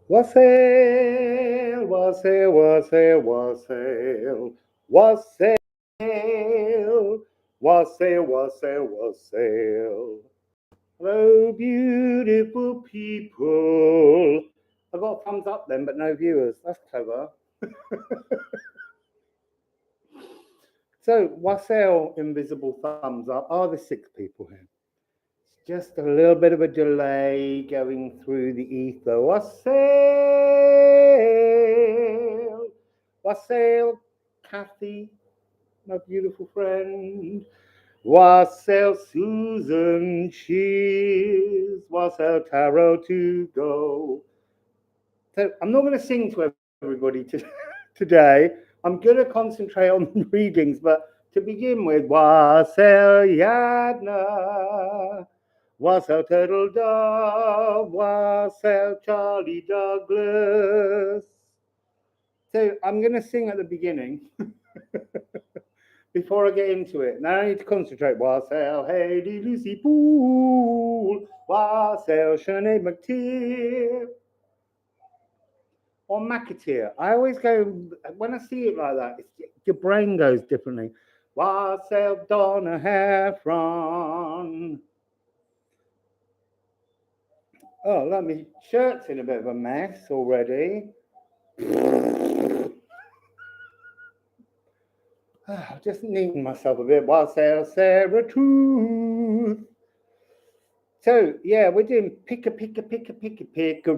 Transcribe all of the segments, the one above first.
Wassail, wassail, wassail, wassail, wassail, wassail, wassail, wassail. Hello, beautiful people. I got a thumbs up then, but no viewers. That's clever. So, Wassail, invisible thumbs up. Are the 6 people here? It's just a little bit of a delay going through the ether. Wassail, Wassail, Kathy, my beautiful friend. Wassail, Susan, cheers. Wassail, Tarot to go. So I'm not going to sing to everybody today. I'm going to concentrate on the readings, but to begin with, Wassail, Yadna, Wassail, Turtle Dove, Wassail, Charlie Douglas. So I'm going to sing at the beginning before I get into it. Now I need to concentrate. Wassail, Hayley, Lucy Poole, Wassail, Sinead McTeer, or McAteer. I always go, when I see it like that, your brain goes differently. Wassail, Donna Heffron. Oh, look, my shirt's in a bit of a mess already. Just neaten myself a bit. Wassail, Sarah Tooth. So, yeah, we're doing pick a rune, pick a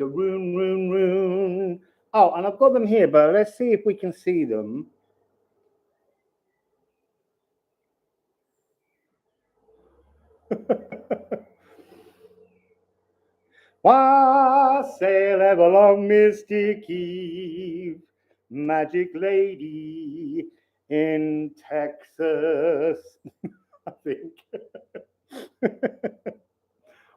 rune. Oh, and I've got them here, but let's see if we can see them. Wassail, Everlong, Mystic Eve, Magic Lady in Texas, I think.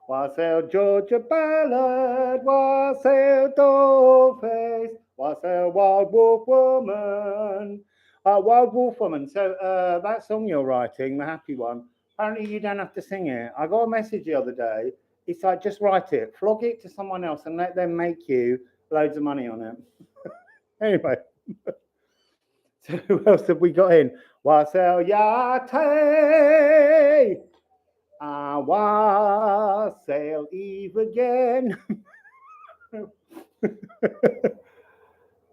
Wassail, Georgia Ballad, Wassail, Dollface, Wassail, Wild Wolf Woman. Wild Wolf Woman. So that song you're writing, the happy one, apparently you don't have to sing it. I got a message the other day. It's like, just write it, flog it to someone else and let them make you loads of money on it. Anyway. So who else have we got in? Wassail, Yate. Wassail, Eve again.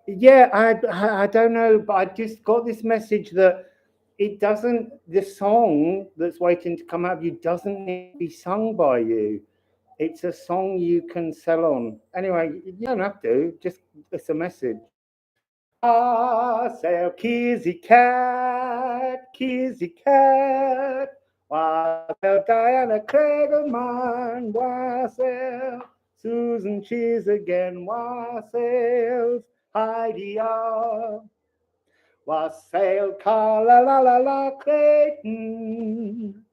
Yeah, I don't know, but I just got this message that it doesn't, the song that's waiting to come out of you doesn't need to be sung by you. It's a song you can sell on. Anyway, you don't have to, just it's a message. Wassail, Kizzy Cat, Wassail, Diana Craig of mine, Wassail, Susan Cheese again, Wassail's Heidi R. Wassail, Carla la la la Clayton,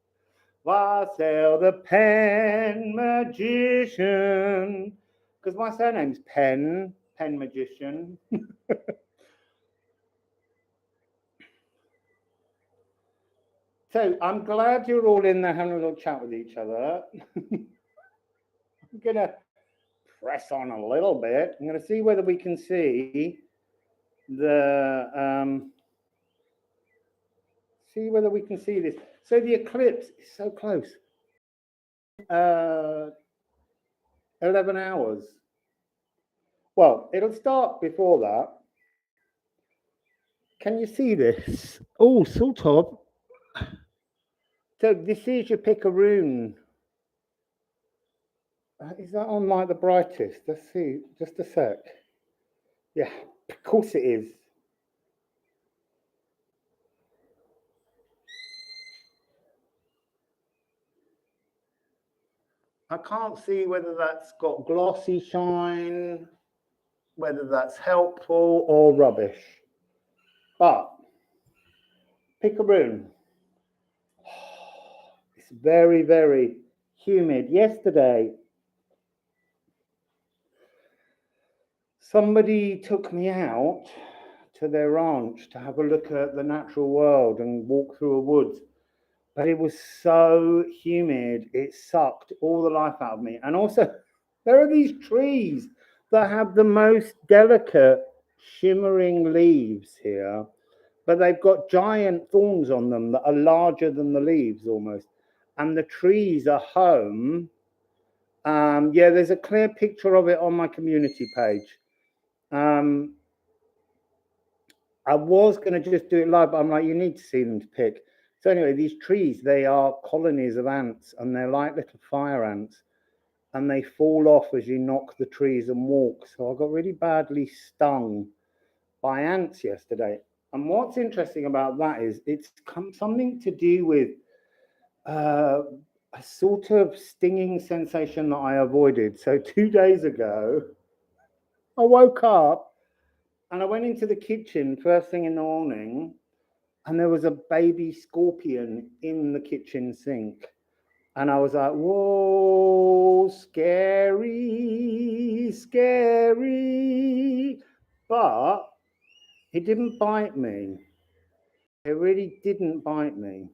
Wassail, the Pen Magician, because my surname's Pen Magician. So I'm glad you're all in there having a little chat with each other. I'm going to press on a little bit. I'm going to see whether we can see the this. So the eclipse is so close. 11 hours. Well, it'll start before that. Can you see this? Oh, sort of. So this is your pick a rune. Is that on like the brightest? Let's see, just a sec. Yeah, of course it is. I can't see whether that's got glossy shine, whether that's helpful or rubbish. But pick a rune. It's very, very humid. Yesterday, somebody took me out to their ranch to have a look at the natural world and walk through a woods. But it was so humid, it sucked all the life out of me. And also, There are these trees that have the most delicate, shimmering leaves here, but they've got giant thorns on them that are larger than the leaves almost. And the trees are home. Yeah, there's a clear picture of it on my community page. I was going to just do it live, but I'm like, you need to see them to pick. So anyway, these trees, they are colonies of ants, and they're like little fire ants, and they fall off as you knock the trees and walk. So I got really badly stung by ants yesterday. And what's interesting about that is it's something to do with a sort of stinging sensation that I avoided. So 2 days ago, I woke up and I went into the kitchen first thing in the morning, and there was a baby scorpion in the kitchen sink. And I was like, whoa, scary, scary. But it didn't bite me. It really didn't bite me.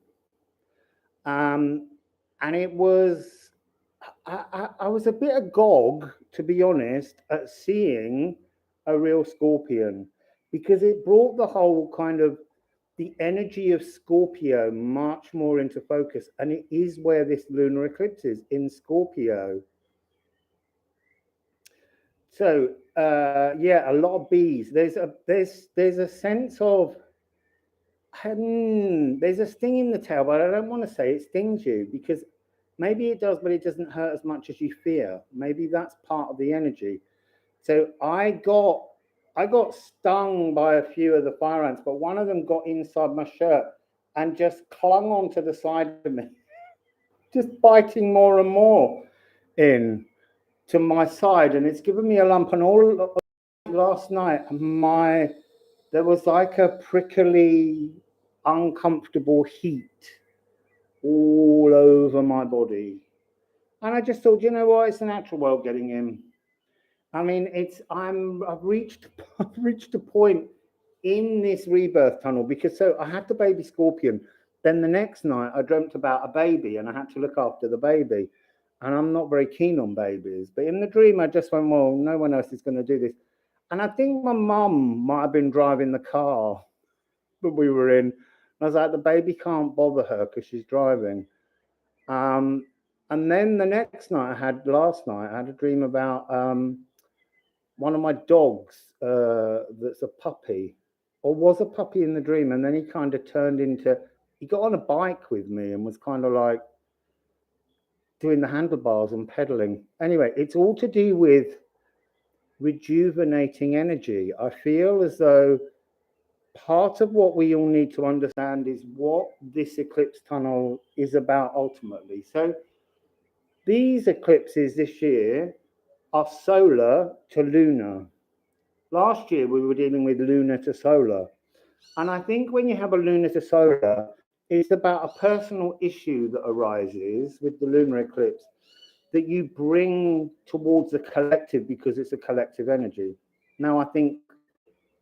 And it was, I was a bit agog, to be honest, at seeing a real scorpion, because it brought the whole kind of the energy of Scorpio much more into focus, and it is where this lunar eclipse is, in Scorpio. So yeah, a lot of bees. There's a sense of there's a sting in the tail, but I don't want to say it stings you, because maybe it does, but it doesn't hurt as much as you fear. Maybe that's part of the energy. So I got stung by a few of the fire ants, but one of them got inside my shirt and just clung onto the side of me, just biting more and more in to my side, and it's given me a lump. And all last night, there was like a prickly, uncomfortable heat all over my body, and I just thought, you know what, it's the natural world getting in. I mean, I've reached a point in this rebirth tunnel, because so I had the baby scorpion. Then the next night I dreamt about a baby and I had to look after the baby. And I'm not very keen on babies. But in the dream I just went, well, no one else is going to do this. And I think my mum might have been driving the car that we were in. I was like, the baby can't bother her because she's driving. And then the next night last night, I had a dream about one of my dogs that's a puppy, or was a puppy in the dream, and then he kind of he got on a bike with me and was kind of like doing the handlebars and pedaling. Anyway, it's all to do with rejuvenating energy. I feel as though part of what we all need to understand is what this eclipse tunnel is about ultimately. So these eclipses this year are solar to lunar. Last year we were dealing with lunar to solar. And I think when you have a lunar to solar, it's about a personal issue that arises with the lunar eclipse that you bring towards the collective, because it's a collective energy. Now, I think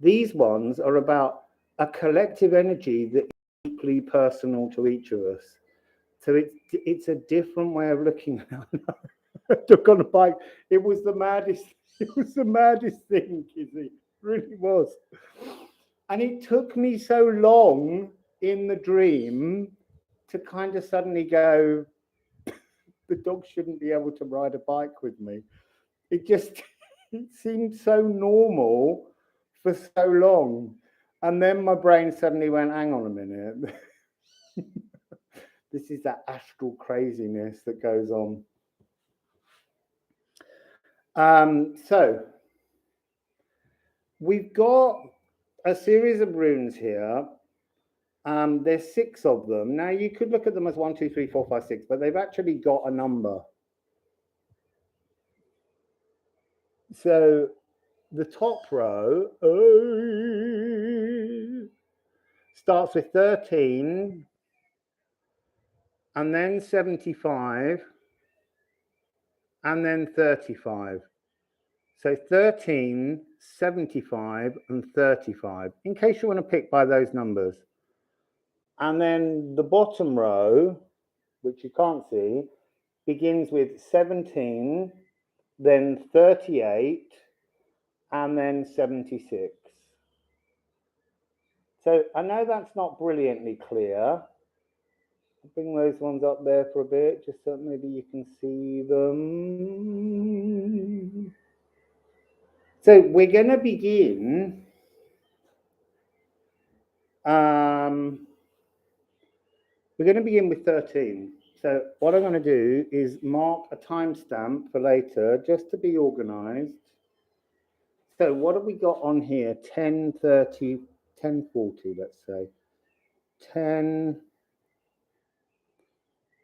these ones are about a collective energy that is deeply personal to each of us. So it's a different way of looking at it. I took on a bike. It was the maddest thing, Kizzy. It really was. And it took me so long in the dream to kind of suddenly go, the dog shouldn't be able to ride a bike with me. It seemed so normal for so long. And then my brain suddenly went, hang on a minute. This is that astral craziness that goes on. So we've got a series of runes here. There's 6 of them. Now you could look at them as 1, 2, 3, 4, 5, 6, but they've actually got a number. So the top row starts with 13, and then 75, and then 35. So 13, 75, and 35, in case you want to pick by those numbers. And then the bottom row, which you can't see, begins with 17, then 38, and then 76. So I know that's not brilliantly clear. I'll bring those ones up there for a bit, just so maybe you can see them. So we're going to begin. We're going to begin with 13. So what I'm going to do is mark a timestamp for later, just to be organized. So what have we got on here? 10:30, 10:40, let's say. 10.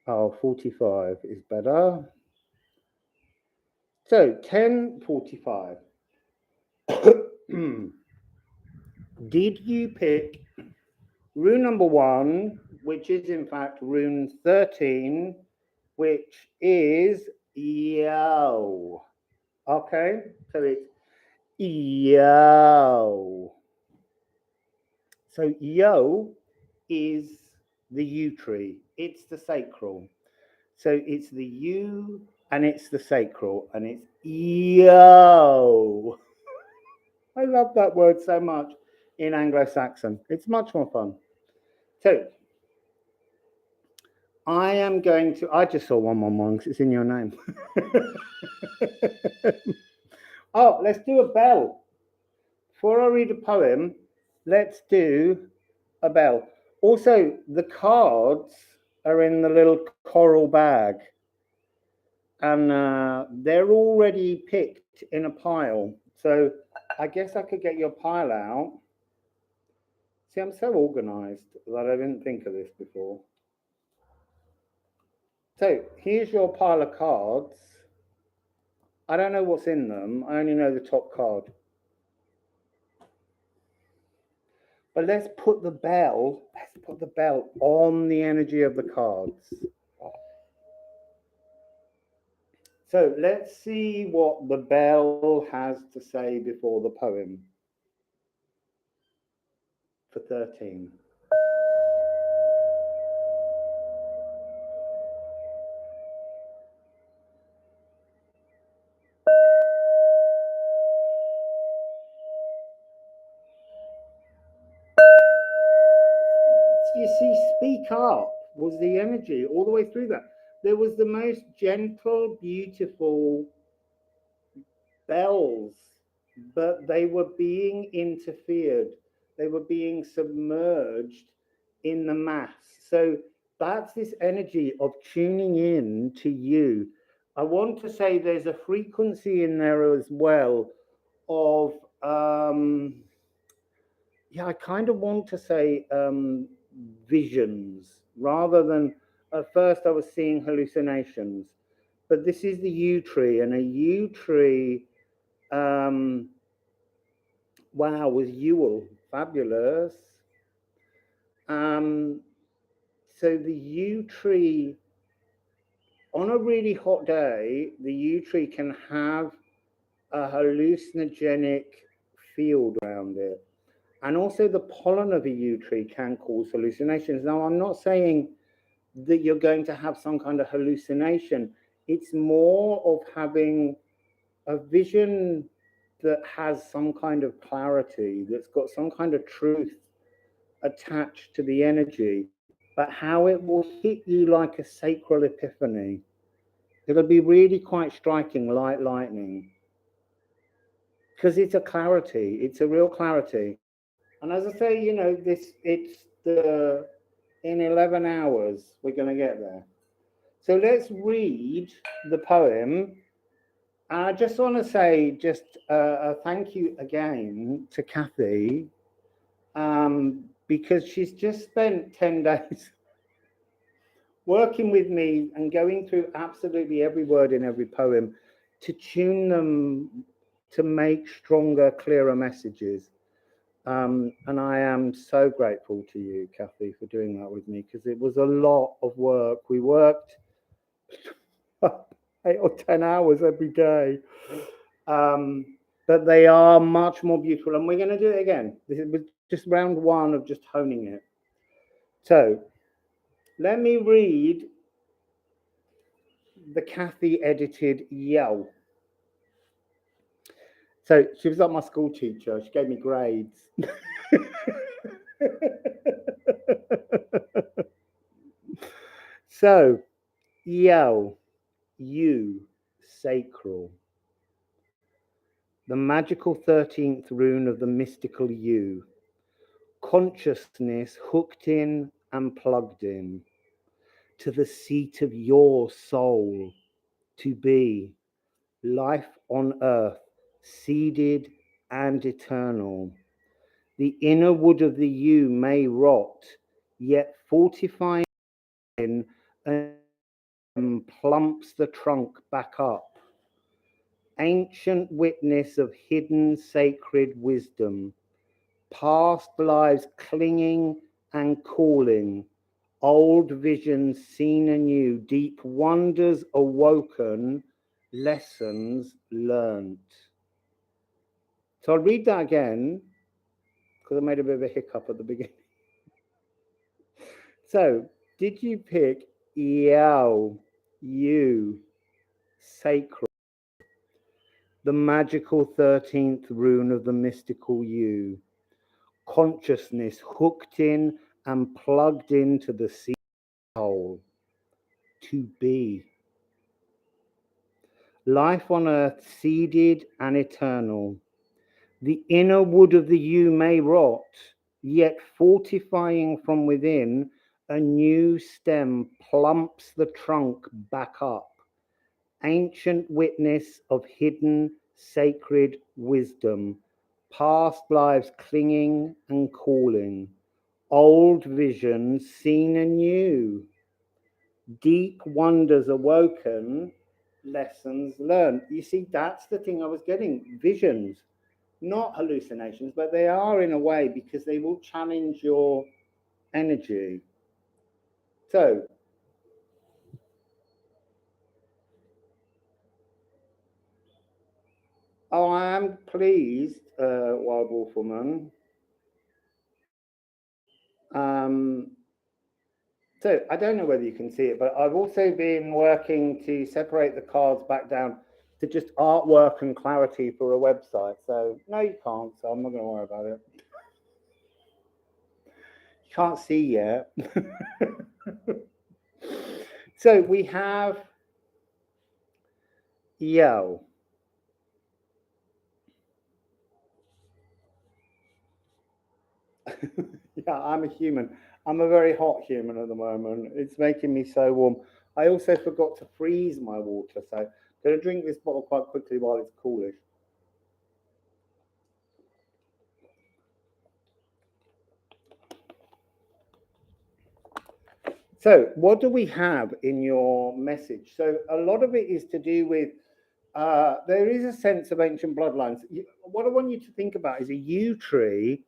Oh, 45 is better. So 10:45. Did you pick rune number 1, which is in fact rune 13, which is Yo? Okay, so it's Yo. So Yo is the U tree. It's the sacral. So it's the U and it's the sacral and it's Yo. I love that word so much in Anglo-Saxon. It's much more fun. So I am going to, I just saw 111 because it's in your name. Oh, let's do a bell. Before I read a poem, let's do a bell. Also, the cards are in the little coral bag. And they're already picked in a pile. So I guess I could get your pile out. See, I'm so organized that I didn't think of this before. So here's your pile of cards. I don't know what's in them. I only know the top card. But let's put the bell on the energy of the cards. So let's see what the bell has to say before the poem for 13. You see, speak up was the energy all the way through that. There was the most gentle, beautiful bells, but they were being interfered. They were being submerged in the mass. So that's this energy of tuning in to you. I want to say there's a frequency in there as well of, yeah, I kind of want to say visions rather than, at first I was seeing hallucinations, but this is the yew tree, and a yew tree, wow, was Yule, fabulous. So the yew tree, on a really hot day, the yew tree can have a hallucinogenic field around it. And also the pollen of a yew tree can cause hallucinations. Now, I'm not saying that you're going to have some kind of hallucination. It's more of having a vision that has some kind of clarity, that's got some kind of truth attached to the energy, but how it will hit you like a sacral epiphany. It'll be really quite striking, like lightning, because it's a clarity. It's a real clarity. And as I say, you know, in 11 hours, we're going to get there. So let's read the poem. And I just want to say just a thank you again to Kathy, because she's just spent 10 days working with me and going through absolutely every word in every poem to tune them to make stronger, clearer messages. And I am so grateful to you, Kathy, for doing that with me, because it was a lot of work. We worked 8 or 10 hours every day. But they are much more beautiful, and we're going to do it again. This is just round 1 of just honing it. So let me read the Kathy edited Yo. So she was like my school teacher. She gave me grades. So, Yell, you, sacral. The magical 13th rune of the mystical you. Consciousness hooked in and plugged in to the seat of your soul, to be life on earth, seeded and eternal. The inner wood of the you may rot, yet fortifying in and plumps the trunk back up. Ancient witness of hidden sacred wisdom, past lives clinging and calling, old visions seen anew, deep wonders awoken, lessons learnt. So I'll read that again because I made a bit of a hiccup at the beginning. So, did you pick Yao, you, sacred, the magical 13th rune of the mystical you, consciousness hooked in and plugged into the sea hole, to be? Life on earth seeded and eternal. The inner wood of the you may rot, yet fortifying from within, a new stem plumps the trunk back up. Ancient witness of hidden sacred wisdom, past lives clinging and calling, old visions seen anew, deep wonders awoken, lessons learned. You see, that's the thing I was getting, visions. Not hallucinations, but they are in a way because they will challenge your energy. So, I am pleased, Wild Wolf Woman. So, I don't know whether you can see it, but I've also been working to separate the cards back down to just artwork and clarity for a website. So, no, you can't, so I'm not going to worry about it. You can't see yet. So, we have Yo. Yeah, I'm a human. I'm a very hot human at the moment. It's making me so warm. I also forgot to freeze my water, so I'm going to drink this bottle quite quickly while it's coolish. So, what do we have in your message? So, a lot of it is to do with there is a sense of ancient bloodlines. What I want you to think about is a yew tree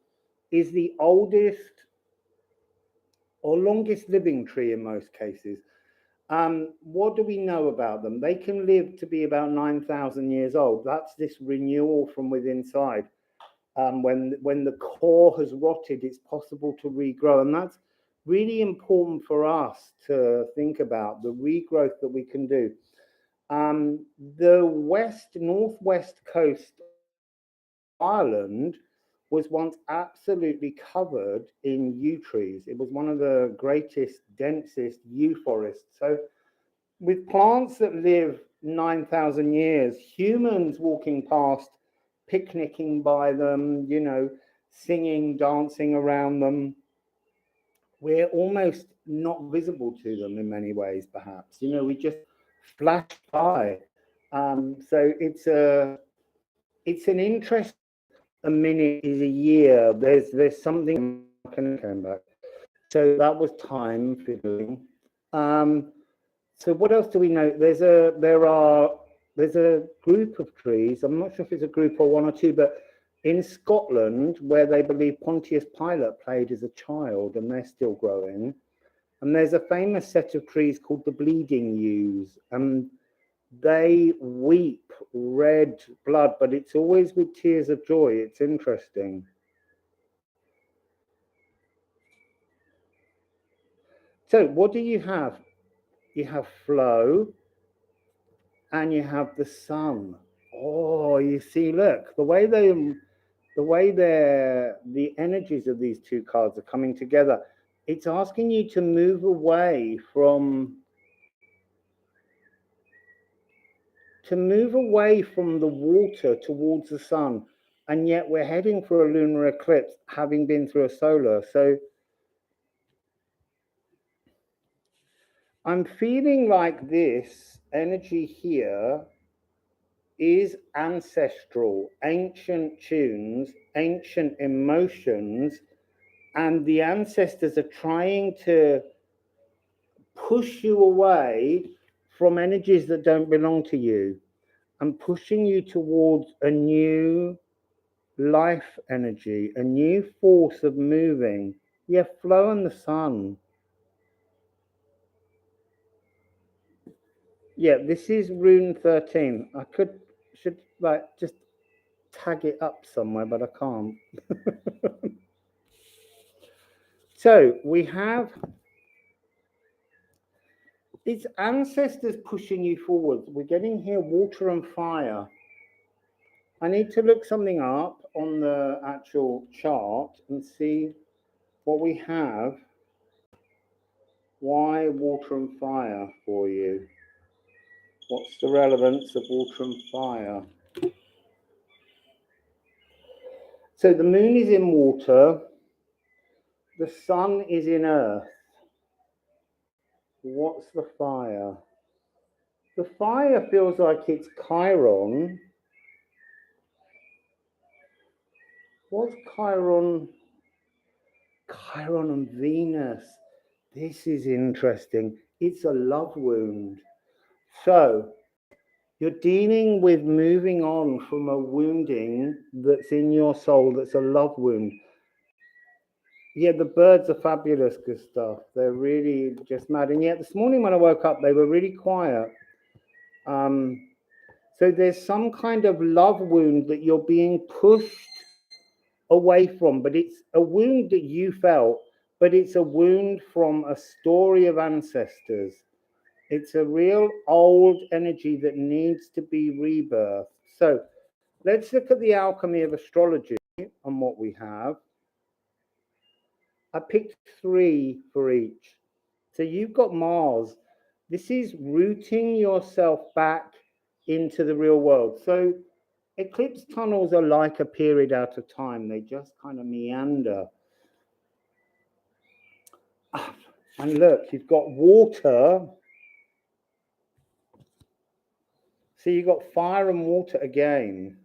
is the oldest or longest living tree in most cases. What do we know about them? They can live to be about 9,000 years old. That's this renewal from within inside. When the core has rotted, it's possible to regrow, and that's really important for us to think about the regrowth that we can do. The northwest coast of Ireland was once absolutely covered in yew trees. It was one of the greatest, densest yew forests. So with plants that live 9,000 years, humans walking past, picnicking by them, singing, dancing around them, we're almost not visible to them in many ways, perhaps. We just flash by. So it's an interest. A minute is a year. There's something I can come back. So that was time fiddling. So what else do we know? There's a group of trees. I'm not sure if it's a group or one or two, but in Scotland, where they believe Pontius Pilate played as a child, and they're still growing. And there's a famous set of trees called the bleeding yews, and they weep red blood, but it's always with tears of joy. It's interesting. So what do you have? You have flow, and you have the sun Oh, you see, look, the way the energies of these two cards are coming together, it's asking you to move away from the water towards the sun, and yet we're heading for a lunar eclipse, having been through a solar. So I'm feeling like this energy here is ancestral, ancient tunes, ancient emotions, and the ancestors are trying to push you away from energies that don't belong to you and pushing you towards a new life energy, a new force of moving. Yeah, flow in the sun. Yeah, this is rune 13. I should like just tag it up somewhere, but I can't. So we have it's ancestors pushing you forward. We're getting here water and fire. I need to look something up on the actual chart and see what we have. Why water and fire for you? What's the relevance of water and fire? So the moon is in water, the sun is in earth. What's the fire? The fire feels like it's Chiron. What's Chiron? Chiron and Venus. This is interesting. It's a love wound. So you're dealing with moving on from a wounding that's in your soul, that's a love wound. Yeah, the birds are fabulous, Gustav. They're really just mad. And yet this morning when I woke up, they were really quiet. So there's some kind of love wound that you're being pushed away from, but it's a wound that you felt, but it's a wound from a story of ancestors. It's a real old energy that needs to be rebirthed. So let's look at the alchemy of astrology and what we have. I picked 3 for each. So you've got Mars. This is rooting yourself back into the real world. So eclipse tunnels are like a period out of time. They just kind of meander. And look, you've got water. So you've got fire and water again.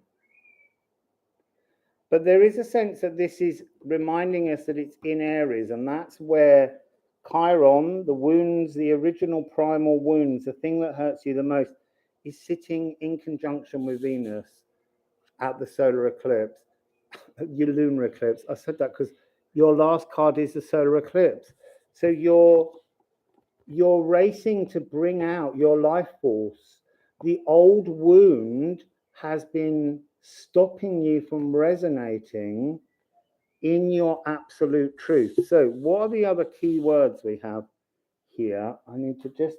But there is a sense that this is reminding us that it's in Aries, and that's where Chiron, the wounds, the original primal wounds, the thing that hurts you the most, is sitting in conjunction with Venus at the solar eclipse, your lunar eclipse. I said that because your last card is the solar eclipse. So you're racing to bring out your life force. The old wound has been stopping you from resonating in your absolute truth. So what are the other key words we have here? I need to just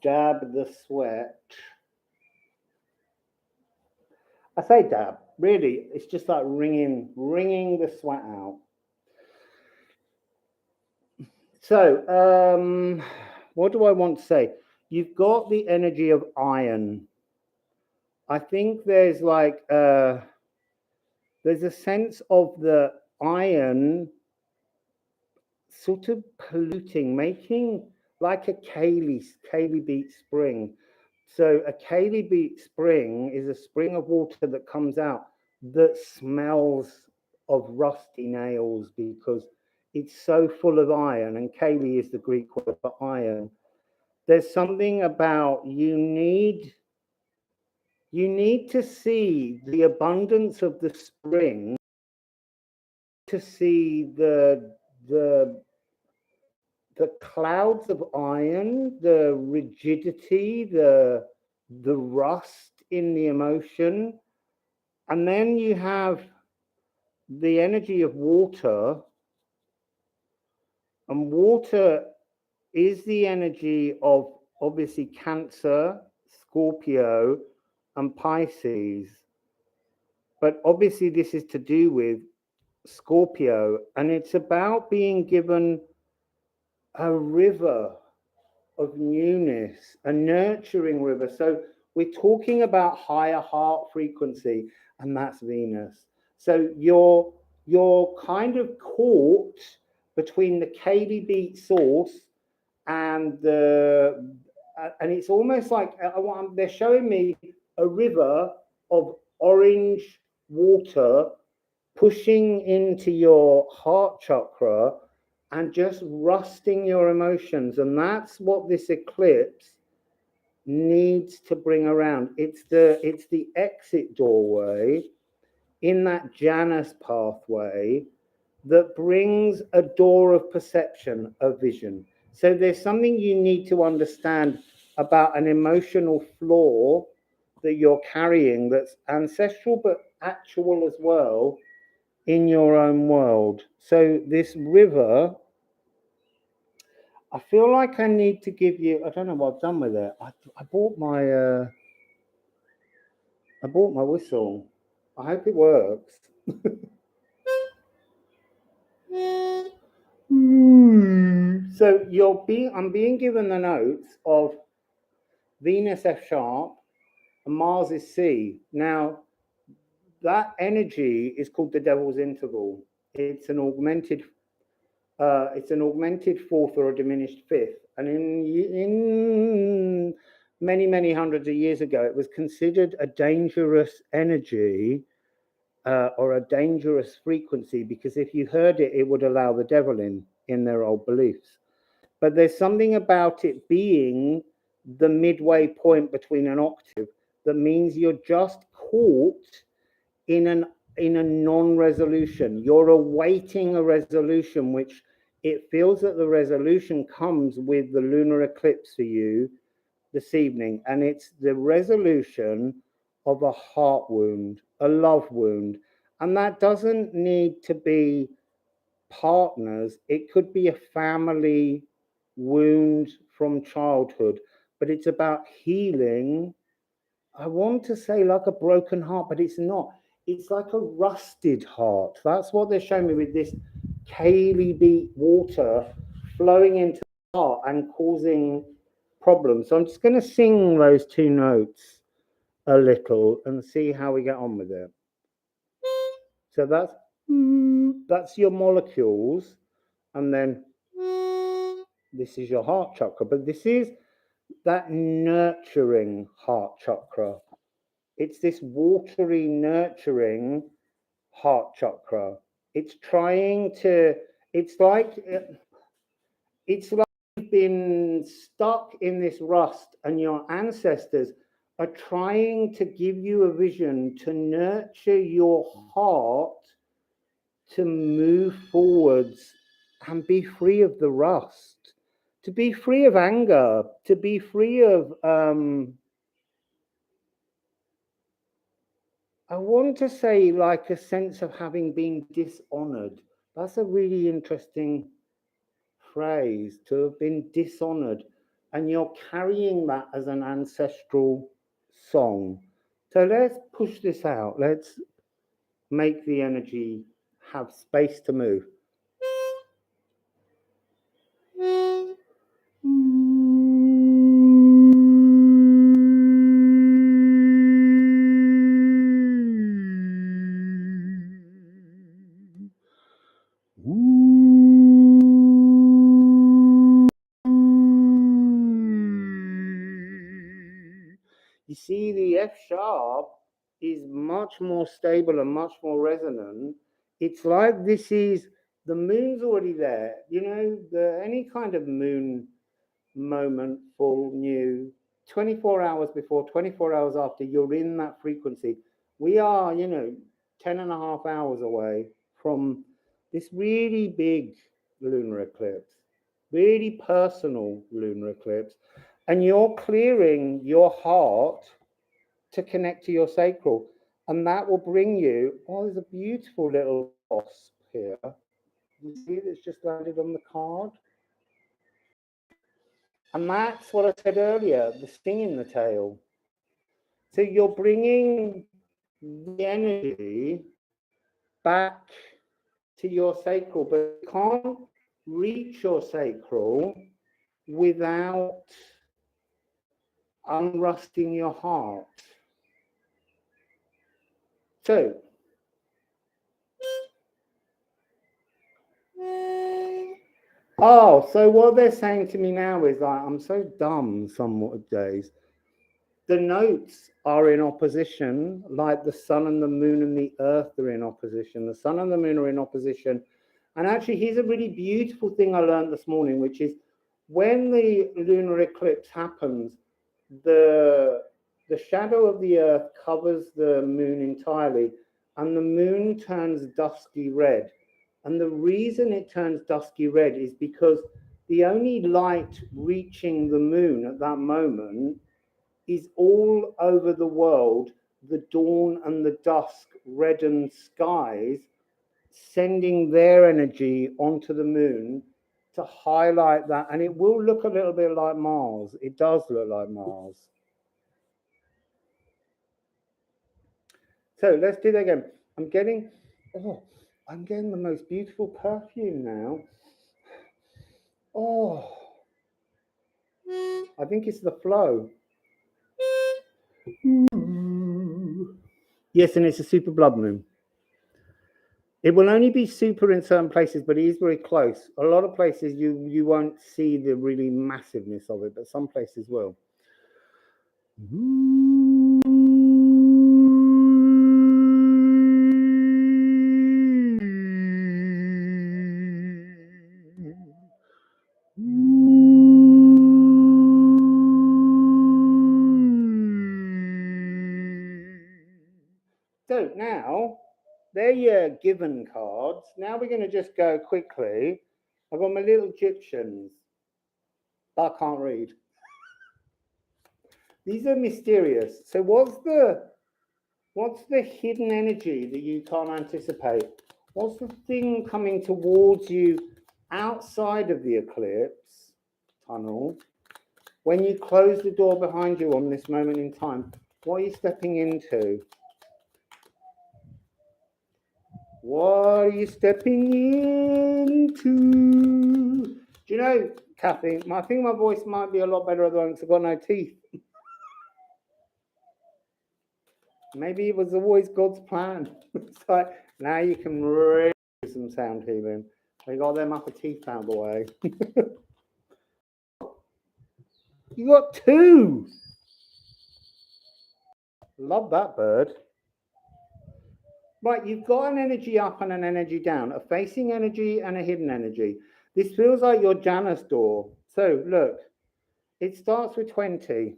dab the sweat. I say dab, really, it's just like wringing the sweat out. So what do I want to say? You've got the energy of iron. I think there's like there's a sense of the iron sort of polluting, making like a Cayley beat spring. So a Cayley beat spring is a spring of water that comes out that smells of rusty nails because it's so full of iron, and Cayley is the Greek word for iron. There's something about you need to see the abundance of the spring, to see the clouds of iron, the rigidity, the rust in the emotion. And then you have the energy of water. And water is the energy of obviously Cancer, Scorpio, and Pisces. But obviously this is to do with Scorpio, and it's about being given a river of newness, a nurturing river. So we're talking about higher heart frequency, and that's Venus. So you're kind of caught between the Kaylee beat source and it's almost like they're showing me a river of orange water pushing into your heart chakra and just rusting your emotions. And that's what this eclipse needs to bring around. It's the exit doorway in that Janus pathway that brings a door of perception, of vision. So there's something you need to understand about an emotional flaw that you're carrying that's ancestral but actual as well in your own world. So this river, I feel like I need to give you, I don't know what I've done with it. I bought my whistle. I hope it works. So I'm being given the notes of Venus F sharp and Mars is C. Now that energy is called the Devil's Interval. It's an augmented fourth or a diminished fifth. And in many hundreds of years ago, it was considered a dangerous energy or a dangerous frequency, because if you heard it, it would allow the devil in their old beliefs. But there's something about it being the midway point between an octave that means you're just caught in a non-resolution. You're awaiting a resolution, which it feels that the resolution comes with the lunar eclipse for you this evening. And it's the resolution of a heart wound, a love wound. And that doesn't need to be partners. It could be a family wound from childhood, but it's about healing. I want to say like a broken heart, but it's not. It's like a rusted heart. That's what they're showing me with this Kaylee beat water flowing into the heart and causing problems. So I'm just going to sing those two notes a little and see how we get on with it. So that's your molecules, and then this is your heart chakra, but this is that nurturing heart chakra. It's this watery, nurturing heart chakra. It's trying to, it's like you've been stuck in this rust, and your ancestors are trying to give you a vision to nurture your heart to move forwards and be free of the rust, to be free of anger, to be free of I want to say like a sense of having been dishonored. That's a really interesting phrase, to have been dishonored. And you're carrying that as an ancestral song. So let's push this out. Let's make the energy have space to move. You see, the F sharp is much more stable and much more resonant. It's like this is, the moon's already there. You know, any kind of moon moment, full, new, 24 hours before, 24 hours after, you're in that frequency. We are, 10 and a half hours away from this really big lunar eclipse, really personal lunar eclipse. And you're clearing your heart to connect to your sacral. And that will bring you, there's a beautiful little wasp here. You see that's just landed on the card? And that's what I said earlier, the sting in the tail. So you're bringing the energy back to your sacral, but you can't reach your sacral without unrusting your heart. So so what they're saying to me now is like, I'm so dumb some days. The notes are in opposition, like the sun and the moon and the earth are in opposition. The sun and the moon are in opposition. And actually, here's a really beautiful thing I learned this morning, which is when the lunar eclipse happens, the shadow of the earth covers the moon entirely, and the moon turns dusky red. And the reason it turns dusky red is because the only light reaching the moon at that moment is all over the world, the dawn and the dusk reddened skies, sending their energy onto the moon to highlight that. And it will look a little bit like Mars. It does look like Mars. So let's do that again. I'm getting the most beautiful perfume now. I think it's the flow. Yes, and it's a super blood moon. It will only be super in certain places, but it is very close. A lot of places you won't see the really massiveness of it, but some places will. So now, they're your given cards. Now we're going to just go quickly. I've got my little Egyptians, but I can't read. These are mysterious. So what's the hidden energy that you can't anticipate? What's the thing coming towards you outside of the eclipse tunnel? When you close the door behind you on this moment in time, what are you stepping into? What are you stepping into? Do you know, Kathy, I think my voice might be a lot better at the moment because I've got no teeth. Maybe it was always God's plan. It's like, now you can really do some sound healing. They got them upper teeth out of the way. You got two. Love that bird. Right, you've got an energy up and an energy down, a facing energy and a hidden energy. This feels like your Janus door. So look, it starts with 20.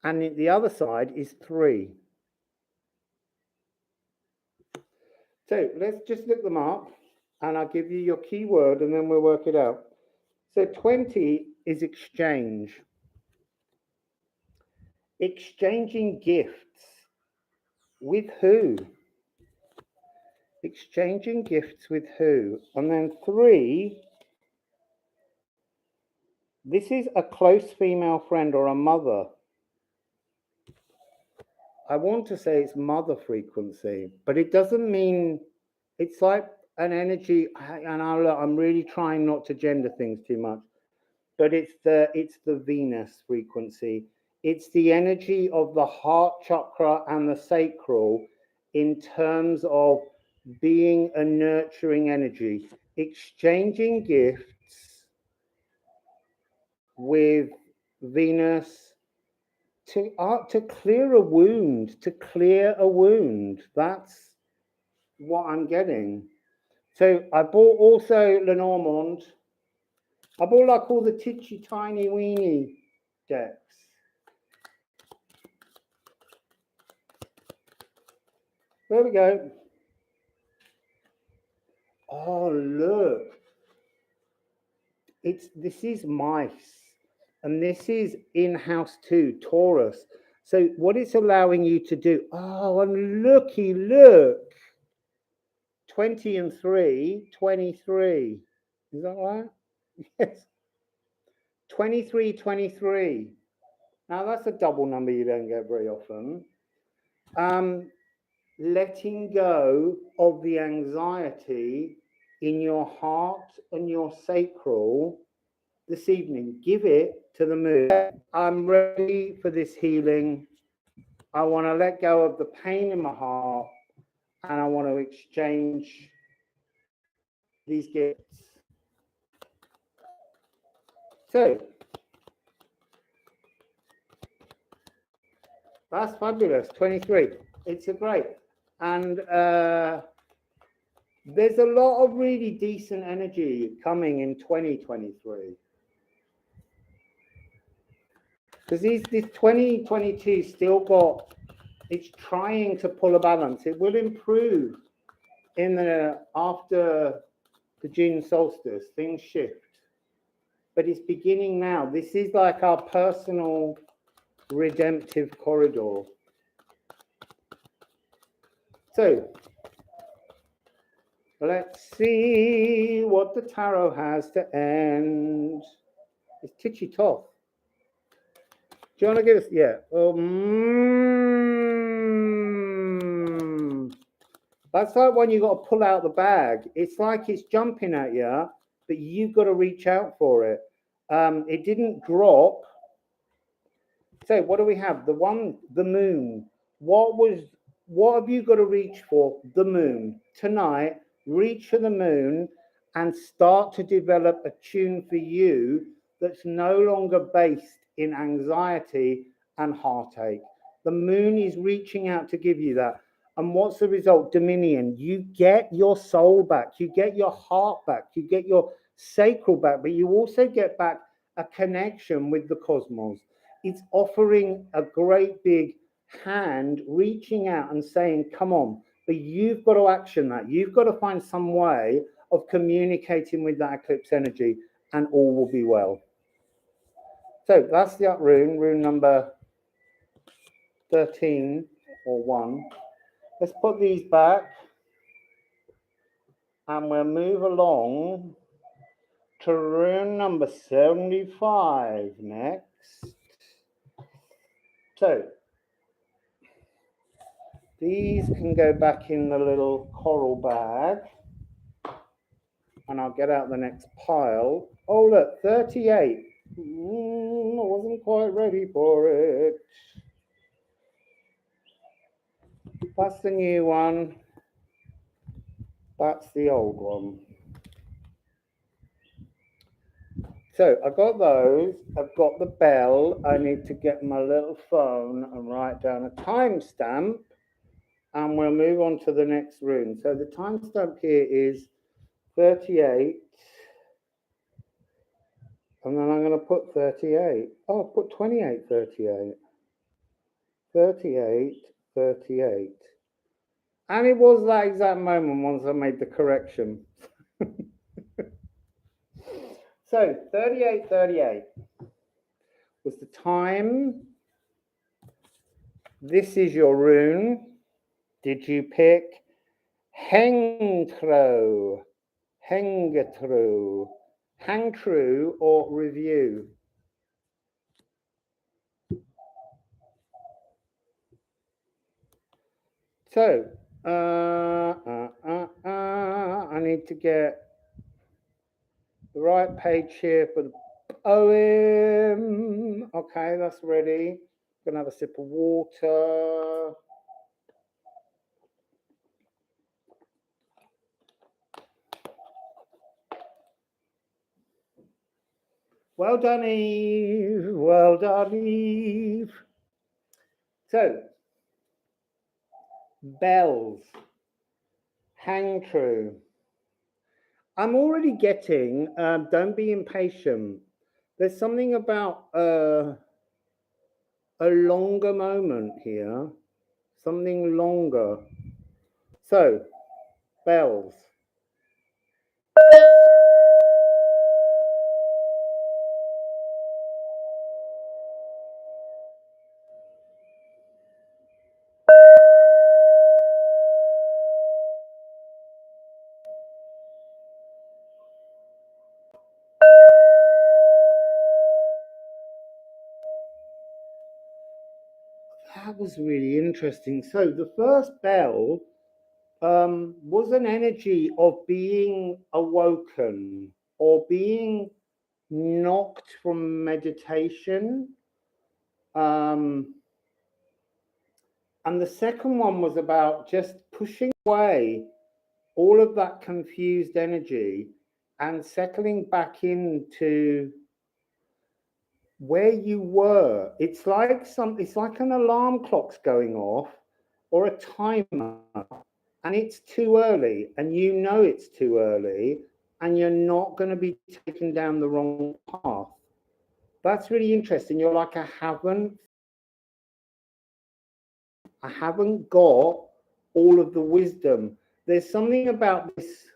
And the other side is 3. So let's just look them up and I'll give you your keyword and then we'll work it out. So 20 is exchange. Exchanging gifts. With who? Exchanging gifts with who? And then 3, this is a close female friend or a mother. I want to say it's mother frequency, but it doesn't mean, it's like an energy, and I'm really trying not to gender things too much, but it's the Venus frequency. It's the energy of the heart chakra and the sacral in terms of being a nurturing energy, exchanging gifts with Venus to clear a wound, That's what I'm getting. So I bought also Lenormand. I bought like all the titchy tiny weeny decks. There we go. Oh, look. This is mice. And this is in-house too, Taurus. So what it's allowing you to do, and looky, look. 20 and 3, 23. Is that right? Yes. 2323. Now that's a double number you don't get very often. Letting go of the anxiety in your heart and your sacral this evening. Give it to the moon. I'm ready for this healing. I want to let go of the pain in my heart, and I want to exchange these gifts. So that's fabulous. 23. It's a great. And there's a lot of really decent energy coming in 2023. Because this 2022 still got, it's trying to pull a balance. It will improve in the after the June solstice, things shift. But it's beginning now. This is like our personal redemptive corridor. So let's see what the tarot has to end. It's Titchy Thoth. Do you want to give us? Yeah. That's like when you got to pull out the bag. It's like it's jumping at you, but you've got to reach out for it. It didn't drop. So what do we have? The moon. What have you got to reach for? The moon. Tonight, reach for the moon and start to develop a tune for you that's no longer based in anxiety and heartache. The moon is reaching out to give you that. And what's the result? Dominion. You get your soul back. You get your heart back. You get your sacral back. But you also get back a connection with the cosmos. It's offering a great big hand, reaching out and saying, come on. But you've got to action that. You've got to find some way of communicating with that eclipse energy, and all will be well. So that's the up rune, rune number 13 or 1. Let's put these back, and we'll move along to rune number 75 next. So these can go back in the little coral bag, and I'll get out the next pile. Oh look, 38. I wasn't quite ready for it. That's the new one. That's the old one. So I got those. I've got the bell. I need to get my little phone and write down a timestamp, and we'll move on to the next rune. So the timestamp here is 38, and then I'm going to put 38. Oh, I'll put 28, 38. 38, 38. And it was that exact moment once I made the correction. So 38, 38 was the time. This is your rune. Did you pick Hengtro, Hengetru, Hangtru, or Review? So, I need to get the right page here for the poem. Okay, that's ready. Gonna have a sip of water. Well done, Eve. Well done, Eve. So, bells. Hang true. I'm already getting, don't be impatient. There's something about a longer moment here. Something longer. So, bells. that was really interesting. So the first bell was an energy of being awoken or being knocked from meditation. And the second one was about just pushing away all of that confused energy and settling back into where you were. It's like an alarm clock's going off or a timer, and it's too early, and you know it's too early, and you're not going to be taken down the wrong path. That's really interesting. You're like, I haven't got all of the wisdom. There's something about this.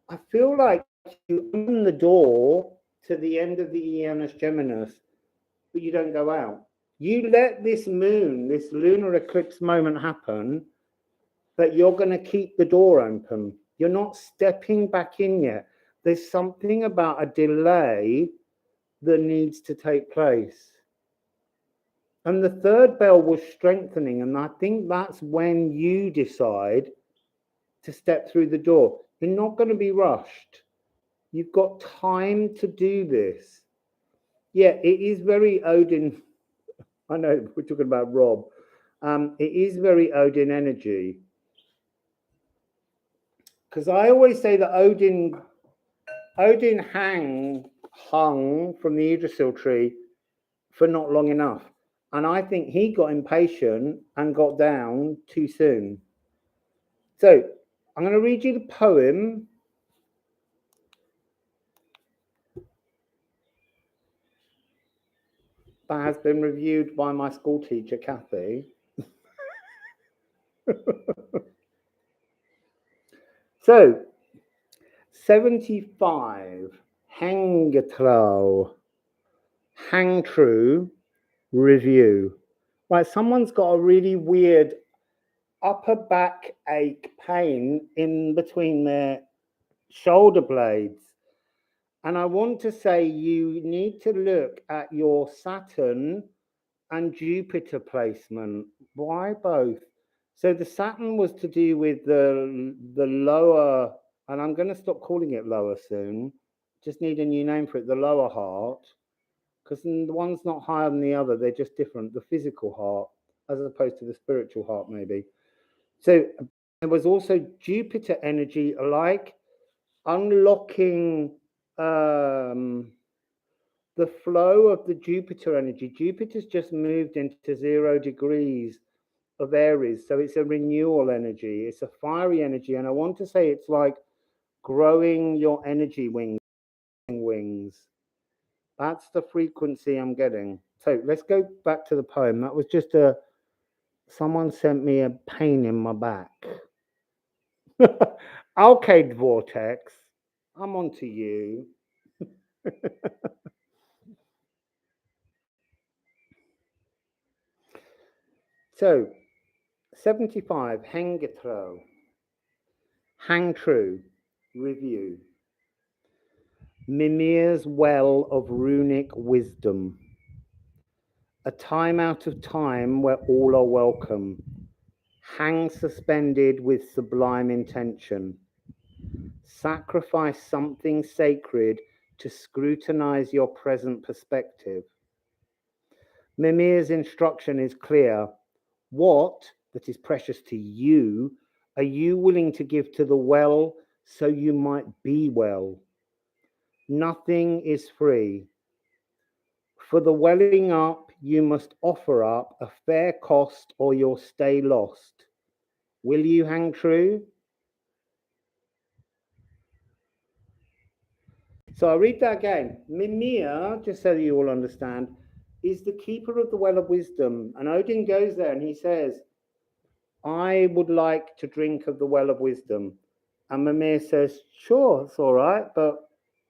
I feel like you open the door to the end of the Aeonus Geminis, but you don't go out. You let this moon, this lunar eclipse moment happen, but you're going to keep the door open. You're not stepping back in yet. There's something about a delay that needs to take place. And the third bell was strengthening, and I think that's when you decide to step through the door. You're not going to be rushed. You've got time to do this. Yeah, it is very Odin. I know we're talking about Rob. It is very Odin energy. Because I always say that Odin hung from the Yggdrasil tree for not long enough. And I think he got impatient and got down too soon. So I'm going to read you the poem. That has been reviewed by my school teacher, Kathy. So, 75, hang true, review. Right, someone's got a really weird upper back ache pain in between their shoulder blades. And I want to say you need to look at your Saturn and Jupiter placement. Why both? So the Saturn was to do with the lower, and I'm going to stop calling it lower soon. Just need a new name for it, the lower heart, because the one's not higher than the other. They're just different. The physical heart, as opposed to the spiritual heart, maybe. So there was also Jupiter energy, like unlocking the flow of the Jupiter energy. Jupiter's just moved into 0 degrees of Aries, so it's a renewal energy. It's a fiery energy, and I want to say it's like growing your energy wings. That's the frequency I'm getting. So let's go back to the poem. That was just someone sent me a pain in my back. Alkyd Vortex, I'm on to you. So, 75, hang true, review. Mimir's well of runic wisdom. A time out of time where all are welcome. Hang suspended with sublime intention. Sacrifice something sacred to scrutinize your present perspective. Mimir's instruction is clear. What that is precious to you are you willing to give to the well so you might be well? Nothing is free. For the welling up, you must offer up a fair cost or you'll stay lost. Will you hang true? So I'll read that again. Mimir, just so that you all understand, is the keeper of the well of wisdom. And Odin goes there and he says, I would like to drink of the well of wisdom. And Mimir says, sure, it's all right, but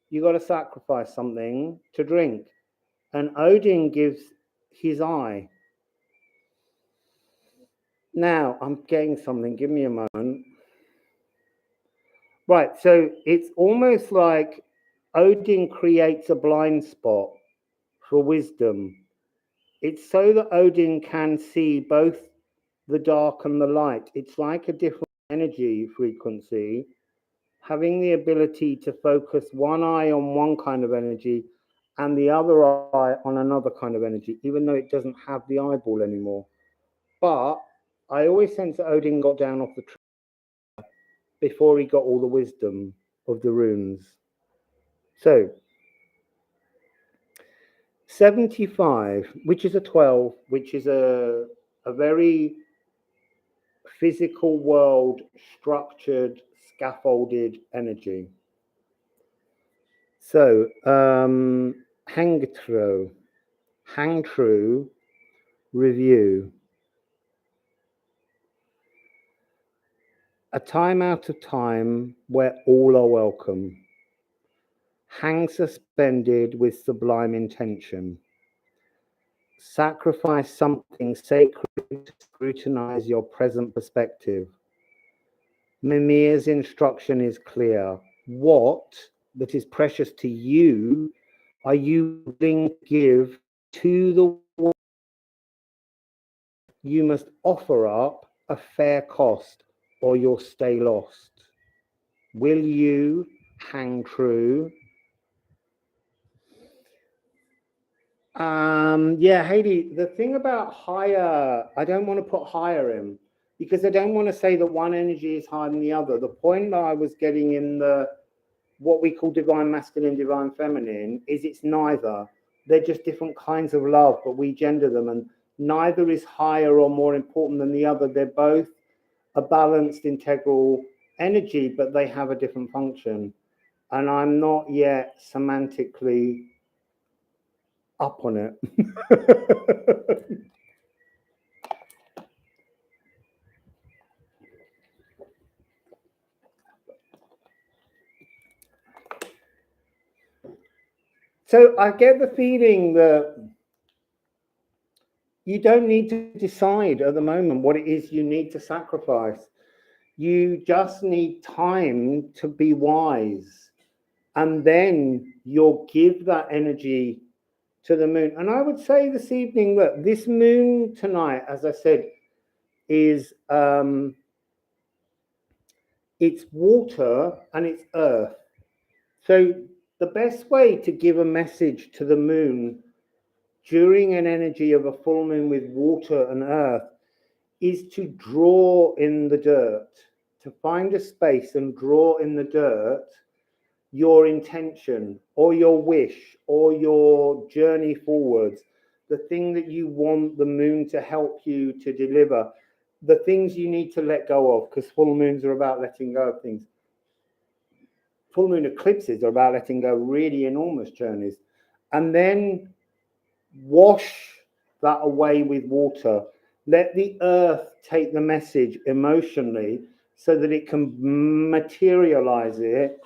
you got to sacrifice something to drink. And Odin gives his eye. Now, I'm getting something. Give me a moment. Right, so it's almost like Odin creates a blind spot for wisdom. It's so that Odin can see both the dark and the light. It's like a different energy frequency, having the ability to focus one eye on one kind of energy and the other eye on another kind of energy, even though it doesn't have the eyeball anymore. But I always sense that Odin got down off the tree before he got all the wisdom of the runes. So 75, which is a 12, which is a very physical world, structured, scaffolded energy. So, hang true, review. A time out of time where all are welcome. Hang suspended with sublime intention. Sacrifice something sacred to scrutinize your present perspective. Mimir's instruction is clear. What that is precious to you are you willing to give to the world? You must offer up a fair cost or you'll stay lost. Will you hang true? Yeah, Hayley, the thing about higher, I don't want to put higher in because I don't want to say that one energy is higher than the other. The point that I was getting in the what we call divine masculine, divine feminine is it's neither. They're just different kinds of love, but we gender them, and neither is higher or more important than the other. They're both a balanced, integral energy, but they have a different function. And I'm not yet semantically up on it. So I get the feeling that you don't need to decide at the moment what it is you need to sacrifice. You just need time to be wise. And then you'll give that energy to the moon. And I would say this evening that this moon tonight, as I said, is it's water and it's earth. So the best way to give a message to the moon during an energy of a full moon with water and earth is to draw in the dirt, to find a space and draw in the dirt your intention or your wish or your journey forwards, the thing that you want the moon to help you to deliver, the things you need to let go of, because full moons are about letting go of things. Full moon eclipses are about letting go really enormous journeys. And then wash that away with water. Let the earth take the message emotionally so that it can materialize it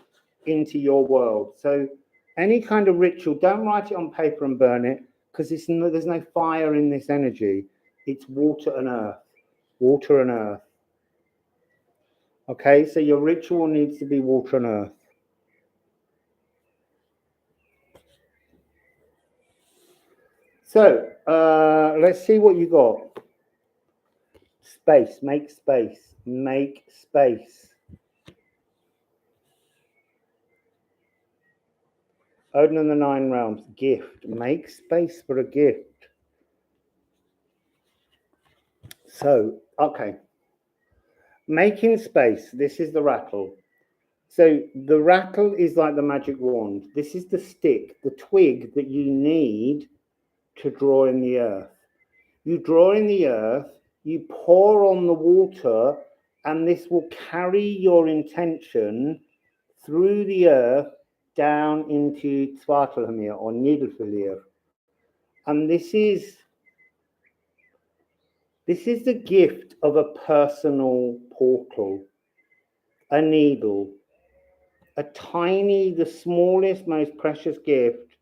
into your world. So any kind of ritual, don't write it on paper and burn it, because there's no fire in this energy. It's water and earth. Water and earth. Okay, so your ritual needs to be water and earth. So let's see what you got. Space, make space, make space. Odin and the Nine Realms, gift, make space for a gift. So, okay. Making space, this is the rattle. So the rattle is like the magic wand. This is the stick, the twig that you need to draw in the earth. You draw in the earth, you pour on the water, and this will carry your intention through the earth down into Svartalhamir or Nidalfilir. And this is the gift of a personal portal, a needle, a tiny, the smallest, most precious gift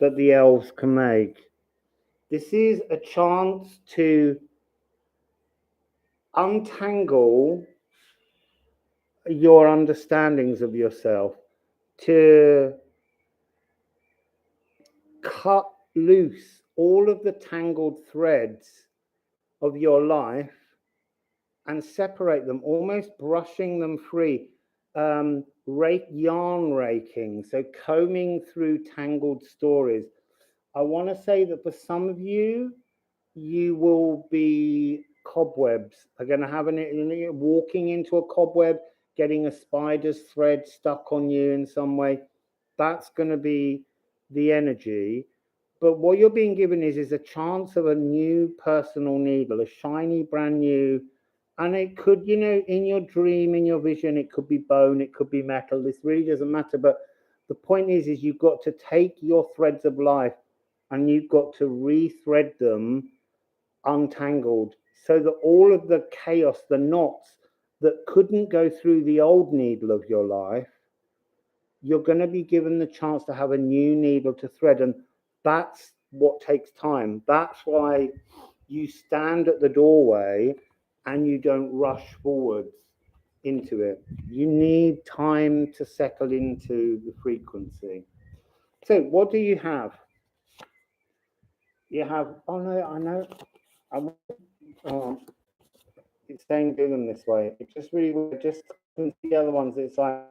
that the elves can make. This is a chance to untangle your understandings of yourself, to cut loose all of the tangled threads of your life and separate them, almost brushing them free. Yarn raking, so combing through tangled stories. I want to say that for some of you, you will be cobwebs. Are going to have walking into a cobweb, getting a spider's thread stuck on you in some way. That's going to be the energy. But what you're being given is a chance of a new personal needle, a shiny, brand new. And it could, in your dream, in your vision, it could be bone, it could be metal. This really doesn't matter. But the point is you've got to take your threads of life and you've got to rethread them untangled, so that all of the chaos, the knots that couldn't go through the old needle of your life, you're going to be given the chance to have a new needle to thread. And that's what takes time. That's why you stand at the doorway and you don't rush forwards into it. You need time to settle into the frequency. So what do you have? You have, oh no, I know, it's saying do them this way. It's just really weird. Just the other ones, it's like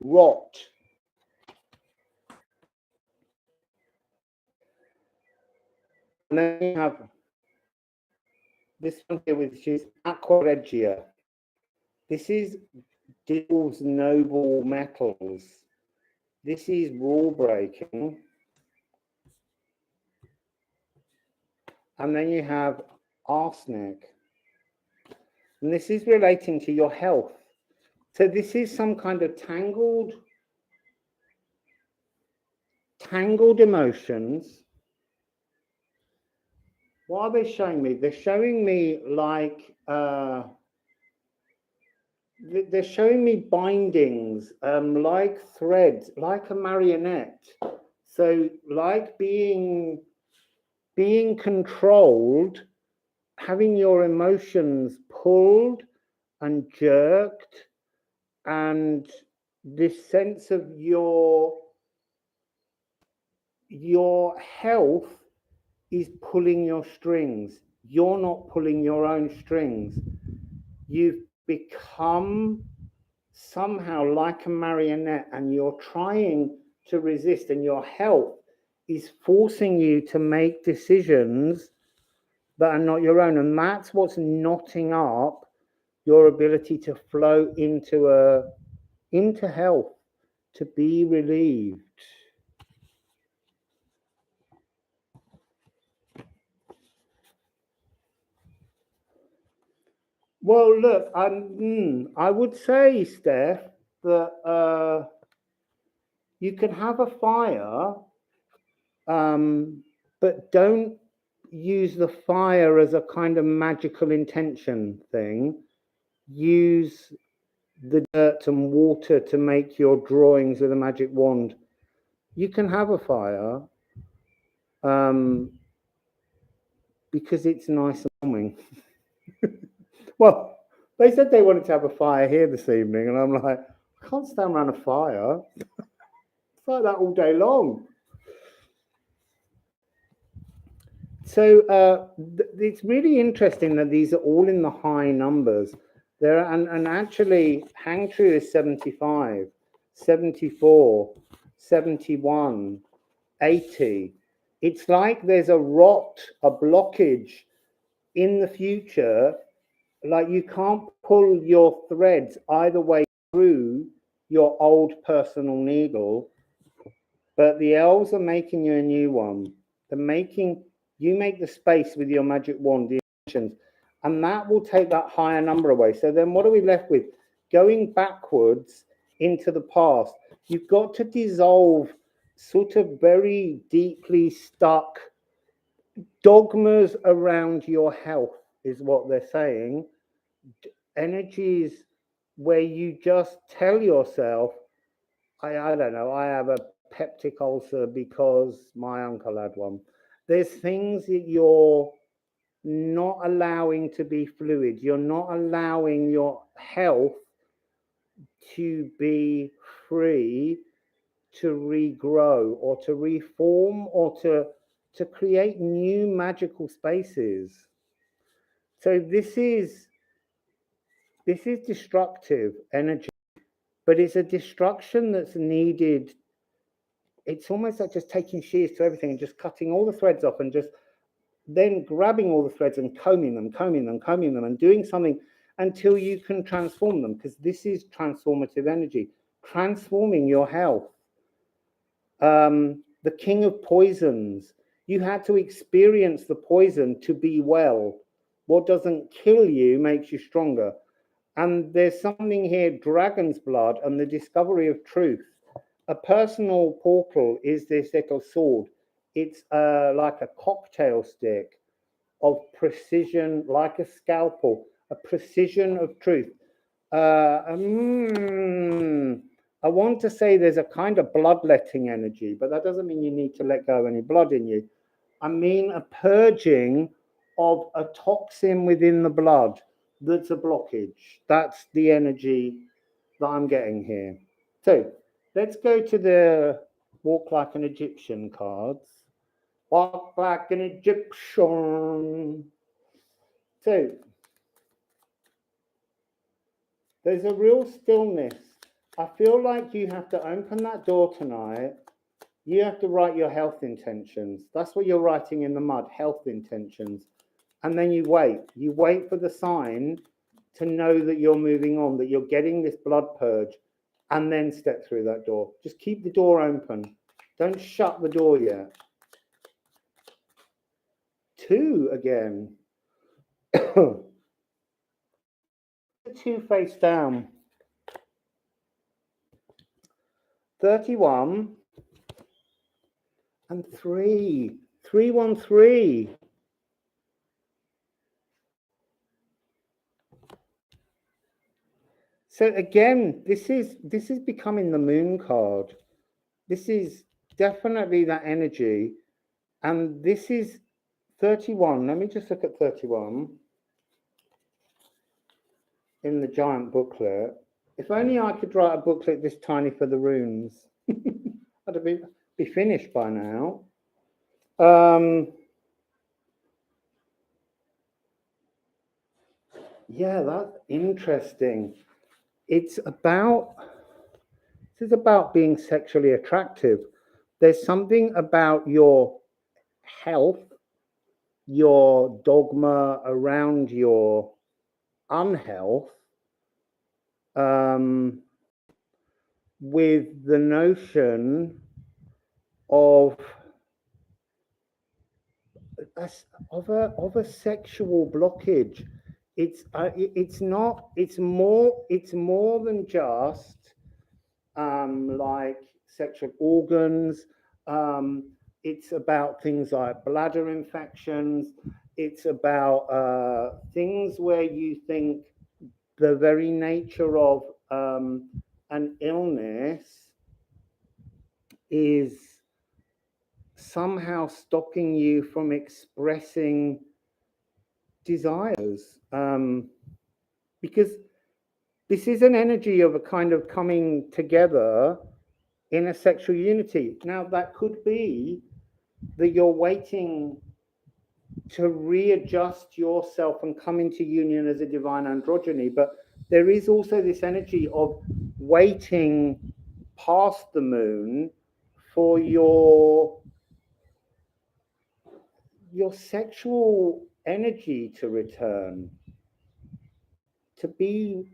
rot. And then you have this one here, which is aqua regia. This is deals noble metals. This is rule breaking. And then you have arsenic. And this is relating to your health. So this is some kind of tangled emotions. What are they showing me? They're showing me like they're showing me bindings, like threads, like a marionette. So like being controlled, having your emotions pulled and jerked, and this sense of your health is pulling your strings. You're not pulling your own strings. You've become somehow like a marionette and you're trying to resist, and your health is forcing you to make decisions that are not your own. And that's what's knotting up your ability to flow into health, to be relieved. Well, look, I would say, Steph, that you can have a fire, but don't use the fire as a kind of magical intention thing. Use the dirt and water to make your drawings with a magic wand. You can have a fire, because it's nice and warming. Well, they said they wanted to have a fire here this evening, and I'm like, I can't stand around a fire. It's like that all day long. So it's really interesting that these are all in the high numbers. And actually, hang true is 75, 74, 71, 80. It's like there's a rot, a blockage in the future. Like you can't pull your threads either way through your old personal needle, but the elves are making you a new one. You make the space with your magic wand, the intentions, and that will take that higher number away. So then what are we left with? Going backwards into the past. You've got to dissolve sort of very deeply stuck dogmas around your health, is what they're saying. Energies where you just tell yourself, I don't know, I have a peptic ulcer because my uncle had one. There's things that you're not allowing to be fluid. You're not allowing your health to be free to regrow or to reform or to to create new magical spaces. So this is destructive energy, but it's a destruction that's needed. It's almost like just taking shears to everything and just cutting all the threads off and just then grabbing all the threads and combing them and doing something until you can transform them, because this is transformative energy, transforming your health. The king of poisons, you had to experience the poison to be well. What doesn't kill you makes you stronger. And there's something here, dragon's blood and the discovery of truth. A personal portal is this little sword. It's like a cocktail stick of precision, like a scalpel, a precision of truth. I want to say there's a kind of bloodletting energy, but that doesn't mean you need to let go of any blood in you. I mean a purging of a toxin within the blood that's a blockage. That's the energy that I'm getting here. So let's go to the Walk Like an Egyptian cards. Walk like an Egyptian. So there's a real stillness. I feel like you have to open that door tonight. You have to write your health intentions. That's what you're writing in the mud, health intentions. And then you wait. You wait for the sign to know that you're moving on, that you're getting this blood purge, and then step through that door. Just keep the door open. Don't shut the door yet. 2 again. 2 face down. 31 and 3. 313. So again, this is becoming the moon card. This is definitely that energy. And this is 31. Let me just look at 31 in the giant booklet. If only I could write a booklet this tiny for the runes. I'd be finished by now. Yeah, that's interesting. This is about being sexually attractive. There's something about your health, your dogma around your unhealth, with the notion of a sexual blockage. It's more than just like sexual organs. It's about things like bladder infections. It's about things where you think the very nature of an illness is somehow stopping you from expressing desires, because this is an energy of a kind of coming together in a sexual unity. Now, that could be that you're waiting to readjust yourself and come into union as a divine androgyny, but there is also this energy of waiting past the moon for your sexual energy to return, to be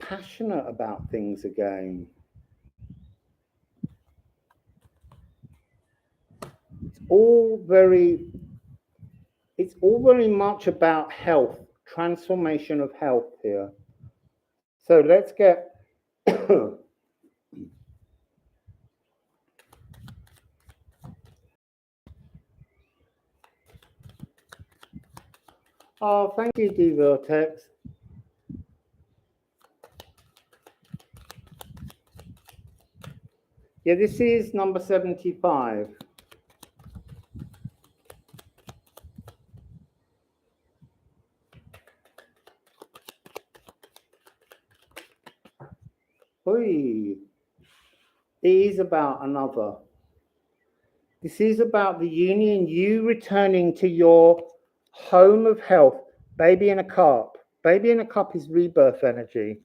passionate about things again. It's all very much about health, transformation of health here. So let's get oh, thank you, D-Vertex. Yeah, this is number 75. Oi. It is about another. This is about the union, you returning to your home of health. Baby in a cup. Baby in a cup is rebirth energy.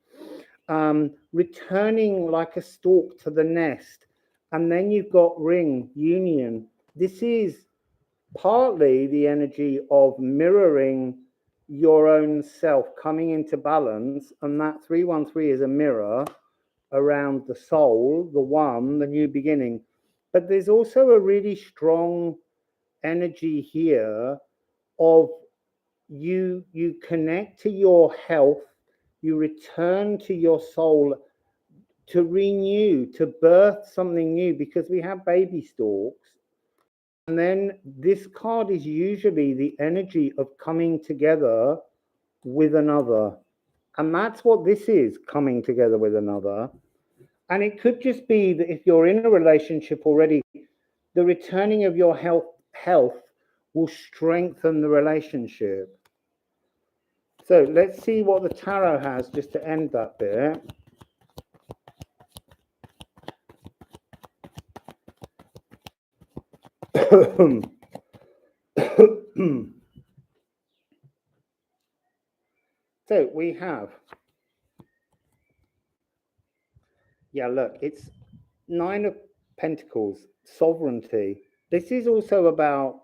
Returning like a stork to the nest. And then you've got ring, union. This is partly the energy of mirroring your own self, coming into balance. And that 313 is a mirror around the soul, the one, the new beginning. But there's also a really strong energy here of you connect to your health, you return to your soul to renew, to birth something new, because we have baby stalks. And then this card is usually the energy of coming together with another. And that's what this is, coming together with another. And it could just be that if you're in a relationship already, the returning of your health will strengthen the relationship. So let's see what the tarot has just to end that bit. So we have, look, it's 9 of Pentacles, sovereignty. This is also about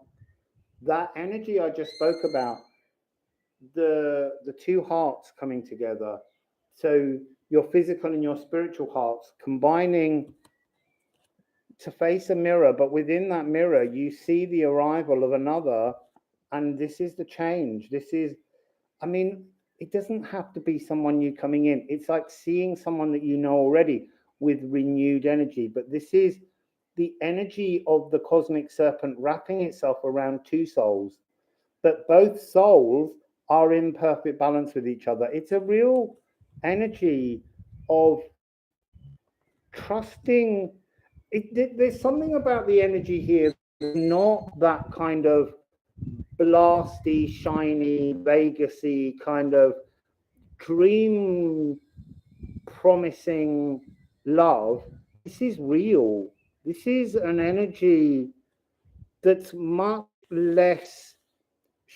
that energy I just spoke about, the two hearts coming together. So your physical and your spiritual hearts combining to face a mirror, but within that mirror you see the arrival of another, and this is the change. This is, I mean, it doesn't have to be someone new coming in. It's like seeing someone that you know already with renewed energy. But this is the energy of the cosmic serpent wrapping itself around two souls. But both souls are in perfect balance with each other. It's a real energy of trusting. There's something about the energy here, not that kind of blasty, shiny, Vegasy kind of dream promising love. This is real. This is an energy that's much less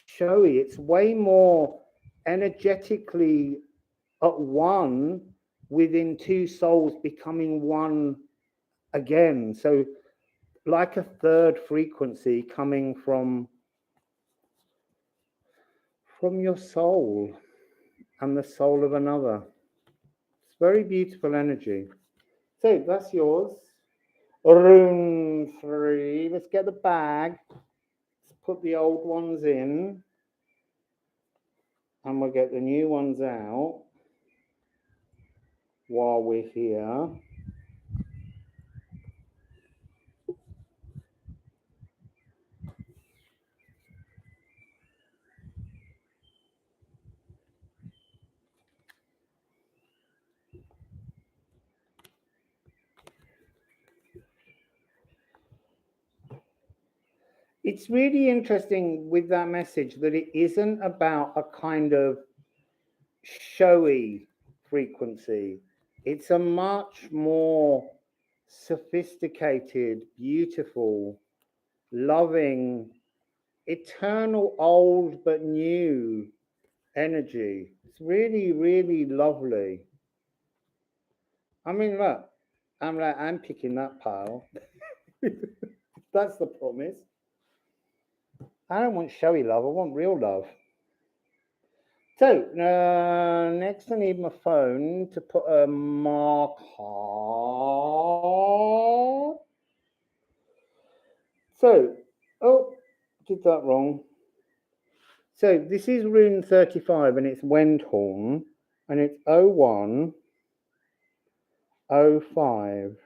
showy. It's way more energetically at one within two souls becoming one again. So like a third frequency coming from your soul and the soul of another. It's very beautiful energy. So that's yours. Rune 3. Let's get the bag. Let's put the old ones in. And we'll get the new ones out while we're here. It's really interesting with that message that it isn't about a kind of showy frequency. It's a much more sophisticated, beautiful, loving, eternal, old but new energy. It's really, really lovely. I mean, look, I'm picking that pile. That's the promise. I don't want showy love, I want real love. So, next I need my phone to put a marker. So, oh, did that wrong. So, this is rune 35 and it's Wendhorn and it's 01 05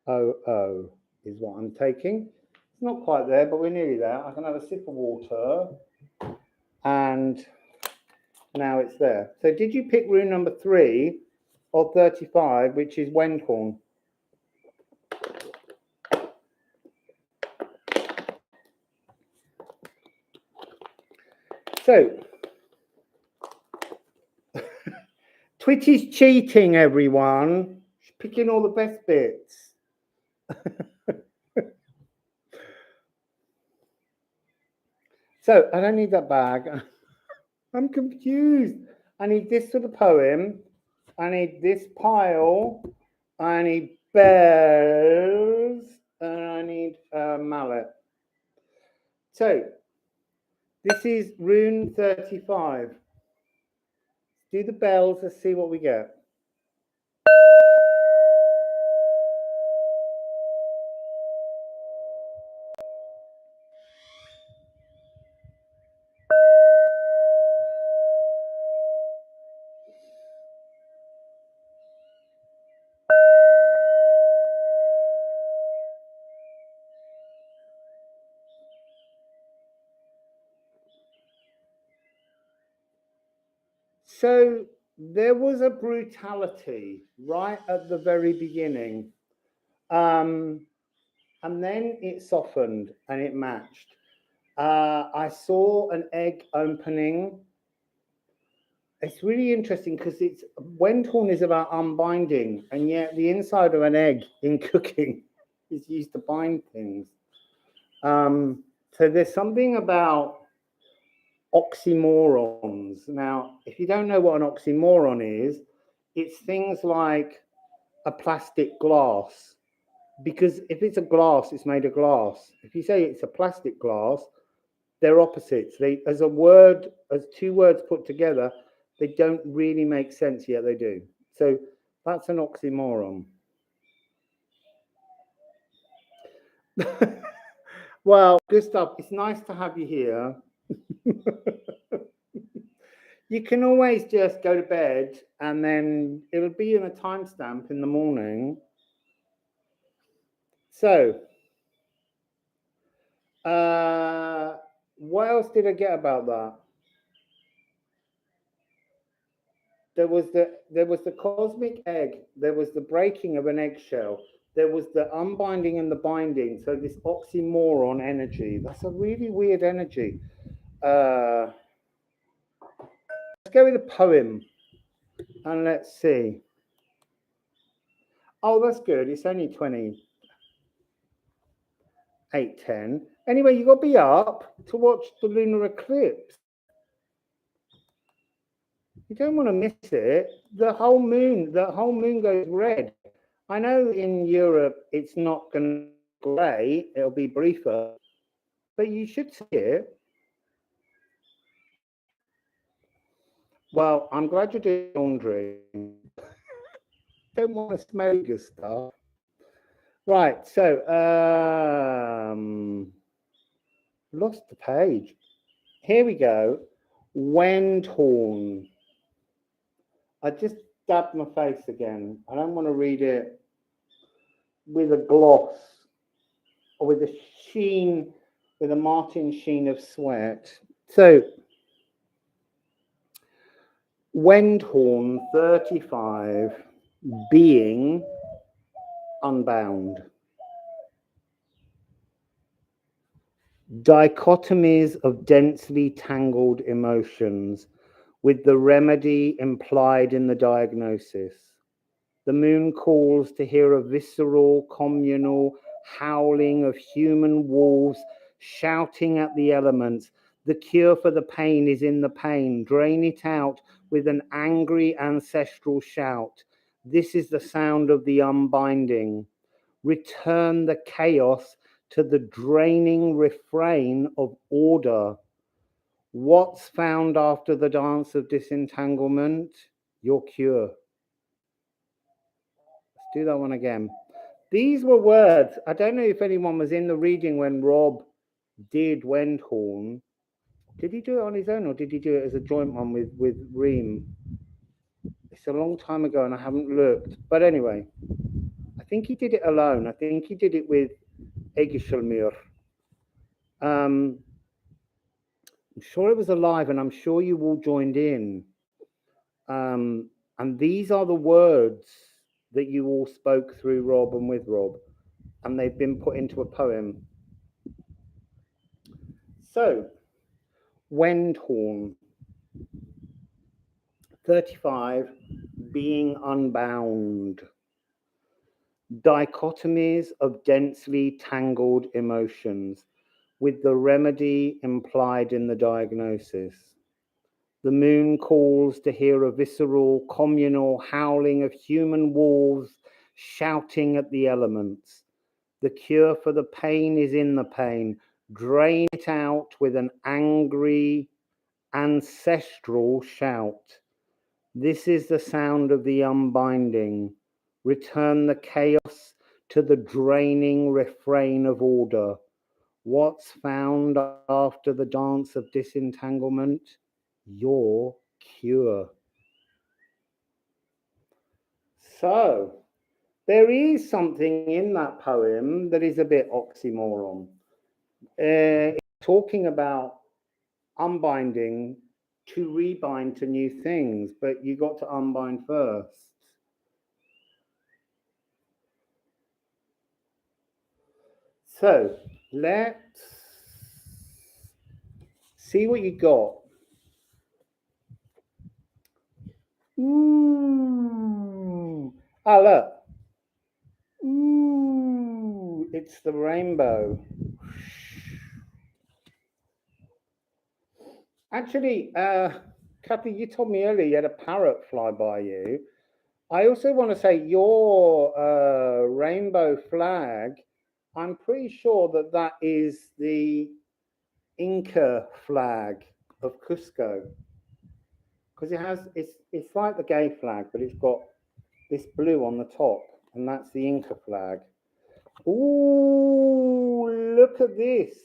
00 is what I'm taking. It's not quite there, but we're nearly there. I can have a sip of water and now it's there. So did you pick rune number 3 or 35, which is Wendhorn? So, Twitty's cheating, everyone. She's picking all the best bits. So I don't need that bag. I'm confused. I need this for the poem. I need this pile. I need bells. And I need a mallet. So this is rune 35. Do the bells. Let's see what we get. So there was a brutality right at the very beginning. And then it softened and it matched. I saw an egg opening. It's really interesting because it's Wendhorn is about unbinding, and yet the inside of an egg in cooking is used to bind things. So there's something about oxymorons. Now, if you don't know what an oxymoron is, it's things like a plastic glass. Because if it's a glass, it's made of glass. If you say it's a plastic glass, they're opposites. They, as a word, as two words put together, they don't really make sense, yet they do. So that's an oxymoron. Well, good stuff. It's nice to have you here. You can always just go to bed and then it'll be in a timestamp in the morning. So, what else did I get about that? There was the cosmic egg. There was the breaking of an eggshell. There was the unbinding and the binding. So this oxymoron energy. That's a really weird energy. Let's go with a poem, and let's see. Oh, that's good. It's only 28:10. Anyway, you got to be up to watch the lunar eclipse. You don't want to miss it. The whole moon goes red. I know in Europe it's not going to be grey, it'll be briefer, but you should see it. Well, I'm glad you're doing laundry. Don't want to smell your stuff. Right, so lost the page. Here we go. Wendhorn. I just dabbed my face again. I don't want to read it with a gloss or with a sheen, with a Martin sheen of sweat. So, Wendhorn 35, being unbound. Dichotomies of densely tangled emotions, with the remedy implied in the diagnosis. The moon calls to hear a visceral, communal howling of human wolves shouting at the elements. The cure for the pain is in the pain. Drain it out with an angry ancestral shout. This is the sound of the unbinding. Return the chaos to the draining refrain of order. What's found after the dance of disentanglement? Your cure. Let's do that one again. These were words. I don't know if anyone was in the reading when Rob did Wendhorn. Did he do it on his own or did he do it as a joint one with Reem? It's a long time ago and I haven't looked. But anyway, I think he did it alone. I think he did it with Egishelmir. I'm sure it was alive and I'm sure you all joined in. And these are the words that you all spoke through Rob and with Rob. And they've been put into a poem. So, Wendhorn 35, being unbound. Dichotomies of densely tangled emotions, with the remedy implied in the diagnosis. The moon calls to hear a visceral, communal howling of human wolves shouting at the elements. The cure for the pain is in the pain. Drain it out with an angry, ancestral shout. This is the sound of the unbinding. Return the chaos to the draining refrain of order. What's found after the dance of disentanglement? Your cure. So, there is something in that poem that is a bit oxymoron. Talking about unbinding to rebind to new things, but you got to unbind first. So let's see what you got. Ooh. Oh, look. Ooh, it's the rainbow. Actually, Kathy, you told me earlier you had a parrot fly by you. I also want to say your rainbow flag, I'm pretty sure that that is the Inca flag of Cusco, because it's like the gay flag, but it's got this blue on the top, and that's the Inca flag. Ooh, look at this.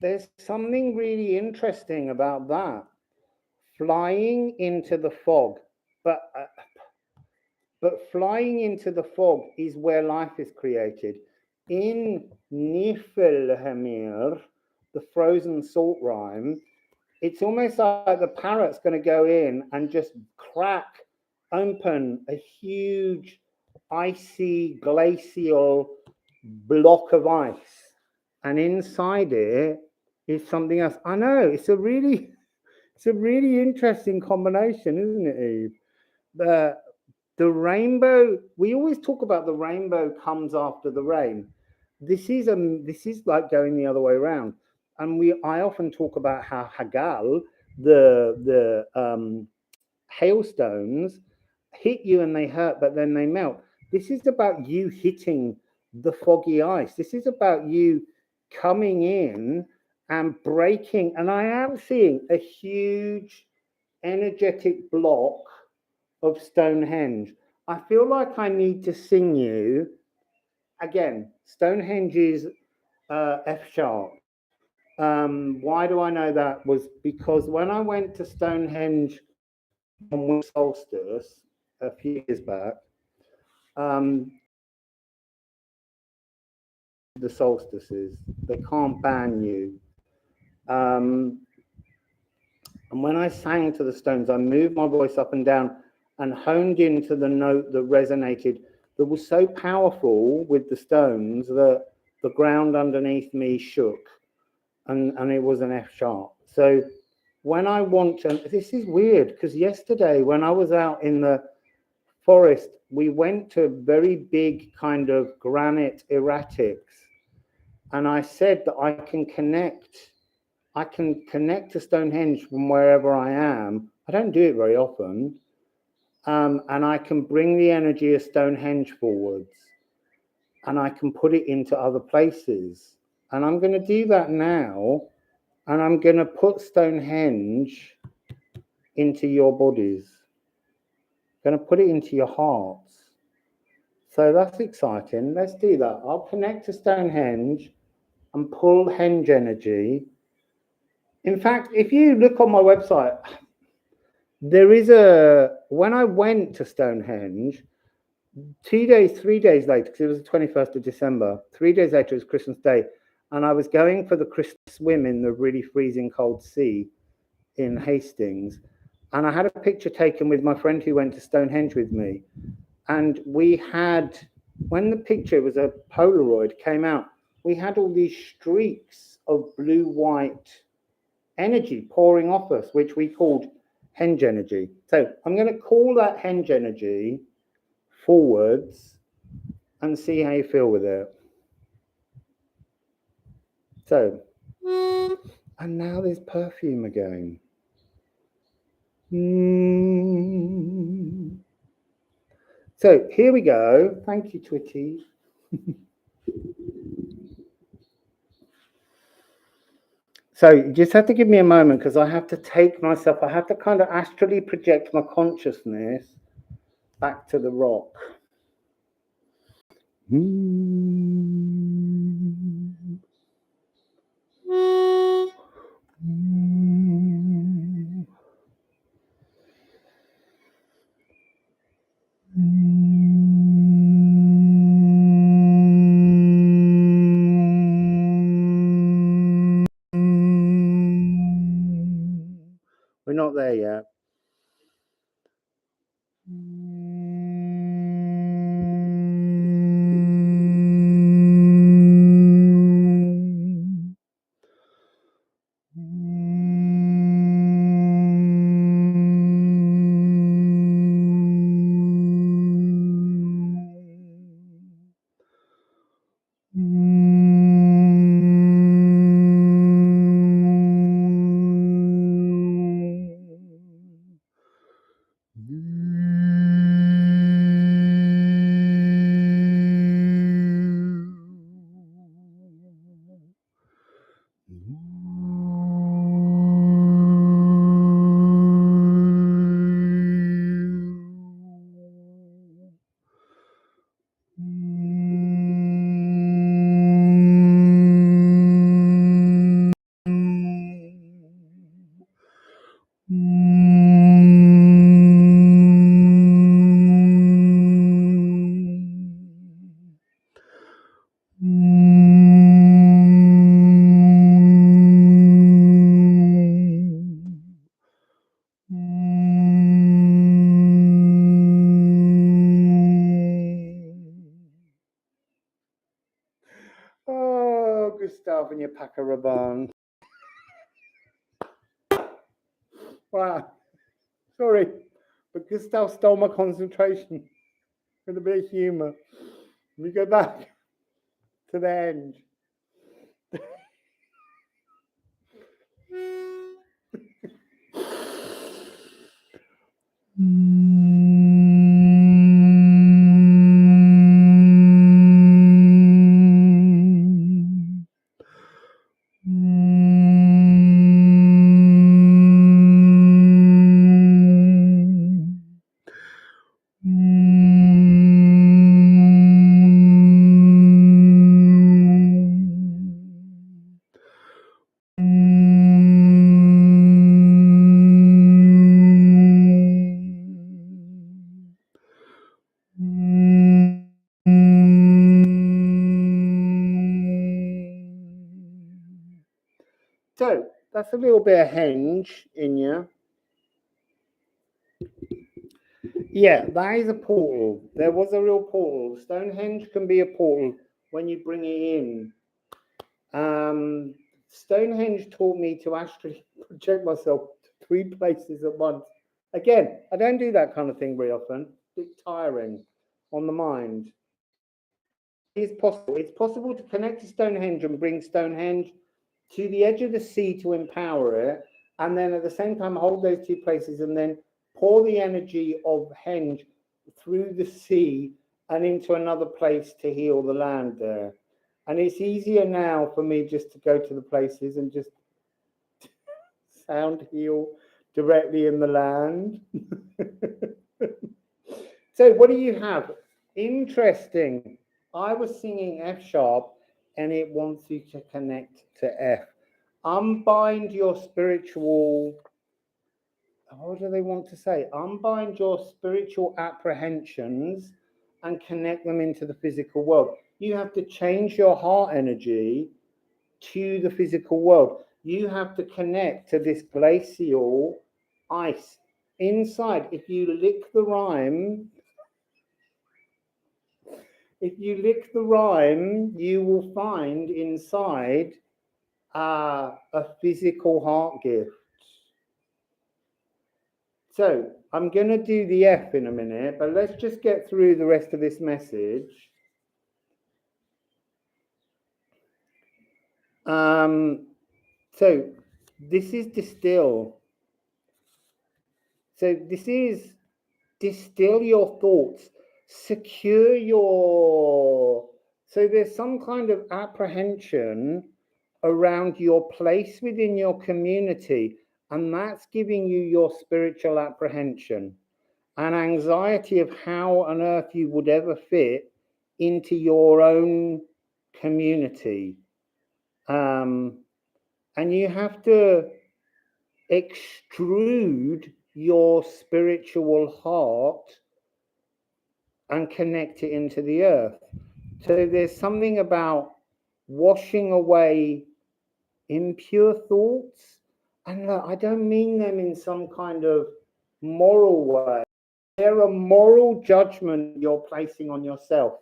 There's something really interesting about that. Flying into the fog, but flying into the fog is where life is created. In Niflheimr, the frozen salt rhyme, it's almost like the parrot's going to go in and just crack open a huge icy glacial block of ice, and inside it is something else. I know, it's a really interesting combination, isn't it, Eve? The rainbow, we always talk about the rainbow comes after the rain. This is like going the other way around. And I often talk about how Hagal, the hailstones, hit you and they hurt, but then they melt. This is about you hitting the foggy ice. This is about you coming in and breaking. And I am seeing a huge energetic block of Stonehenge. I feel like I need to sing you again. Stonehenge is F sharp. Why do I know that? Was because when I went to Stonehenge on winter solstice a few years back, the solstices, they can't ban you. And when I sang to the stones, I moved my voice up and down and honed into the note that resonated, that was so powerful with the stones that the ground underneath me shook, and it was an F sharp. So when I want to, this is weird, because yesterday when I was out in the forest, we went to very big kind of granite erratics, and I said that I can connect to Stonehenge from wherever I am. I don't do it very often. And I can bring the energy of Stonehenge forwards, and I can put it into other places. And I'm going to do that now. And I'm going to put Stonehenge into your bodies. I'm going to put it into your hearts. So that's exciting. Let's do that. I'll connect to Stonehenge and pull henge energy. In fact, if you look on my website, there is when I went to Stonehenge, 3 days later, because it was the 21st of December, 3 days later, it was Christmas Day, and I was going for the Christmas swim in the really freezing cold sea in Hastings, and I had a picture taken with my friend who went to Stonehenge with me, and we had, when the picture was a Polaroid, came out, we had all these streaks of blue-white energy pouring off us, which we called henge energy. So I'm going to call that henge energy forwards and see how you feel with it. So, and now there's perfume again. So here we go. Thank you, Twitty. So you just have to give me a moment because I have to take myself, I have to kind of astrally project my consciousness back to the rock. We're not there yet. Oh, Gustav and your Paca-Rabanne. Wow. Sorry, but Gustav stole my concentration with a bit of humour. We go back to the end. So that's a little bit of henge in you. Yeah, that is a portal. There was a real portal. Stonehenge can be a portal when you bring it in. Stonehenge taught me to actually project myself to 3 places at once. Again, I don't do that kind of thing very often. It's tiring on the mind. It's possible. It's possible to connect to Stonehenge and bring Stonehenge to the edge of the sea to empower it, and then at the same time hold those 2 places and then pour the energy of Henge through the sea and into another place to heal the land there. And it's easier now for me just to go to the places and just sound heal directly in the land. So what do you have? Interesting. I was singing F sharp and it wants you to connect to F. Unbind your spiritual, what do they want to say? Unbind your spiritual apprehensions and connect them into the physical world. You have to change your heart energy to the physical world. You have to connect to this glacial ice inside. If you lick the rhyme, you will find inside a physical heart gift. So I'm going to do the F in a minute, but let's just get through the rest of this message. So this is distill. So this is distill your thoughts, secure your. So there's some kind of apprehension around your place within your community, and that's giving you your spiritual apprehension, an anxiety of how on earth you would ever fit into your own community. And you have to extrude your spiritual heart and connect it into the earth. So there's something about washing away impure thoughts. And look, I don't mean them in some kind of moral way. They're a moral judgment you're placing on yourself.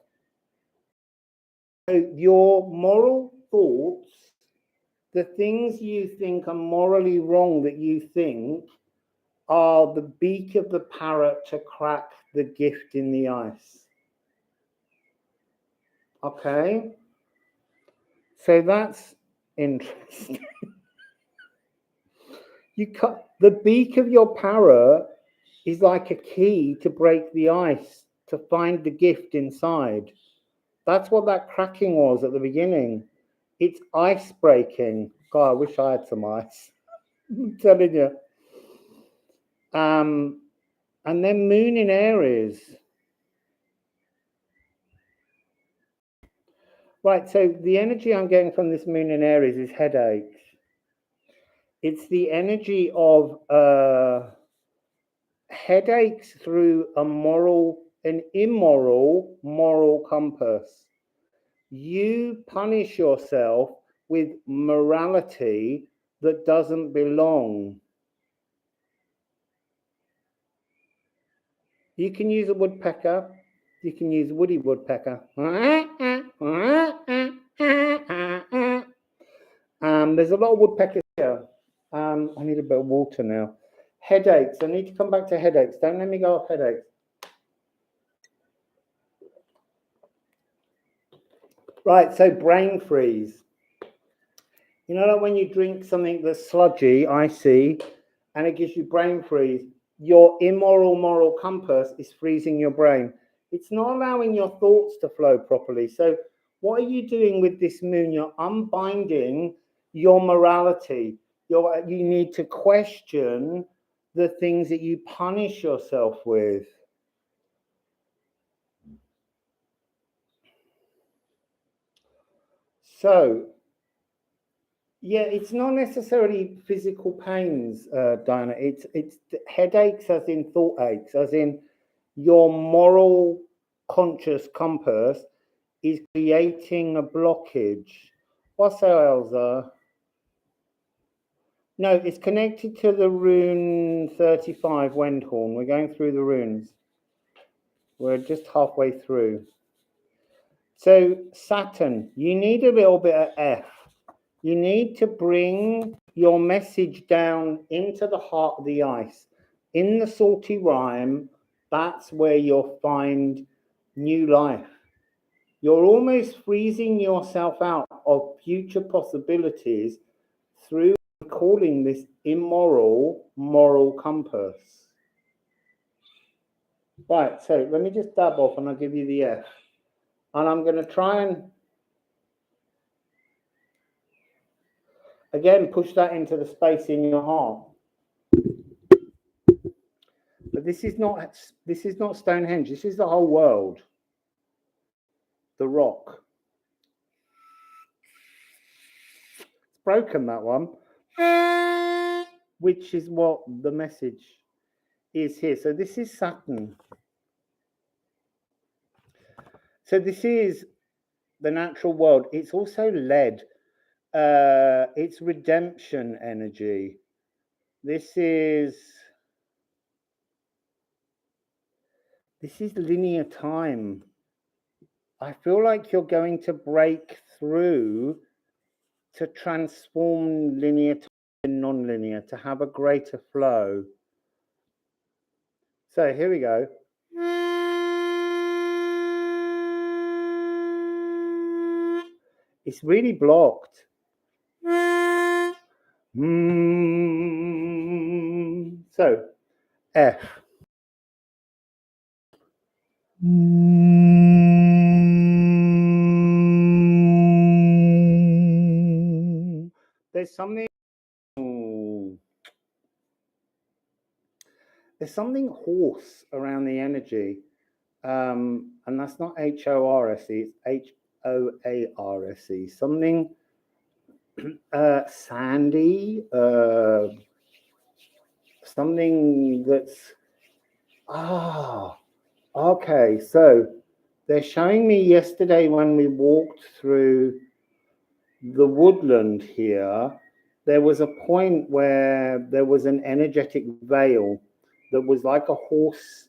So your moral thoughts, the things you think are morally wrong that you think, are the beak of the parrot to crack the gift in the ice. Okay? So that's interesting. The beak of your parrot is like a key to break the ice, to find the gift inside. That's what that cracking was at the beginning. It's ice breaking. God, I wish I had some ice. I'm telling you. And then Moon in Aries. Right, so the energy I'm getting from this Moon in Aries is headaches. It's the energy of headaches through an immoral moral compass. You punish yourself with morality that doesn't belong. You can use a woodpecker. You can use woody woodpecker. There's a lot of woodpeckers here. I need a bit of water now. Headaches. I need to come back to headaches. Don't let me go off headaches. Right, so brain freeze. You know, like when you drink something that's sludgy, icy, and it gives you brain freeze, your immoral moral compass is freezing your brain. It's not allowing your thoughts to flow properly. So what are you doing with this moon? You're unbinding your morality. You need to question the things that you punish yourself with. So, yeah, it's not necessarily physical pains, Diana. It's headaches, as in thought aches, as in your moral conscious compass is creating a blockage. Wassail, Elsa. No, it's connected to the rune 35 Wendhorn. We're going through the runes. We're just halfway through. So Saturn, you need a little bit of F. You need to bring your message down into the heart of the ice. In the salty rime, that's where you'll find new life. You're almost freezing yourself out of future possibilities through calling this immoral moral compass. Right, so let me just dab off and I'll give you the F. And I'm going to try and, again, push that into the space in your heart. But this is not Stonehenge. This is the whole world. The rock. It's broken, that one. Which is what the message is here. So this is Saturn. So this is the natural world. It's also lead. It's redemption energy. This is linear time. I feel like you're going to break through to transform linear time into non-linear, to have a greater flow. So here we go. It's really blocked. So, F. There's something. There's something hoarse around the energy, and that's not HORSE, it's HOARSE. Something sandy, something that's okay. So they're showing me yesterday when we walked through the woodland here, there was a point where there was an energetic veil that was like a horse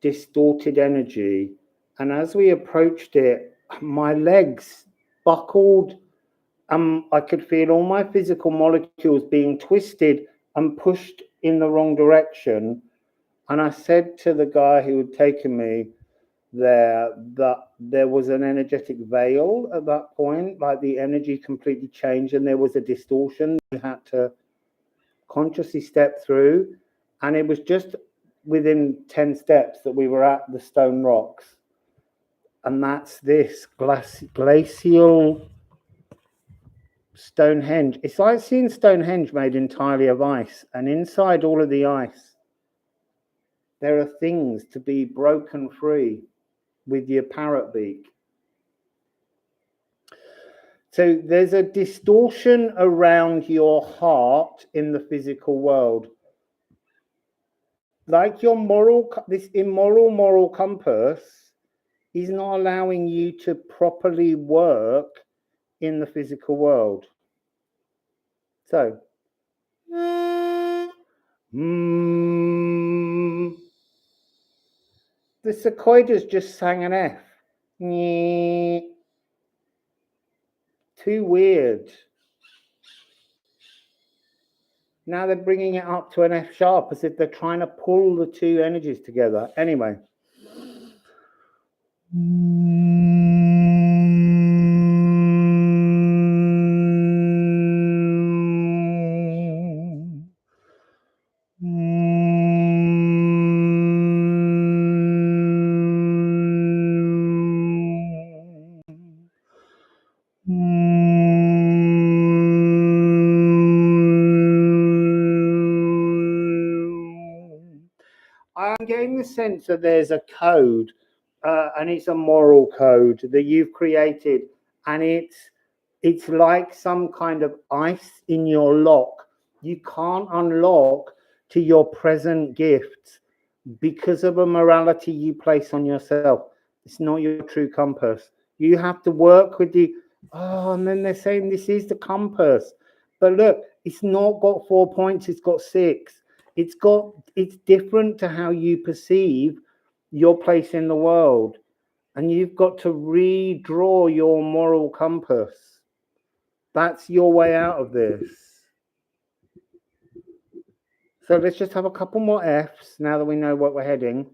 distorted energy, and as we approached it, my legs buckled. I could feel all my physical molecules being twisted and pushed in the wrong direction. And I said to the guy who had taken me there that there was an energetic veil at that point, like the energy completely changed and there was a distortion we had to consciously step through. And it was just within 10 steps that we were at the stone rocks. And that's this glacial Stonehenge. It's like seeing Stonehenge made entirely of ice, and inside all of the ice there are things to be broken free with your parrot beak. So there's a distortion around your heart in the physical world, like your this immoral moral compass is not allowing you to properly work in the physical world. So the cicadas just sang an F. Too weird. Now they're bringing it up to an F sharp as if they're trying to pull the two energies together. Anyway. I'm getting the sense that there's a code, and it's a moral code that you've created, and it's like some kind of ice in your lock. You can't unlock to your present gifts because of a morality you place on yourself. It's not your true compass. You have to work with and then they're saying this is the compass. But look, it's not got 4 points, it's got 6. It's different to how you perceive your place in the world. And you've got to redraw your moral compass. That's your way out of this. So let's just have a couple more Fs now that we know what we're heading.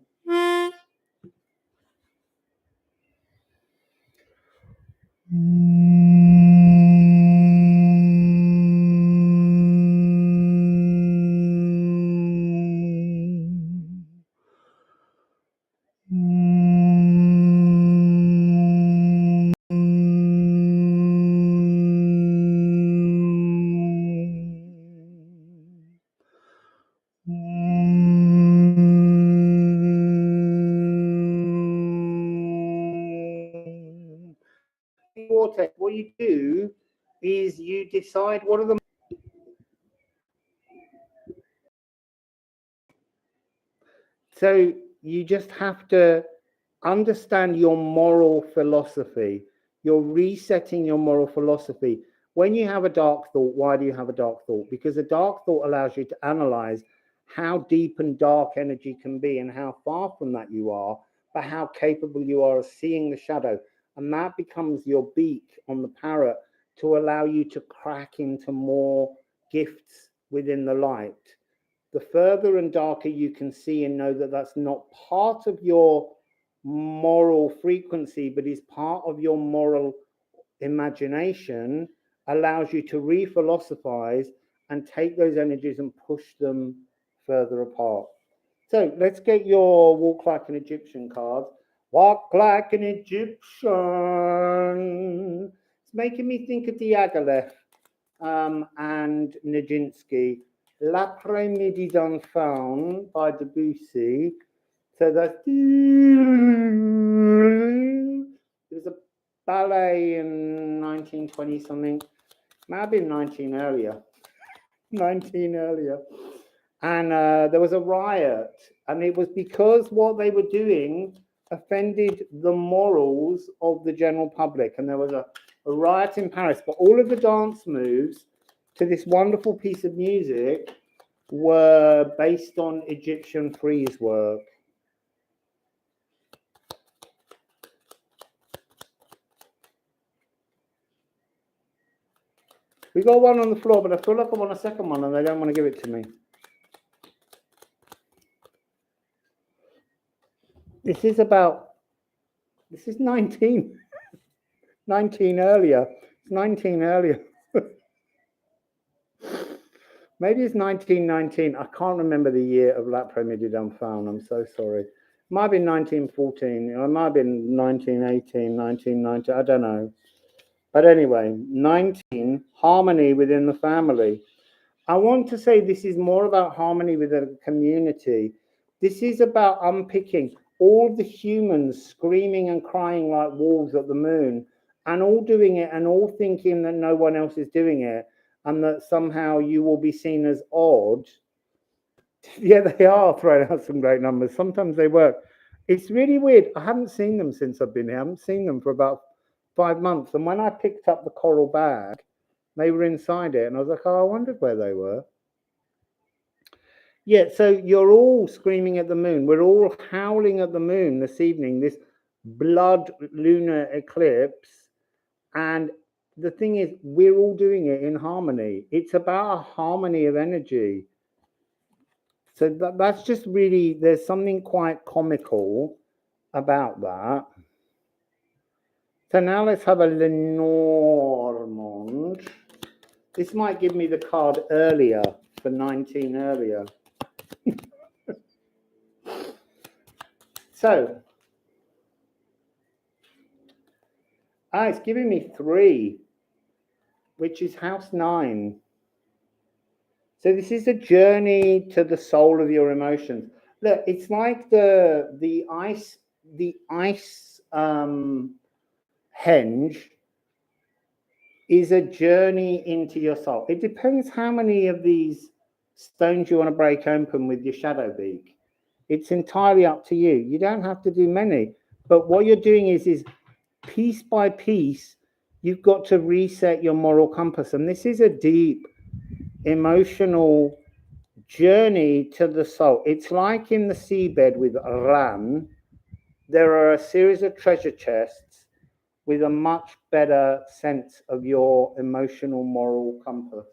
What you do is you decide what are the so you just have to understand your moral philosophy. You're resetting your moral philosophy. When you have a dark thought, why do you have a dark thought? Because a dark thought allows you to analyze how deep and dark energy can be and how far from that you are, but how capable you are of seeing the shadow. And that becomes your beak on the parrot to allow you to crack into more gifts within the light. The further and darker you can see and know that that's not part of your moral frequency, but is part of your moral imagination allows you to re-philosophize and take those energies and push them further apart. So let's get your Walk Like an Egyptian card. Walk like an Egyptian. It's making me think of Diaghilev and Nijinsky. L'après-midi d'un faun by Debussy. So that's it was a ballet in 1920 something. Might have been 19 earlier. 19 earlier. And there was a riot, and it was because what they were doing offended the morals of the general public. And there was a riot in Paris, but all of the dance moves to this wonderful piece of music were based on Egyptian frieze work. We got one on the floor, but I feel like I want a second one and they don't want to give it to me. This is 19. 19 earlier. It's 19 earlier. Maybe it's 1919. I can't remember the year of L'après-midi d'un faun. I'm so sorry. It might have been 1914. It might have been 1918, 1919. I don't know. But anyway, 19, harmony within the family. I want to say this is more about harmony within a community. This is about unpicking all the humans screaming and crying like wolves at the moon, and all doing it and all thinking that no one else is doing it, and that somehow you will be seen as odd. Yeah, they are throwing out some great numbers. Sometimes they work. It's really weird. I haven't seen them since I've been here. I haven't seen them for about 5 months. And when I picked up the coral bag, they were inside it. And I was like, oh, I wondered where they were. Yeah, so you're all screaming at the moon. We're all howling at the moon this evening, this blood lunar eclipse. And the thing is, we're all doing it in harmony. It's about a harmony of energy. So that's just really, there's something quite comical about that. So now let's have a Lenormand. This might give me the card earlier, for 19 earlier. So, it's giving me 3, which is house 9. So this is a journey to the soul of your emotions. Look, it's like the ice henge is a journey into your soul. It depends how many of these stones you want to break open with your shadow beak. It's entirely up to you. You don't have to do many, but what you're doing is piece by piece, you've got to reset your moral compass. And this is a deep emotional journey to the soul. It's like in the seabed with Ran, there are a series of treasure chests with a much better sense of your emotional moral compass.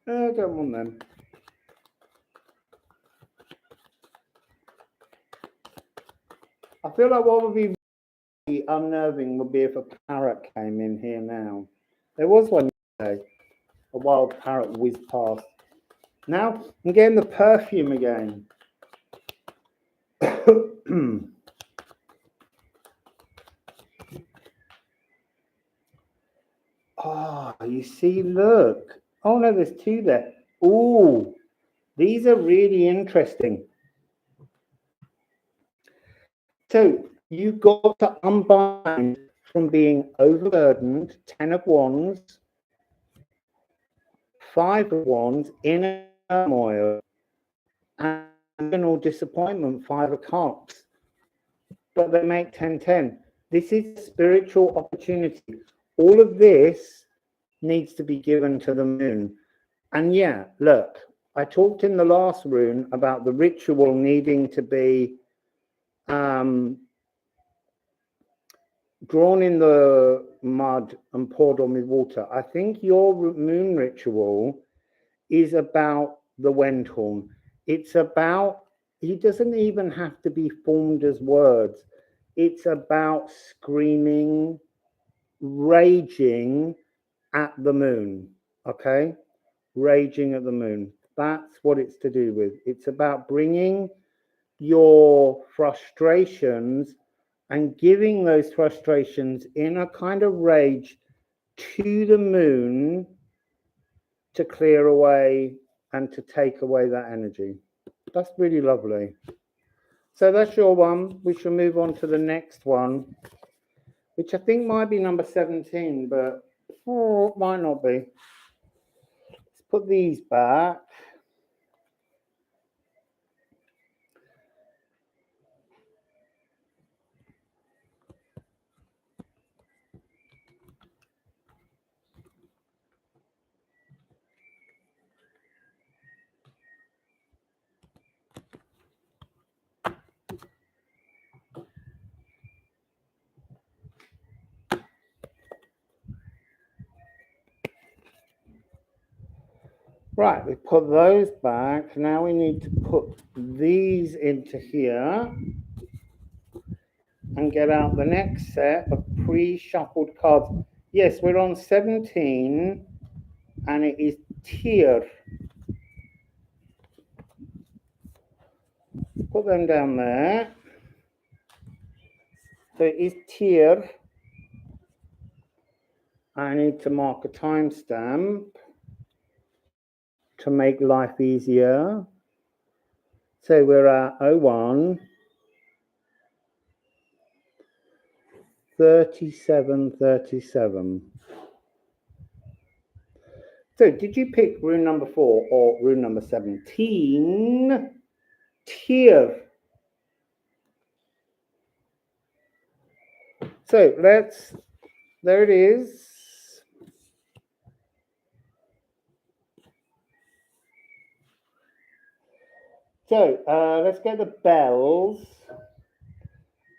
I don't want them. I feel like what would be really unnerving would be if a parrot came in here now. There was one yesterday, a wild parrot whizzed past. Now I'm getting the perfume again. Oh, you see, look. Oh no, there's 2 there. Ooh, these are really interesting. So you've got to unbind from being overburdened, 10 of Wands, 5 of Wands, inner turmoil, and general disappointment, 5 of Cups. But they make 10-10. This is a spiritual opportunity. All of this needs to be given to the moon. And yeah, look, I talked in the last rune about the ritual needing to be drawn in the mud and poured on with water. I think your moon ritual is about the Wendhorn. It's about, he doesn't even have to be formed as words. It's about screaming, raging at the moon, okay? Raging at the moon. That's what it's to do with. It's about bringing your frustrations and giving those frustrations in a kind of rage to the moon to clear away and to take away that energy. That's really lovely. So that's your one. We shall move on to the next one, which I think might be number 17, but it might not be. Let's put these back. Right, we put those back. Now we need to put these into here and get out the next set of pre-shuffled cards. Yes, we're on 17 and it is Tyr. Put them down there. So it is Tyr. I need to mark a timestamp to make life easier. So we're at 01 3737. So did you pick rune number 4 or rune number 17? Tyr. So let's, there it is. So let's get the bells.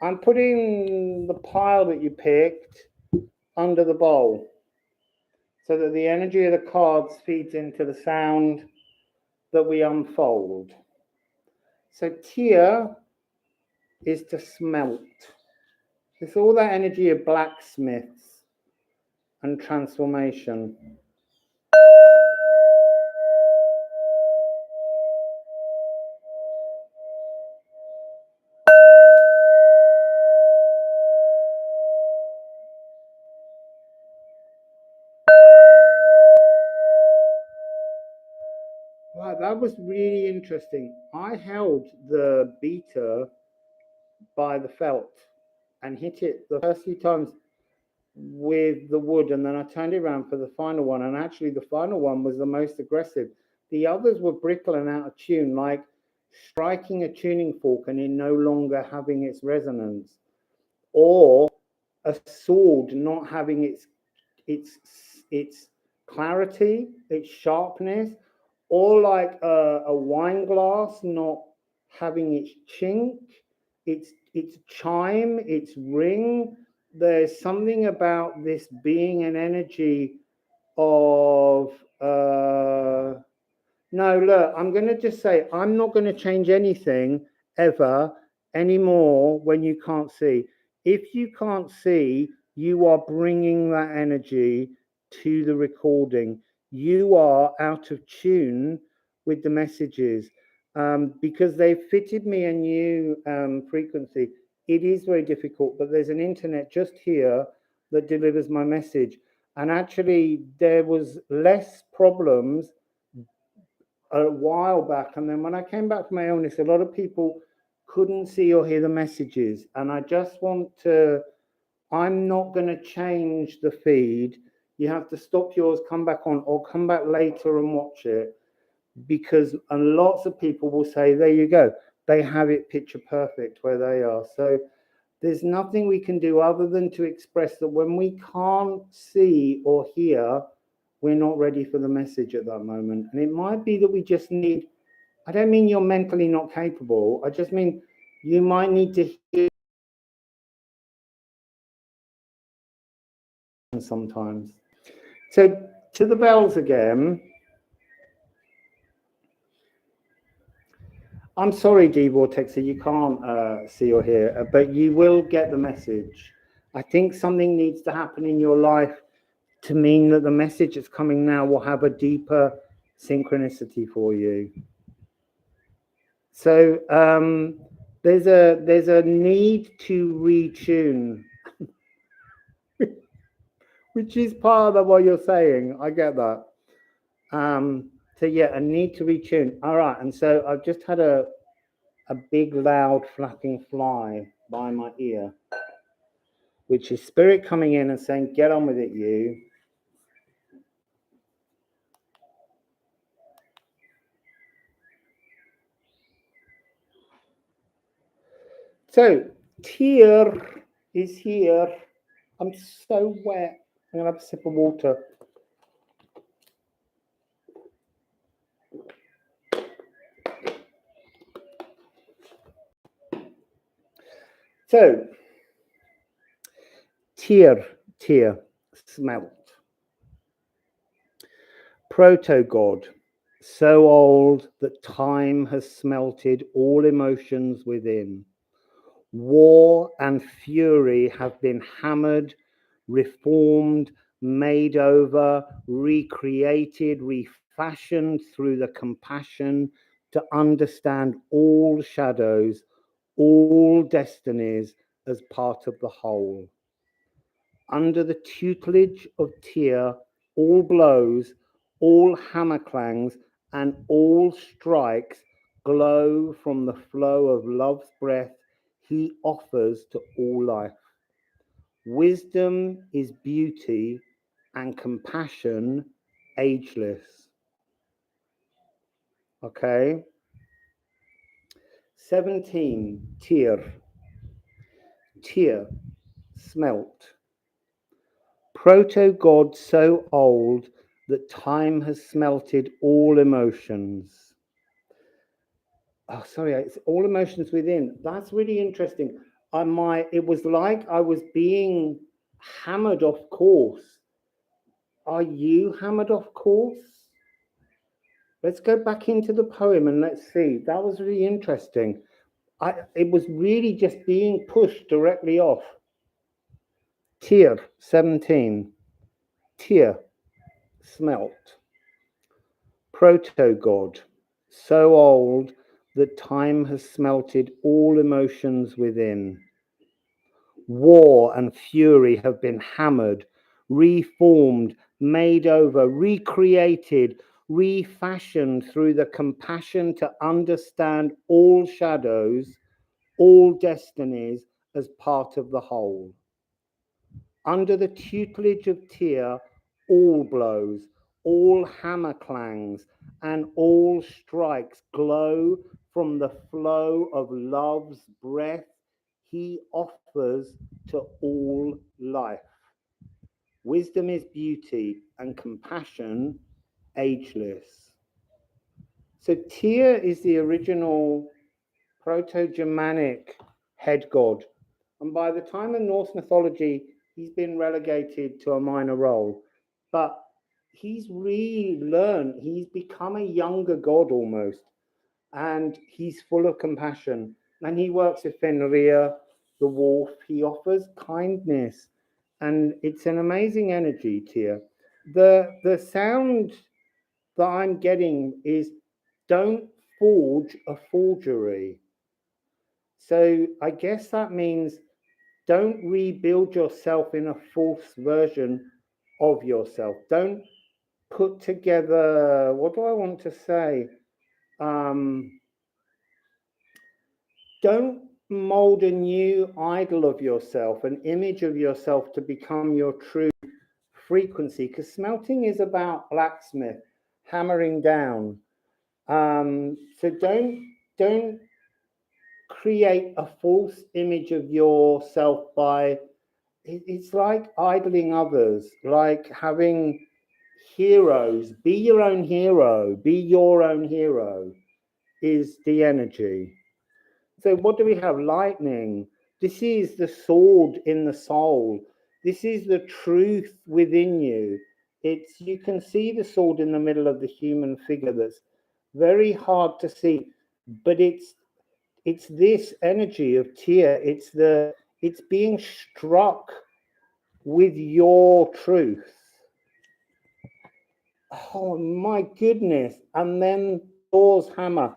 I'm putting the pile that you picked under the bowl so that the energy of the cards feeds into the sound that we unfold. So Tyr is to smelt. It's all that energy of blacksmiths and transformation. Wow, that was really interesting. I held the beater by the felt and hit it the first few times with the wood, and then I turned it around for the final one, and actually the final one was the most aggressive. The others were brittle and out of tune, like striking a tuning fork and it no longer having its resonance, or a sword not having its clarity, its sharpness, or like a wine glass not having its chink, its chime, its ring. There's something about this being an energy of no, look, I'm going to just say I'm not going to change anything ever anymore when you can't see. If you can't see, you are bringing that energy to the recording. You are out of tune with the messages because they fitted me a new frequency. It is very difficult, but there's an internet just here that delivers my message. And actually, there was less problems a while back, and then when I came back from my illness, a lot of people couldn't see or hear the messages, and I just want to, I'm not going to change the feed. You have to stop yours, come back on, or come back later and watch it, because and lots of people will say, there you go, they have it picture perfect where they are. So there's nothing we can do other than to express that when we can't see or hear, we're not ready for the message at that moment. And it might be that we just need, I don't mean you're mentally not capable. I just mean you might need to hear sometimes. So to the bells again. I'm sorry, D Vortexer, you can't see or hear, but you will get the message. I think something needs to happen in your life to mean that the message that's coming now will have a deeper synchronicity for you. So there's a need to retune, which is part of what you're saying. I get that. So yeah, a need to retune. All right, and so I've just had a big, loud, flapping fly by my ear, which is spirit coming in and saying, "Get on with it, you." So Tyr is here. I'm so wet. I'm gonna have a sip of water. So Tyr, smelt. Proto-god, so old that time has smelted all emotions within. War and fury have been hammered, reformed, made over, recreated, refashioned through the compassion to understand all shadows, all destinies as part of the whole. Under the tutelage of Tyr, all blows, all hammer clangs, and all strikes glow from the flow of love's breath he offers to all life. Wisdom is beauty and compassion ageless. Okay. 17, Tyr, smelt. Proto-god so old that time has smelted all emotions. Oh, sorry, it's all emotions within. That's really interesting. It was like I was being hammered off course. Are you hammered off course? Let's go back into the poem and let's see. That was really interesting. It was really just being pushed directly off. Tyr, 17. Tyr, smelt. Proto-god, so old that time has smelted all emotions within. War and fury have been hammered, reformed, made over, recreated, refashioned through the compassion to understand all shadows, all destinies as part of the whole. Under the tutelage of Tyr, all blows, all hammer clangs, and all strikes glow from the flow of love's breath he offers to all life. Wisdom is beauty and compassion ageless. So Tyr is the original Proto-Germanic head god. And by the time of Norse mythology, he's been relegated to a minor role. But he's relearned, he's become a younger god almost. And he's full of compassion. And he works with Fenrir, the wolf. He offers kindness. And it's an amazing energy, Tyr. The sound that I'm getting is don't forge a forgery. So I guess that means don't rebuild yourself in a false version of yourself. Don't put together, what do I want to say? Don't mold a new idol of yourself, an image of yourself to become your true frequency, because smelting is about blacksmith, hammering down. So don't create a false image of yourself by, it's like idling others, like having heroes. Be your own hero, be your own hero is the energy. So what do we have? Lightning. This is the sword in the soul. This is the truth within you. It's, you can see the sword in the middle of the human figure that's very hard to see, but it's this energy of Tia. It's being struck with your truth. Oh my goodness. And then Thor's hammer.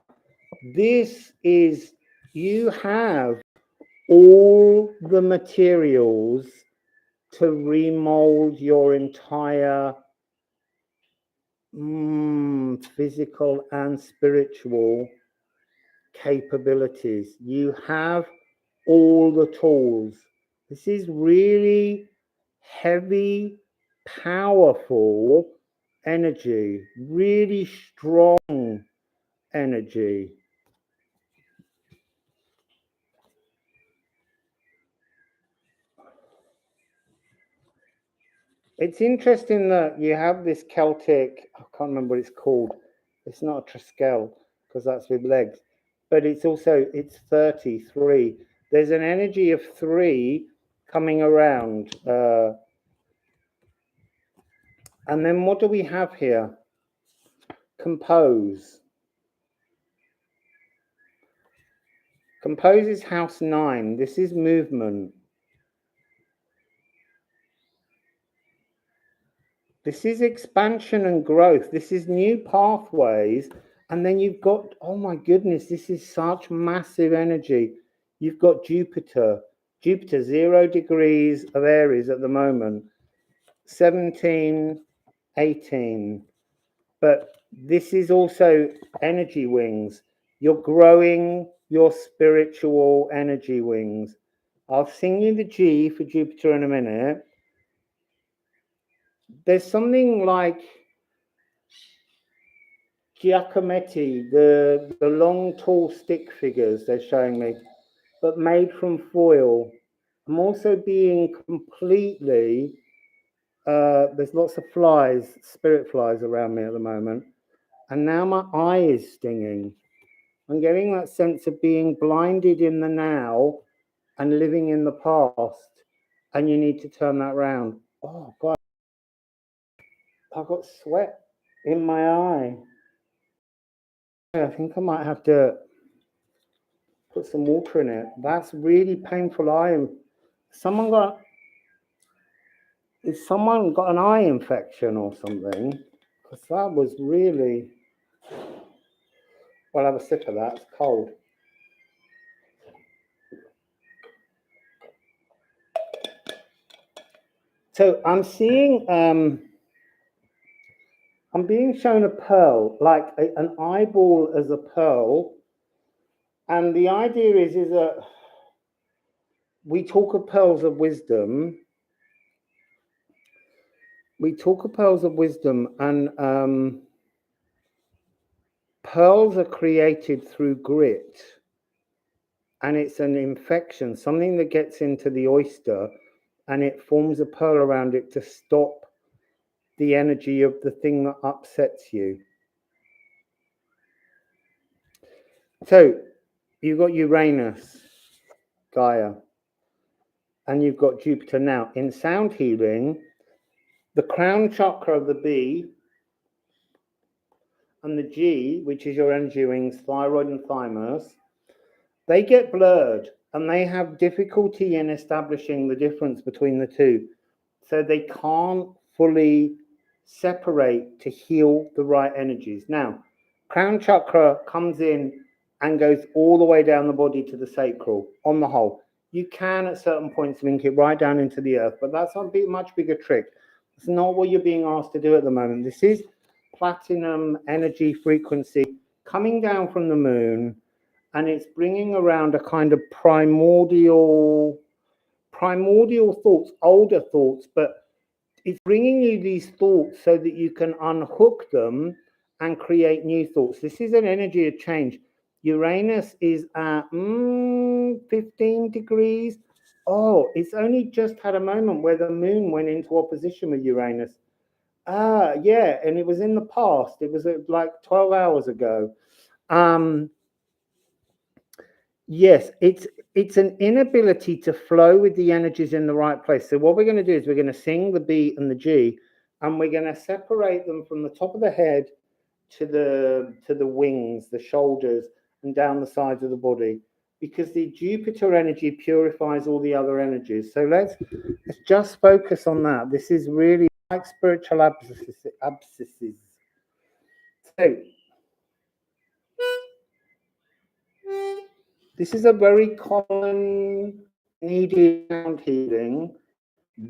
This is, you have all the materials to remold your entire physical and spiritual capabilities. You have all the tools. This is really heavy, powerful energy, really strong energy. It's interesting that you have this Celtic, I can't remember what it's called. It's not a Triskel because that's with legs, but it's also, it's 33. There's an energy of 3 coming around. And then what do we have here? Compose. Compose is house 9. This is movement. This is expansion and growth. This is new pathways. And then you've got, oh my goodness, this is such massive energy. You've got Jupiter. Jupiter, 0 degrees of Aries at the moment. 17, 18. But this is also energy wings. You're growing your spiritual energy wings. I'll sing you the G for Jupiter in a minute. There's something like Giacometti, the long, tall stick figures they're showing me, but made from foil. I'm also being completely, there's lots of flies, spirit flies around me at the moment. And now my eye is stinging. I'm getting that sense of being blinded in the now and living in the past. And you need to turn that around. Oh, God. I've got sweat in my eye. I think I might have to put some water in it. That's really painful eye. Someone got an eye infection or something? Because that was really, well, I'll have a sip of that. It's cold. So I'm seeing, I'm being shown a pearl, like an eyeball as a pearl. And the idea is that we talk of pearls of wisdom. We talk of pearls of wisdom, and pearls are created through grit. And it's an infection, something that gets into the oyster, and it forms a pearl around it to stop the energy of the thing that upsets you. So you've got Uranus, Gaia, and you've got Jupiter. Now, in sound healing, the crown chakra of the B and the G, which is your energy wings, thyroid and thymus, they get blurred and they have difficulty in establishing the difference between the two. So they can't fully separate to heal the right energies. Now, crown chakra comes in and goes all the way down the body to the sacral on the whole. You can at certain points link it right down into the earth, but that's a much bigger trick. It's not what you're being asked to do at the moment. This is platinum energy frequency coming down from the moon, and it's bringing around a kind of primordial thoughts, older thoughts, but it's bringing you these thoughts so that you can unhook them and create new thoughts. This is an energy of change. Uranus is at 15 degrees. Oh, it's only just had a moment where the moon went into opposition with Uranus. Yeah, and it was in the past. It was like 12 hours ago. Yes, it's an inability to flow with the energies in the right place. So what we're going to do is we're going to sing the B and the G, and we're going to separate them from the top of the head to the wings, the shoulders, and down the sides of the body, because the Jupiter energy purifies all the other energies. So let's just focus on that. This is really like spiritual abscesses. So this is a very common needed sound healing,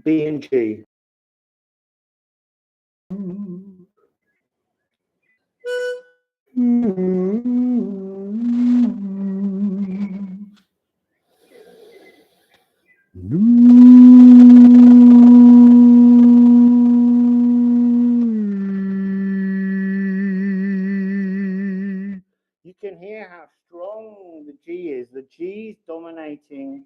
B and G. You can hear how strong the G is. The G is dominating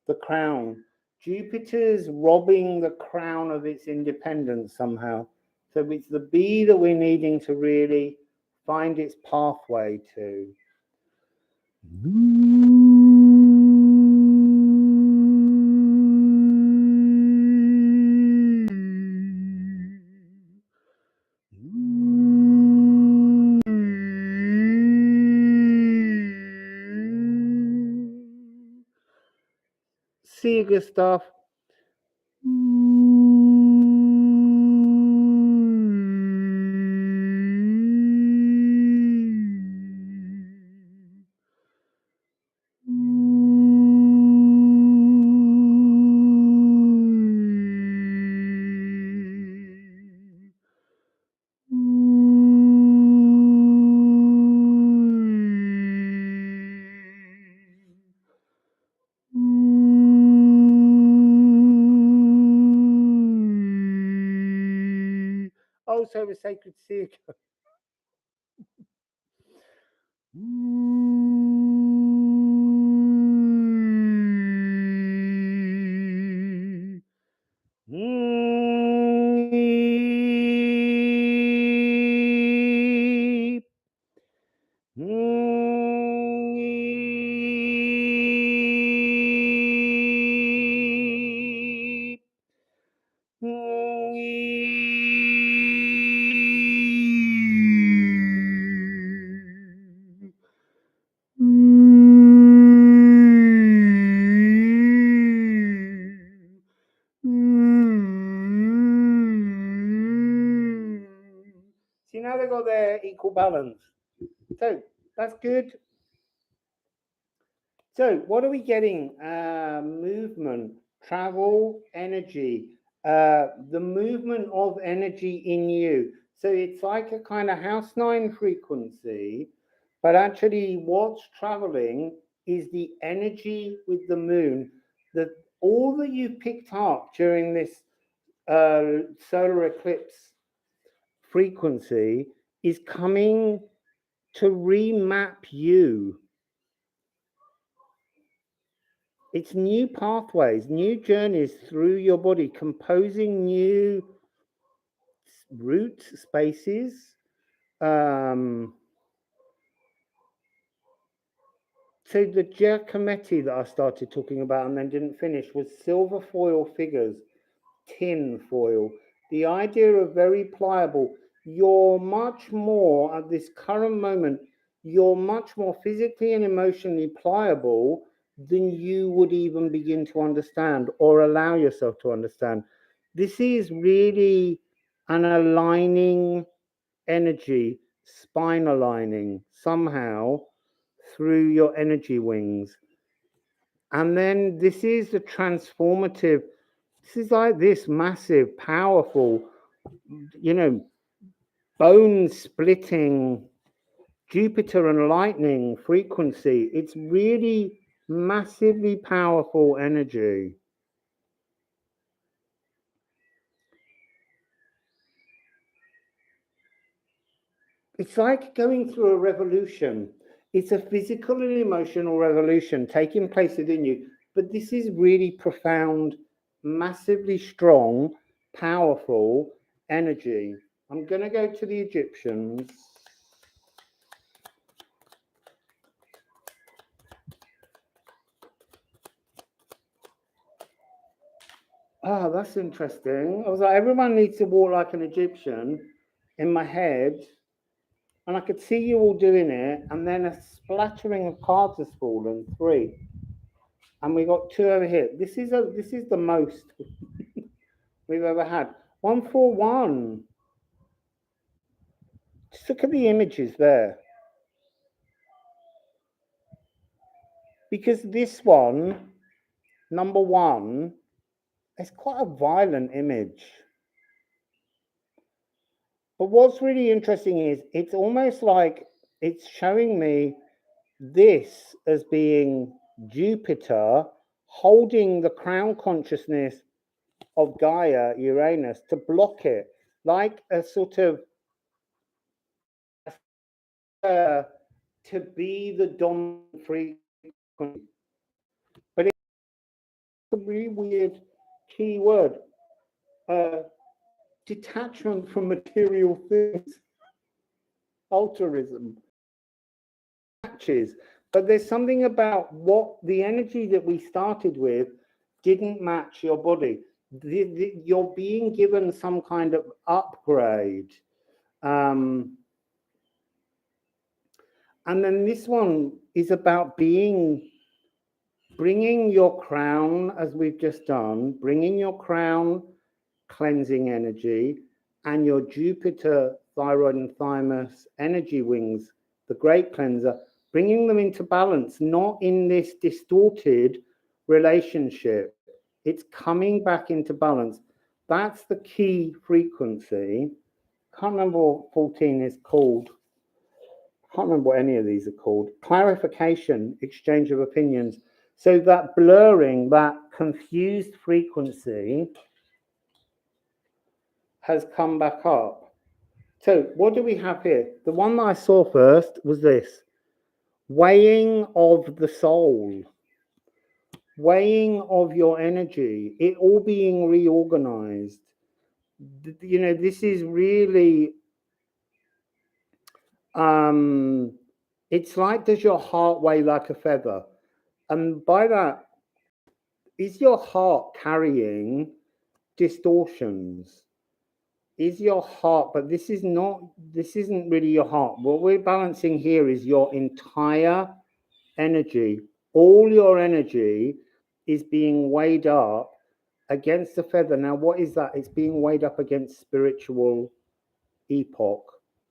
the crown. Jupiter's robbing the crown of its independence somehow. So it's the B that we're needing to really find its pathway to. See you, Gustav. Oh, so the sacred sea. See, now they've got their equal balance. So that's good. So what are we getting? Movement, travel, energy, the movement of energy in you. So it's like a kind of house 9 frequency, but actually what's traveling is the energy with the moon. That all that you picked up during this solar eclipse frequency is coming to remap you. It's new pathways, new journeys through your body, composing new root spaces. So the Giacometti that I started talking about and then didn't finish was silver foil figures, tin foil. The idea of very pliable. You're much more, at this current moment, you're much more physically and emotionally pliable than you would even begin to understand or allow yourself to understand. This is really an aligning energy, spine aligning somehow through your energy wings. And then this is the transformative, this is like this massive, powerful, bone splitting Jupiter and lightning frequency. It's really massively powerful energy. It's like going through a revolution. It's a physical and emotional revolution taking place within you. But this is really profound, massively strong, powerful energy. I'm going to go to the Egyptians. Oh, that's interesting. I was like, everyone needs to walk like an Egyptian in my head. And I could see you all doing it. And then a splattering of cards has fallen, 3. And we got 2 over here. This is the most we've ever had. 141. Just look at the images there. Because this one, number 1, it's quite a violent image. But what's really interesting is it's almost like it's showing me this as being Jupiter holding the crown consciousness of Gaia, Uranus, to block it, like a sort of to be the dominant frequency. But it's a really weird key word. Detachment from material things, altruism, matches. But there's something about what the energy that we started with didn't match your body. You're being given some kind of upgrade. And then this one is about bringing your crown, as we've just done, bringing your crown cleansing energy and your Jupiter, thyroid and thymus energy wings, the great cleanser, bringing them into balance, not in this distorted relationship. It's coming back into balance. That's the key frequency. Can't remember what 14 is called. Can't remember what any of these are called. Clarification, exchange of opinions. So that blurring, that confused frequency has come back up. So what do we have here? The one that I saw first was this. Weighing of the soul. Weighing of your energy. It all being reorganized. You know, this is really... it's like, does your heart weigh like a feather? And by that, is your heart carrying distortions? Is your heart, but this isn't really your heart. What we're balancing here is your entire energy. All your energy is being weighed up against the feather. Now, what is that? It's being weighed up against spiritual epoch,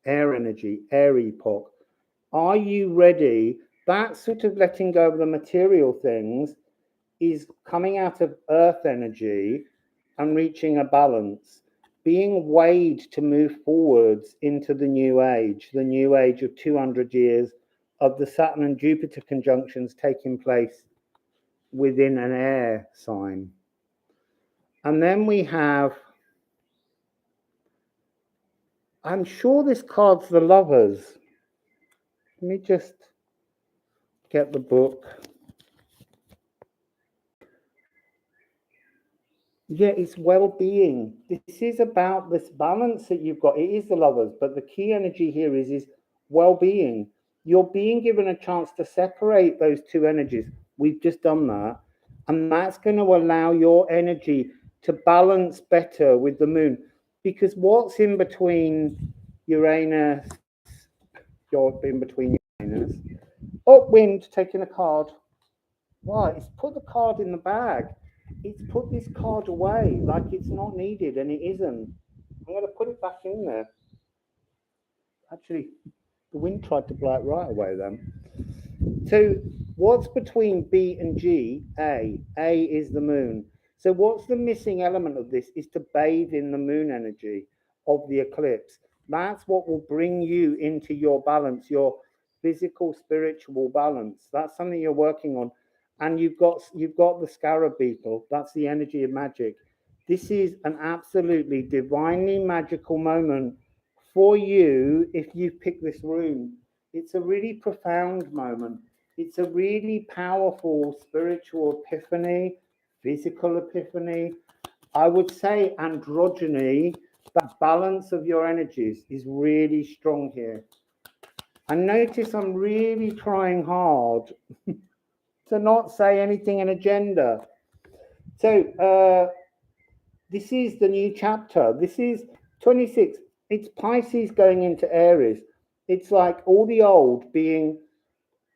air energy, air epoch. Are you ready? That sort of letting go of the material things is coming out of earth energy and reaching a balance, being weighed to move forwards into the new age of 200 years of the Saturn and Jupiter conjunctions taking place within an air sign. And then we have, I'm sure this card's the Lovers. Let me just get the book. Yeah, it's well-being. This is about this balance that you've got. It is the Lovers, but the key energy here is well-being. You're being given a chance to separate those two energies. We've just done that. And that's going to allow your energy to balance better with the moon. Because what's in between Uranus, you're in between Uranus. Oh, wind, taking a card. Why? It's put the card in the bag. It's put this card away like it's not needed, and it isn't. I'm going to put it back in there. Actually, the wind tried to blow it right away then. So what's between B and G? A. A is the moon. So what's the missing element of this is to bathe in the moon energy of the eclipse. That's what will bring you into your balance, your physical, spiritual balance. That's something you're working on. And you've got the scarab beetle. That's the energy of magic. This is an absolutely divinely magical moment for you if you pick this rune. It's a really profound moment. It's a really powerful spiritual epiphany, physical epiphany. I would say androgyny, that balance of your energies is really strong here. And notice I'm really trying hard to not say anything in agenda. So This is the new chapter. This is 26. It's Pisces going into Aries. It's like all the old being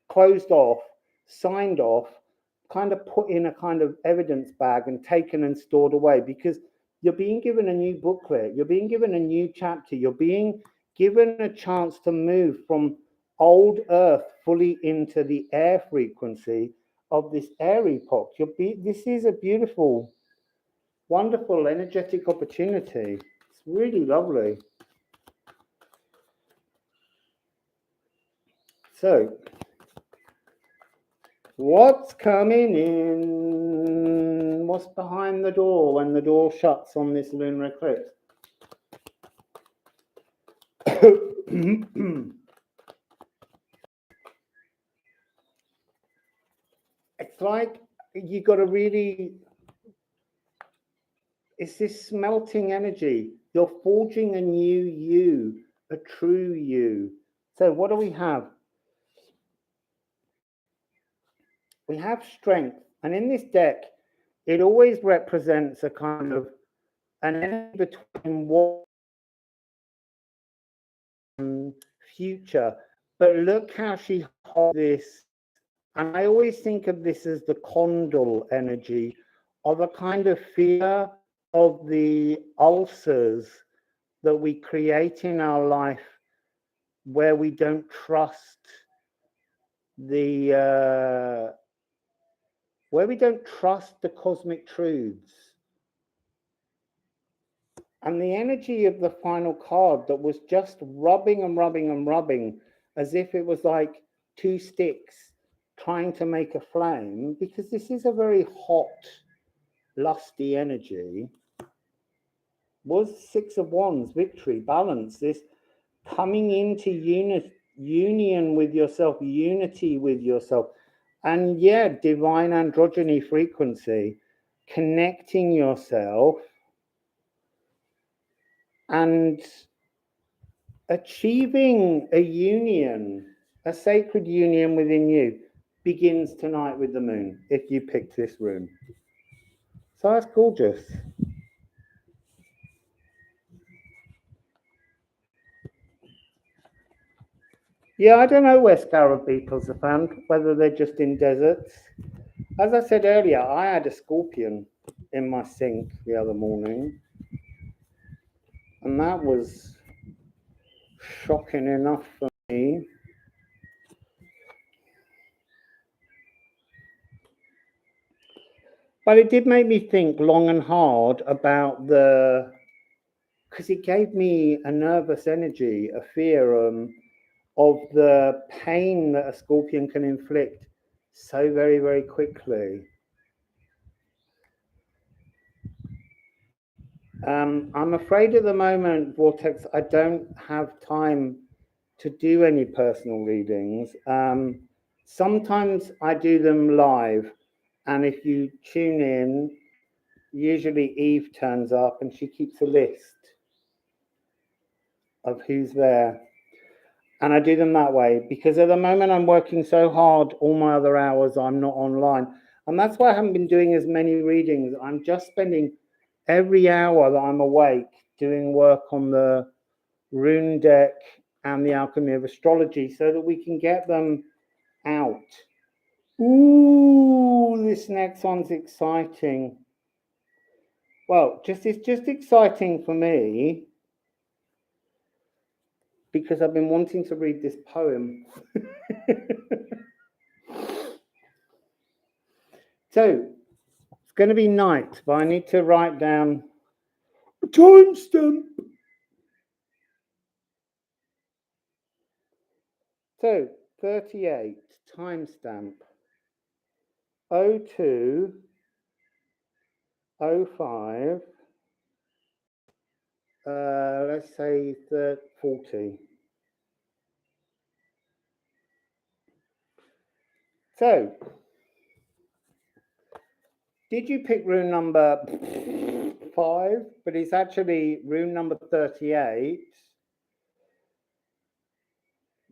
closed off, signed off, kind of put in a kind of evidence bag and taken and stored away, because you're being given a new booklet, you're being given a new chapter, you're being given a chance to move from old earth fully into the air frequency of this air epoch. This is a beautiful, wonderful, energetic opportunity. It's really lovely. So, what's coming in? What's behind the door when the door shuts on this lunar eclipse? It's like you got to really, it's this smelting energy. You're forging a new you, a true you. So what do we have? We have strength. And in this deck, it always represents a kind of an energy between what future. But look how she holds this. And I always think of this as the condor energy of a kind of fear of the ulcers that we create in our life, where we don't trust the cosmic truths. And the energy of the final card that was just rubbing and rubbing and rubbing, as if it was like two sticks trying to make a flame, because this is a very hot, lusty energy, was Six of Wands, victory, balance, this coming into union with yourself, unity with yourself, and yeah, divine androgyny frequency, connecting yourself and achieving a union, a sacred union within you, begins tonight with the moon, if you picked this rune. So that's gorgeous. Yeah, I don't know where scarab beetles are found, whether they're just in deserts. As I said earlier, I had a scorpion in my sink the other morning, and that was shocking enough for me. But it did make me think long and hard about because it gave me a nervous energy, a fear of the pain that a scorpion can inflict so very, very quickly. I'm afraid at the moment, Vortex, I don't have time to do any personal readings. Sometimes I do them live, and if you tune in, usually Eve turns up and she keeps a list of who's there. And I do them that way because at the moment I'm working so hard, all my other hours I'm not online. And that's why I haven't been doing as many readings. I'm just spending every hour that I'm awake doing work on the rune deck and the Alchemy of Astrology so that we can get them out. Ooh, this next one's exciting. Well, it's just exciting for me because I've been wanting to read this poem. So, it's going to be night, but I need to write down a timestamp. So, 38, timestamp. 02, 05, let's say 40. So, did you pick rune number 5? But it's actually rune number 38.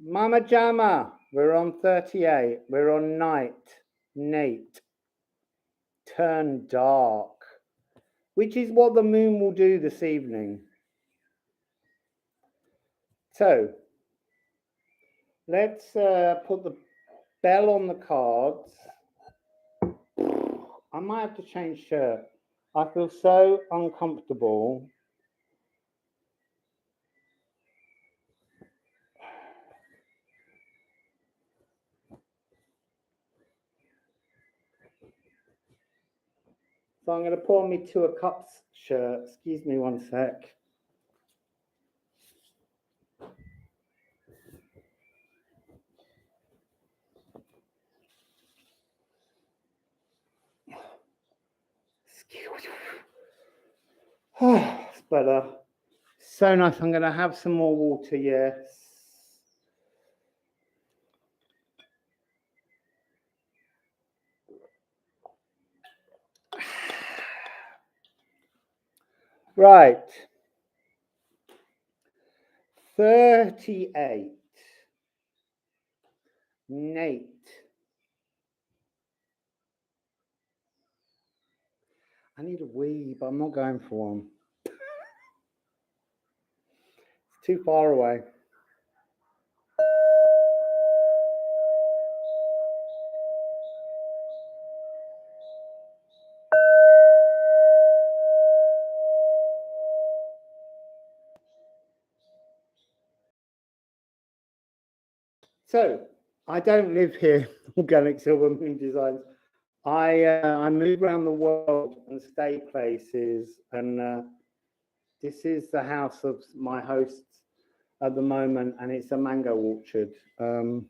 Mama Jama, we're on 38. We're on night. Nate. Turn dark. which is what the moon will do this evening. So let's put the bell on the cards. I might have to change shirt. I feel so uncomfortable. So I'm going to put on my Two of Cups shirt. Excuse me one sec. It's better. So nice. I'm going to have some more water, yes. Right. 38. Nate. I need a wee, but I'm not going for one. It's too far away. So I don't live here, Organic Silver Moon Designs. I move around the world and stay places, and this is the house of my hosts at the moment, and it's a mango orchard. And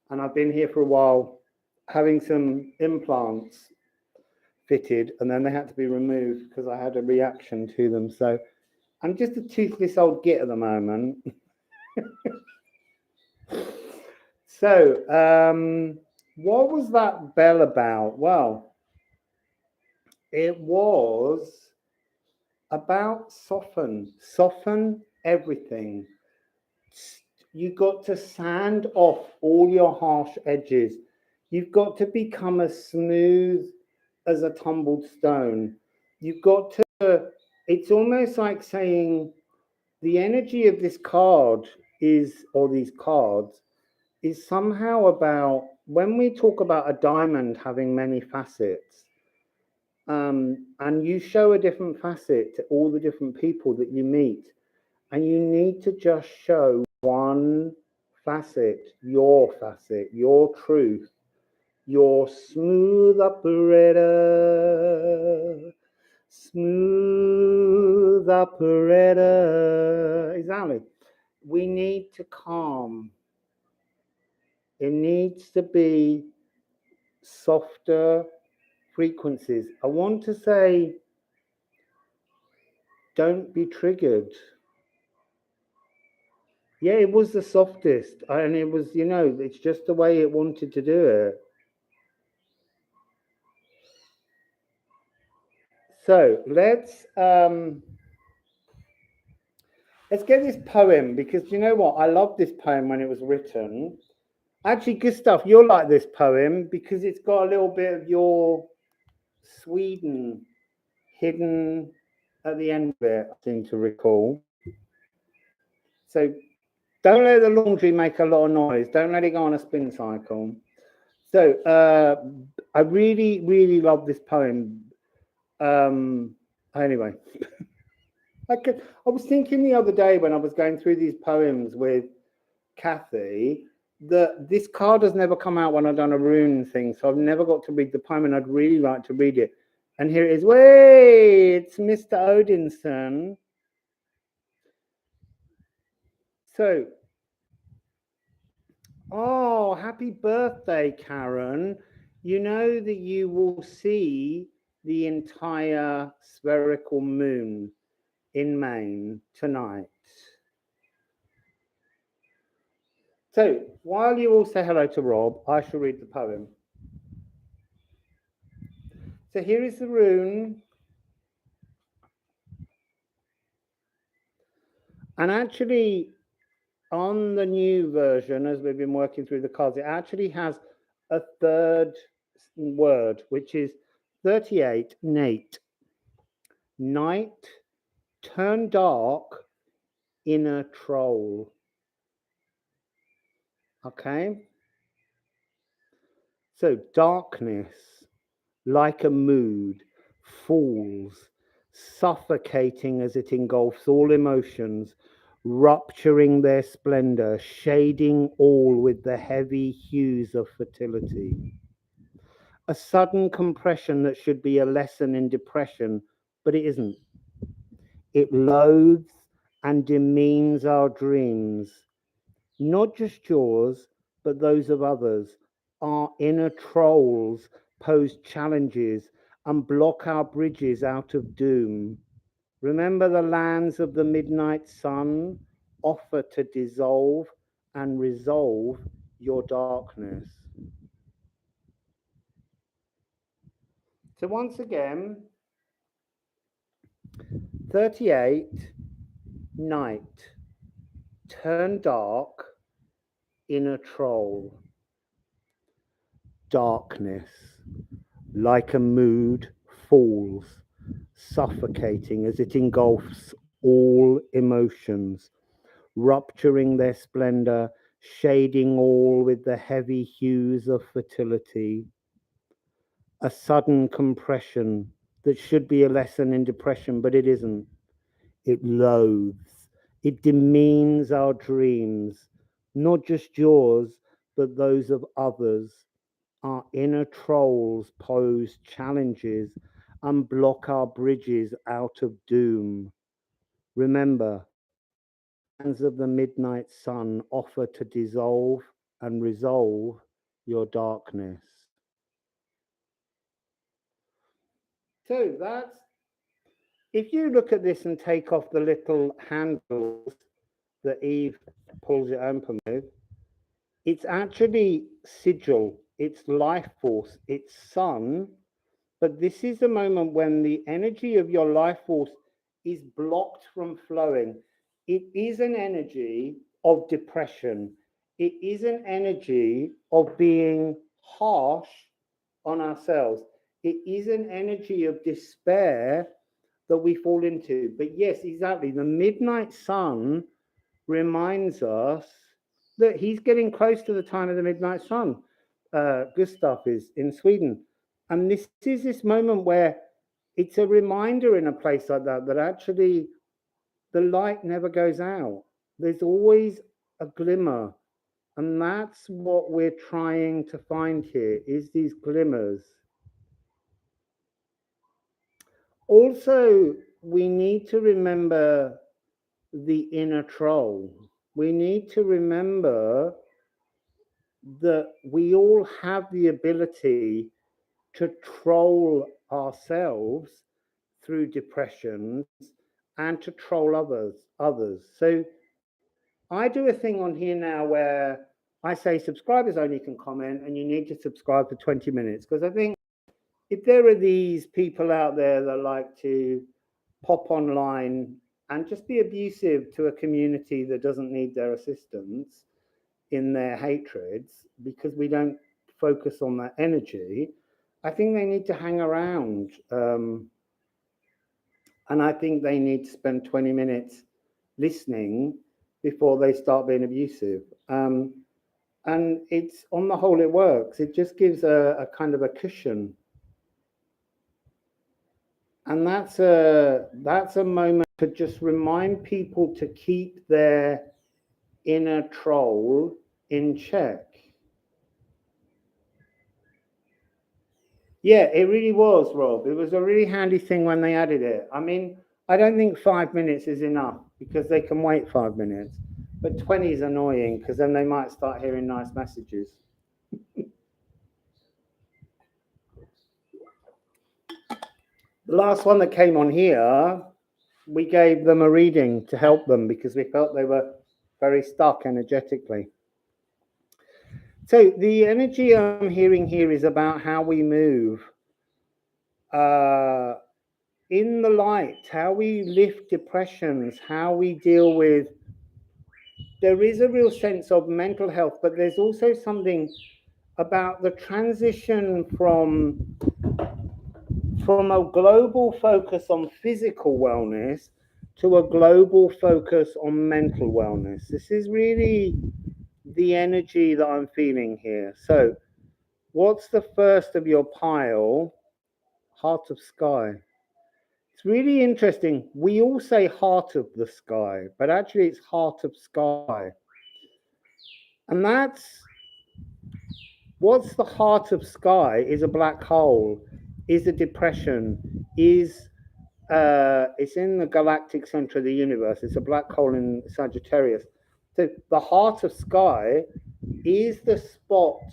I've been here for a while, having some implants fitted, and then they had to be removed because I had a reaction to them. So I'm just a toothless old git at the moment. So, what was that bell about? Well, it was about soften everything. You've got to sand off all your harsh edges. You've got to become as smooth as a tumbled stone. You've got to, it's almost like saying the energy of this card is, or these cards, is somehow about, when we talk about a diamond having many facets, and you show a different facet to all the different people that you meet, and you need to just show one facet, your truth, your smooth operator, Exactly. We need to calm. It needs to be softer frequencies. I want to say, don't be triggered. Yeah, it was the softest, and it was, you know, it's just the way it wanted to do it. So let's get this poem, because you know what? I love this poem when it was written. Actually, Gustav, you'll like this poem because it's got a little bit of your Sweden hidden at the end of it, I seem to recall. So don't let the laundry make a lot of noise. Don't let it go on a spin cycle. So I really, really love this poem. Anyway, I was thinking the other day when I was going through these poems with Kathy that this card has never come out when I've done a rune thing, so I've never got to read the poem, and I'd really like to read it. And here it is. Wait, it's Mr. Odinson. So, oh, happy birthday, Karen. You know that you will see the entire spherical moon in Maine tonight. So, while you all say hello to Rob, I shall read the poem. So here is the rune. And actually, on the new version, as we've been working through the cards, it actually has a third word, which is 38, Nate. night, turn dark, inner troll. Okay? So darkness, like a mood, falls, suffocating as it engulfs all emotions, rupturing their splendor, shading all with the heavy hues of fertility. A sudden compression that should be a lesson in depression, but it isn't. It loathes and demeans our dreams, not just yours, but those of others. Our inner trolls pose challenges and block our bridges out of doom. Remember, the lands of the midnight sun offer to dissolve and resolve your darkness. So once again, 38, night, turn dark, inner troll. Darkness, like a mood, falls, suffocating as it engulfs all emotions, rupturing their splendor, shading all with the heavy hues of fertility. A sudden compression that should be a lesson in depression, but it isn't. It loathes, it demeans our dreams, not just yours, but those of others. Our inner trolls pose challenges and block our bridges out of doom. Remember, the lands of the midnight sun offer to dissolve and resolve your darkness. So that's, if you look at this and take off the little handles that Eve pulls it open with, it's actually sigil, it's life force, it's sun. But this is a moment when the energy of your life force is blocked from flowing. It is an energy of depression. It is an energy of being harsh on ourselves. It is an energy of despair that we fall into. But yes, exactly. The midnight sun reminds us that he's getting close to the time of the midnight sun. Gustav is in Sweden. And this is this moment where it's a reminder in a place like that, that actually the light never goes out. There's always a glimmer. And that's what we're trying to find here, is these glimmers. Also, we need to remember the inner troll. We need to remember that we all have the ability to troll ourselves through depressions and to troll others. So I do a thing on here now where I say subscribers only can comment, and you need to subscribe for 20 minutes, because I think if there are these people out there that like to pop online and just be abusive to a community that doesn't need their assistance in their hatreds, because we don't focus on that energy, I think they need to hang around. And I think they need to spend 20 minutes listening before they start being abusive. And it's, on the whole, it works. It just gives a kind of a cushion. And that's a moment to just remind people to keep their inner troll in check. Yeah, it really was, Rob. It was a really handy thing when they added it. I mean, I don't think 5 minutes is enough, because they can wait 5 minutes. But 20 is annoying, because then they might start hearing nice messages. The last one that came on here, we gave them a reading to help them, because we felt they were very stuck energetically. So the energy I'm hearing here is about how we move in the light, how we lift depressions, how we deal with. There is a real sense of mental health, but there's also something about the transition from from a global focus on physical wellness to a global focus on mental wellness. This is really the energy that I'm feeling here. So what's the first of your pile? Heart of Sky. It's really interesting. We all say heart of the sky, but actually it's heart of sky. And that's what's the heart of sky is a black hole, is a depression, is it's in the galactic center of the universe. It's a black hole in Sagittarius. So the heart of sky is the spot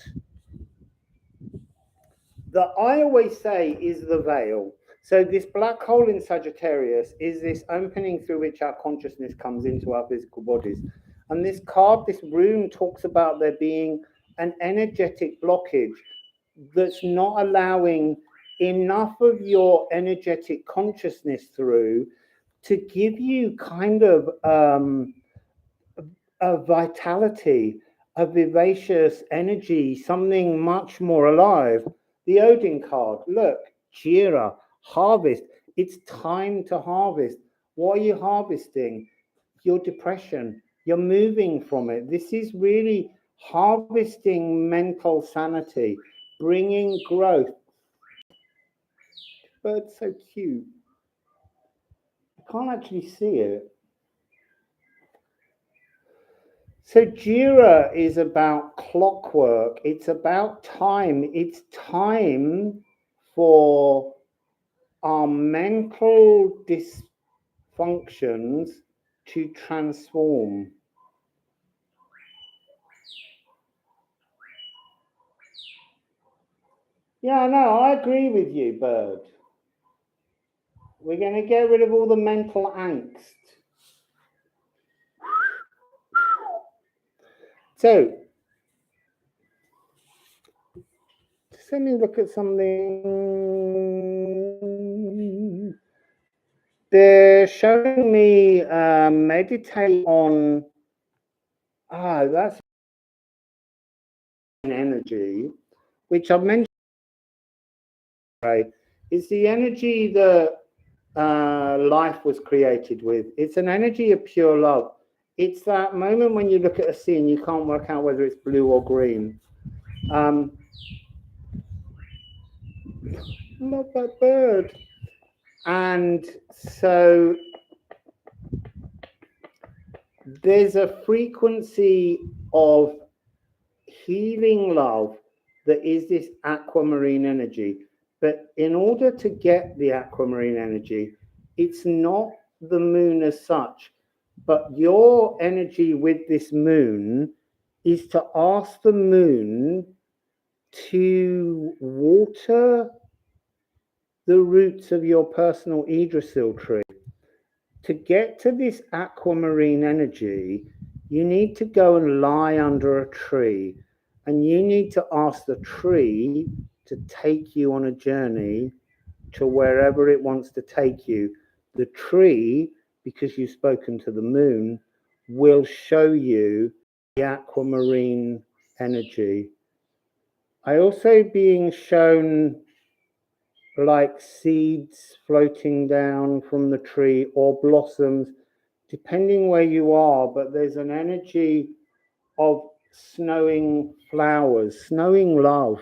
that I always say is the veil. So this black hole in Sagittarius is this opening through which our consciousness comes into our physical bodies. And this card, this rune, talks about there being an energetic blockage that's not allowing enough of your energetic consciousness through to give you kind of a vitality, a vivacious energy, something much more alive. The Odin card, look, Jera, harvest. It's time to harvest. What are you harvesting? Your depression. You're moving from it. This is really harvesting mental sanity, bringing growth. Bird's so cute. I can't actually see it. So Jira is about clockwork. It's about time. It's time for our mental dysfunctions to transform. Yeah, no, I agree with you, Bird. We're going to get rid of all the mental angst. So, just let me look at something. They're showing me meditate on, that's energy, which I've mentioned, right? It's the energy that life was created with. It's an energy of pure love. It's that moment when you look at a sea and you can't work out whether it's blue or green. Love that bird. And so there's a frequency of healing love that is this aquamarine energy. But in order to get the aquamarine energy, it's not the moon as such, but your energy with this moon is to ask the moon to water the roots of your personal Yggdrasil tree. To get to this aquamarine energy, you need to go and lie under a tree, and you need to ask the tree to take you on a journey to wherever it wants to take you. The tree, because you've spoken to the moon, will show you the aquamarine energy. I also being shown like seeds floating down from the tree or blossoms, depending where you are, but there's an energy of snowing flowers, snowing love.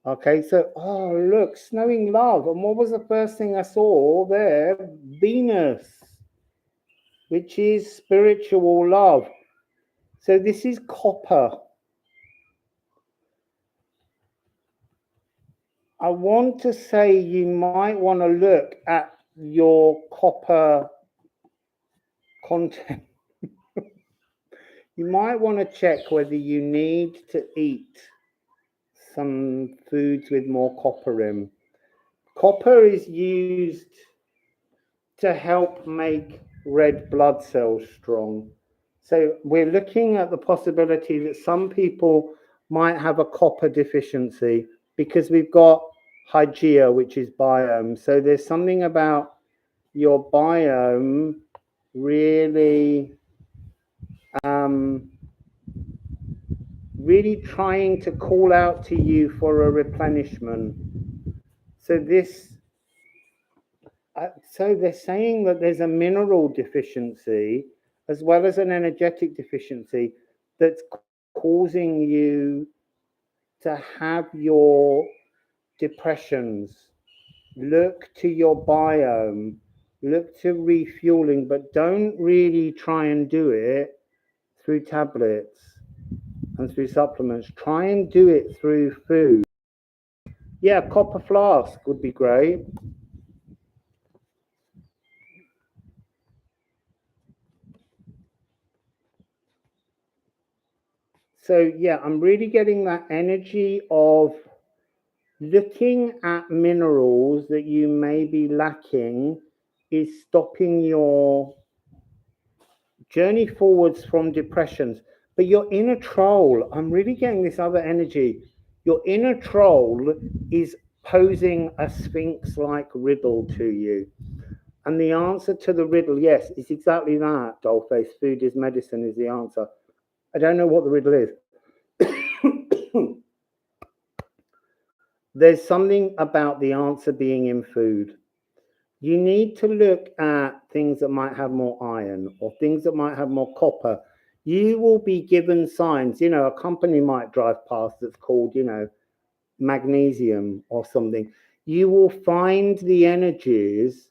Okay, so, oh, look, snowing love. And what was the first thing I saw there? Venus, which is spiritual love. So this is copper. I want to say you might want to look at your copper content. You might want to check whether you need to eat some foods with more copper in. Copper is used to help make red blood cells strong. So we're looking at the possibility that some people might have a copper deficiency because we've got Hygeia, which is biome. So there's something about your biome really really trying to call out to you for a replenishment. So they're saying that there's a mineral deficiency as well as an energetic deficiency that's causing you to have your depressions. Look to your biome, look to refueling, but don't really try and do it through tablets and through supplements. Try and do it through food. Yeah, copper flask would be great. So yeah, I'm really getting that energy of looking at minerals that you may be lacking is stopping your journey forwards from depressions. But your inner troll, I'm really getting this other energy. Your inner troll is posing a sphinx-like riddle to you. And the answer to the riddle, yes, is exactly that, Dollface. Food is medicine is the answer. I don't know what the riddle is. There's something about the answer being in food. You need to look at things that might have more iron or things that might have more copper. You will be given signs. You know, a company might drive past that's called, you know, magnesium or something. You will find the energies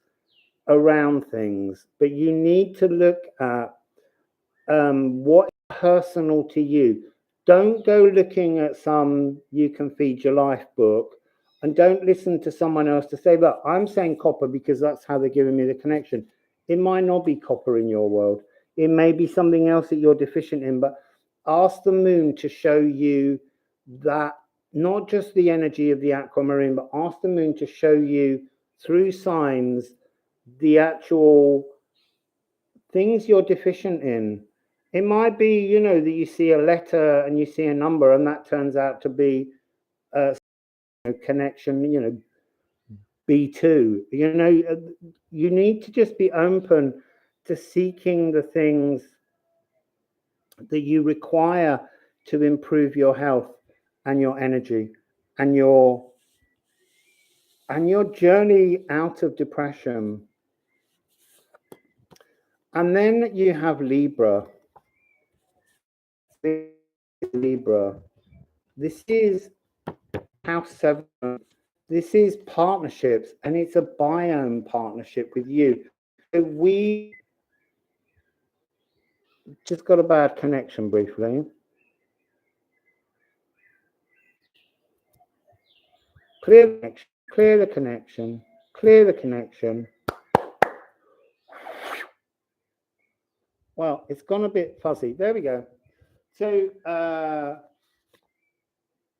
around things, but you need to look at what is personal to you. Don't go looking at some You Can Feed Your Life book, and don't listen to someone else to say, look, I'm saying copper because that's how they're giving me the connection. It might not be copper in your world. It may be something else that you're deficient in, but ask the moon to show you that, not just the energy of the aquamarine, but ask the moon to show you through signs the actual things you're deficient in. It might be, you know, that you see a letter and you see a number, and that turns out to be a connection, you know, B2. You know, you need to just be open to seeking the things that you require to improve your health and your energy and your journey out of depression. And then you have Libra. Libra. This is House 7. This is partnerships, and it's a biome partnership with you. So we just got a bad connection briefly. Clear the connection, clear the connection, clear the connection. Well, it's gone a bit fuzzy. There we go. So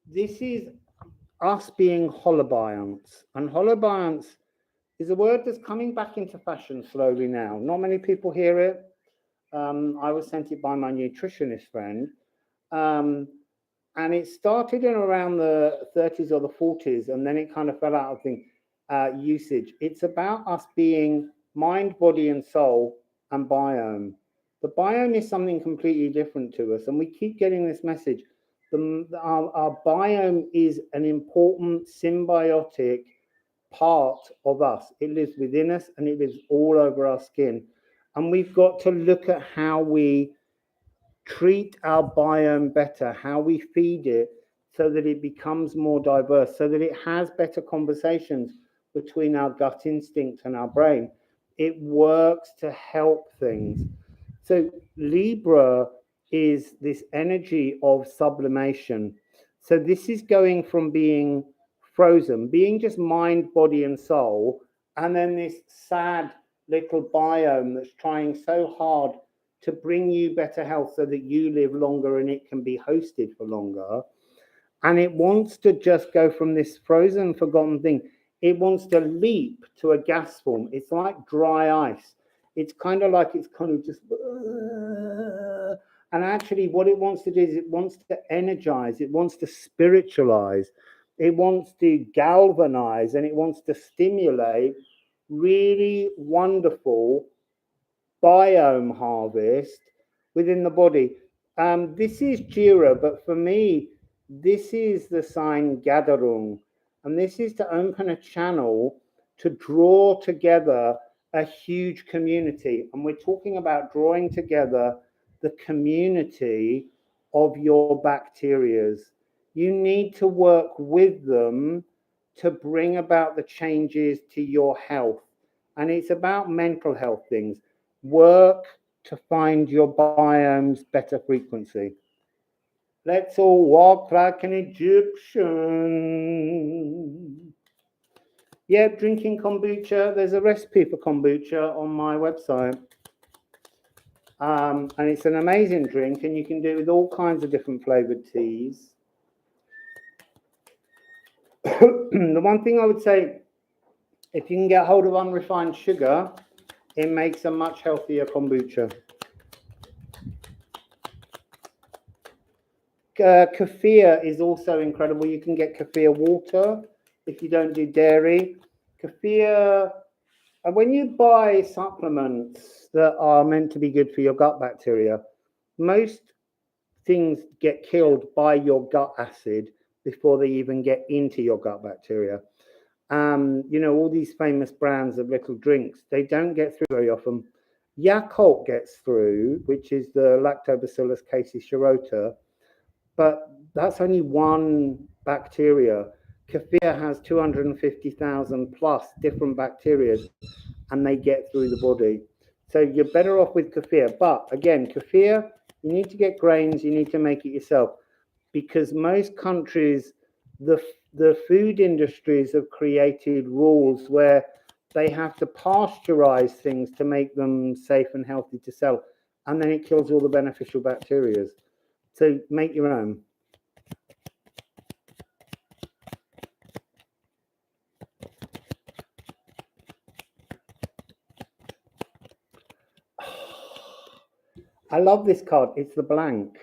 this is us being holobionts, and holobionts is a word that's coming back into fashion slowly now. Not many people hear it. I was sent it by my nutritionist friend, and it started in around the 30s or the 40s, and then it kind of fell out of usage. It's about us being mind, body, and soul, and biome. The biome is something completely different to us, and we keep getting this message. Our biome is an important symbiotic part of us. It lives within us, and it lives all over our skin. And we've got to look at how we treat our biome better, how we feed it so that it becomes more diverse, so that it has better conversations between our gut instinct and our brain. It works to help things. So Libra is this energy of sublimation. So this is going from being frozen, being just mind, body, and soul, and then this sad little biome that's trying so hard to bring you better health so that you live longer and it can be hosted for longer. And it wants to just go from this frozen, forgotten thing. It wants to leap to a gas form. It's like dry ice. It's kind of like it's kind of just, and actually what it wants to do is it wants to energize, it wants to spiritualize, it wants to galvanize, and it wants to stimulate really wonderful biome harvest within the body. This is Jira, but for me, this is the sign Gadarung. And this is to open a channel to draw together a huge community. And we're talking about drawing together the community of your bacterias. You need to work with them to bring about the changes to your health. And it's about mental health things. Work to find your biome's better frequency. Let's all walk like an Egyptian. Yeah, drinking kombucha. There's a recipe for kombucha on my website. And it's an amazing drink, and you can do it with all kinds of different flavored teas. The one thing I would say, if you can get hold of unrefined sugar, it makes a much healthier kombucha. Kefir is also incredible. You can get kefir water if you don't do dairy. Kefir, and when you buy supplements that are meant to be good for your gut bacteria, most things get killed by your gut acid before they even get into your gut bacteria. You know, all these famous brands of little drinks, they don't get through very often. Yakult gets through, which is the Lactobacillus casei shirota, but that's only one bacteria. Kefir has 250,000 plus different bacteria, and they get through the body. So you're better off with kefir. But again, kefir, you need to get grains, you need to make it yourself, because most countries, the food industries have created rules where they have to pasteurize things to make them safe and healthy to sell, and then it kills all the beneficial bacteria. So make your own. I love this card. It's the blank.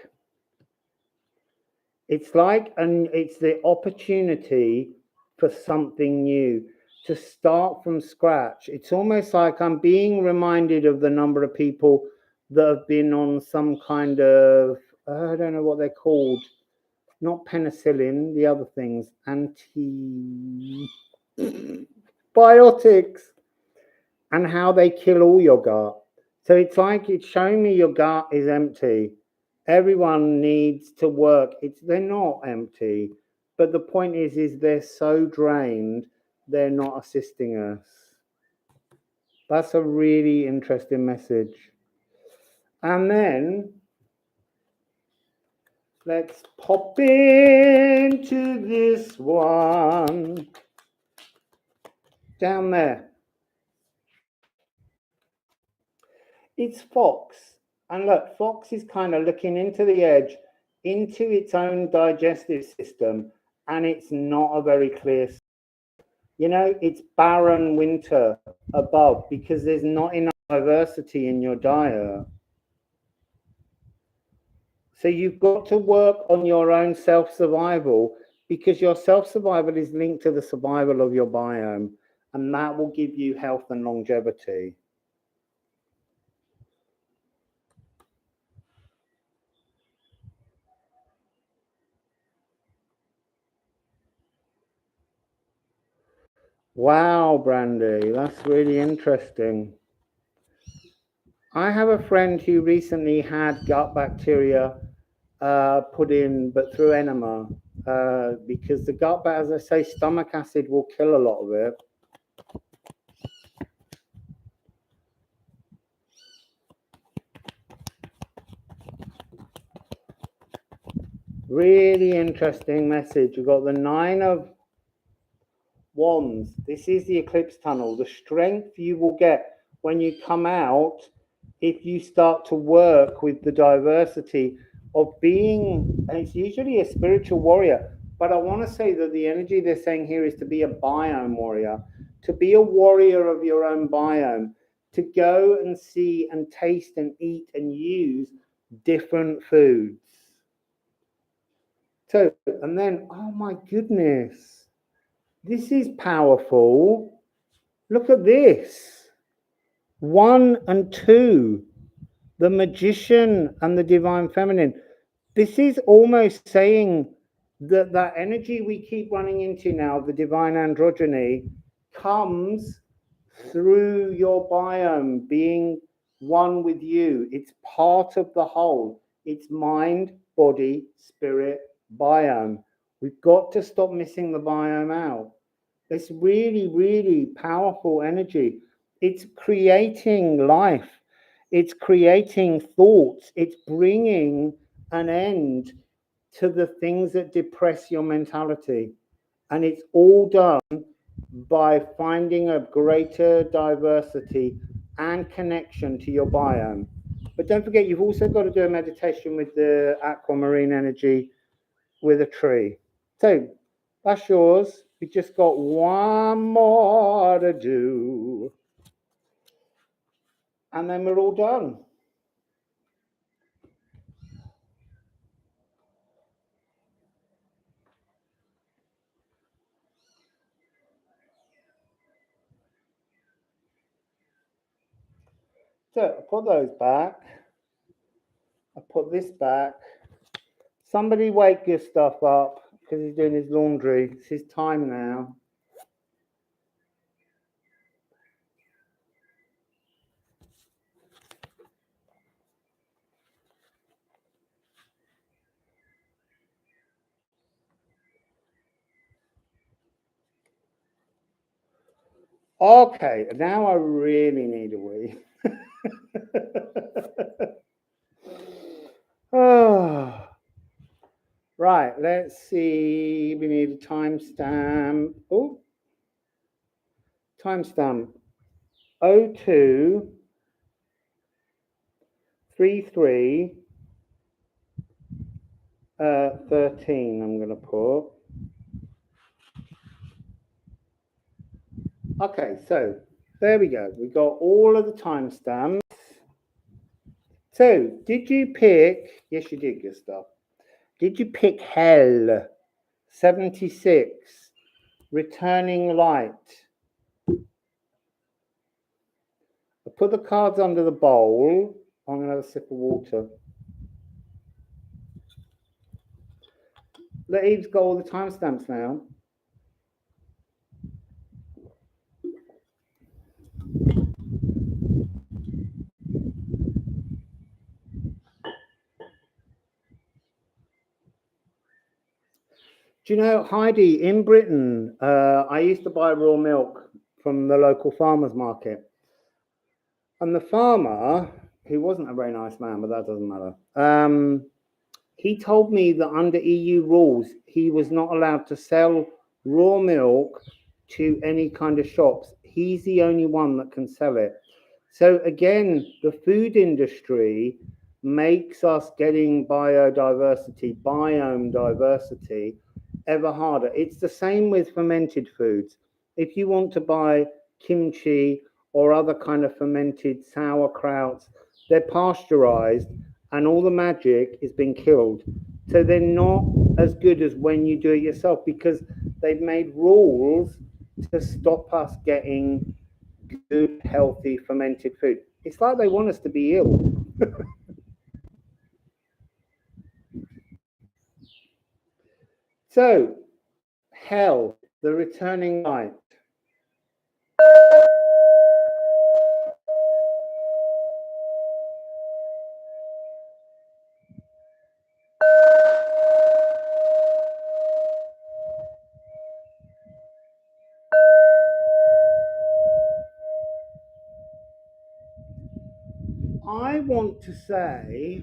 It's like, and it's the opportunity for something new, to start from scratch. It's almost like I'm being reminded of the number of people that have been on some kind of, I don't know what they're called, not penicillin, the other things, antibiotics, and how they kill all your gut. So it's like it's showing me your gut is empty. Everyone needs to work. They're not empty, but the point is they're so drained, they're not assisting us. That's a really interesting message. And then let's pop into this one down there. It's Fox. And look, Fox is kind of looking into the edge, into its own digestive system, and it's not a very clear. You know, it's barren winter above because there's not enough diversity in your diet. So you've got to work on your own self-survival, because your self-survival is linked to the survival of your biome, and that will give you health and longevity. Wow, Brandy, that's really interesting. I have a friend who recently had gut bacteria put in, but through enema, because the gut, as I say, stomach acid will kill a lot of it. Really interesting message. You've got the 9 of Wands. This is the eclipse tunnel. The strength you will get when you come out, if you start to work with the diversity of being, and it's usually a spiritual warrior, but I want to say that the energy they're saying here is to be a biome warrior, to be a warrior of your own biome, to go and see and taste and eat and use different foods. So, and then, oh my goodness, this is powerful. Look at this. 1 and 2, the magician and the divine feminine. This is almost saying that energy we keep running into now, the divine androgyny, comes through your biome being one with you. It's part of the whole. It's mind, body, spirit, biome. We've got to stop missing the biome out. It's really, really powerful energy. It's creating life. It's creating thoughts. It's bringing an end to the things that depress your mentality. And it's all done by finding a greater diversity and connection to your biome. But don't forget, you've also got to do a meditation with the aquamarine energy with a tree. So that's yours. We just got one more to do. And then we're all done. So I put those back. I put this back. Somebody wake Gustav up because he's doing his laundry. It's his time now. Okay, now I really need a wee. Oh. Right, let's see. We need a timestamp. Oh, timestamp 02 33 13. I'm going to put. Okay, so there we go. We got all of the timestamps. So, did you pick? Yes, you did, Gustav. Did you pick Hell 76? Returning Light. I put the cards under the bowl. I'm going to have a sip of water. Let Eve's got all the timestamps now. Do you know, Heidi, in Britain, I used to buy raw milk from the local farmer's market. And the farmer, who wasn't a very nice man, but that doesn't matter, he told me that under EU rules, he was not allowed to sell raw milk to any kind of shops. He's the only one that can sell it. So again, the food industry makes us getting biodiversity, biome diversity, ever harder. It's the same with fermented foods. If you want to buy kimchi or other kind of fermented sauerkrauts, they're pasteurized and all the magic is being killed. So they're not as good as when you do it yourself because they've made rules to stop us getting good, healthy, fermented food. It's like they want us to be ill. So, Hell, the returning light. I want to say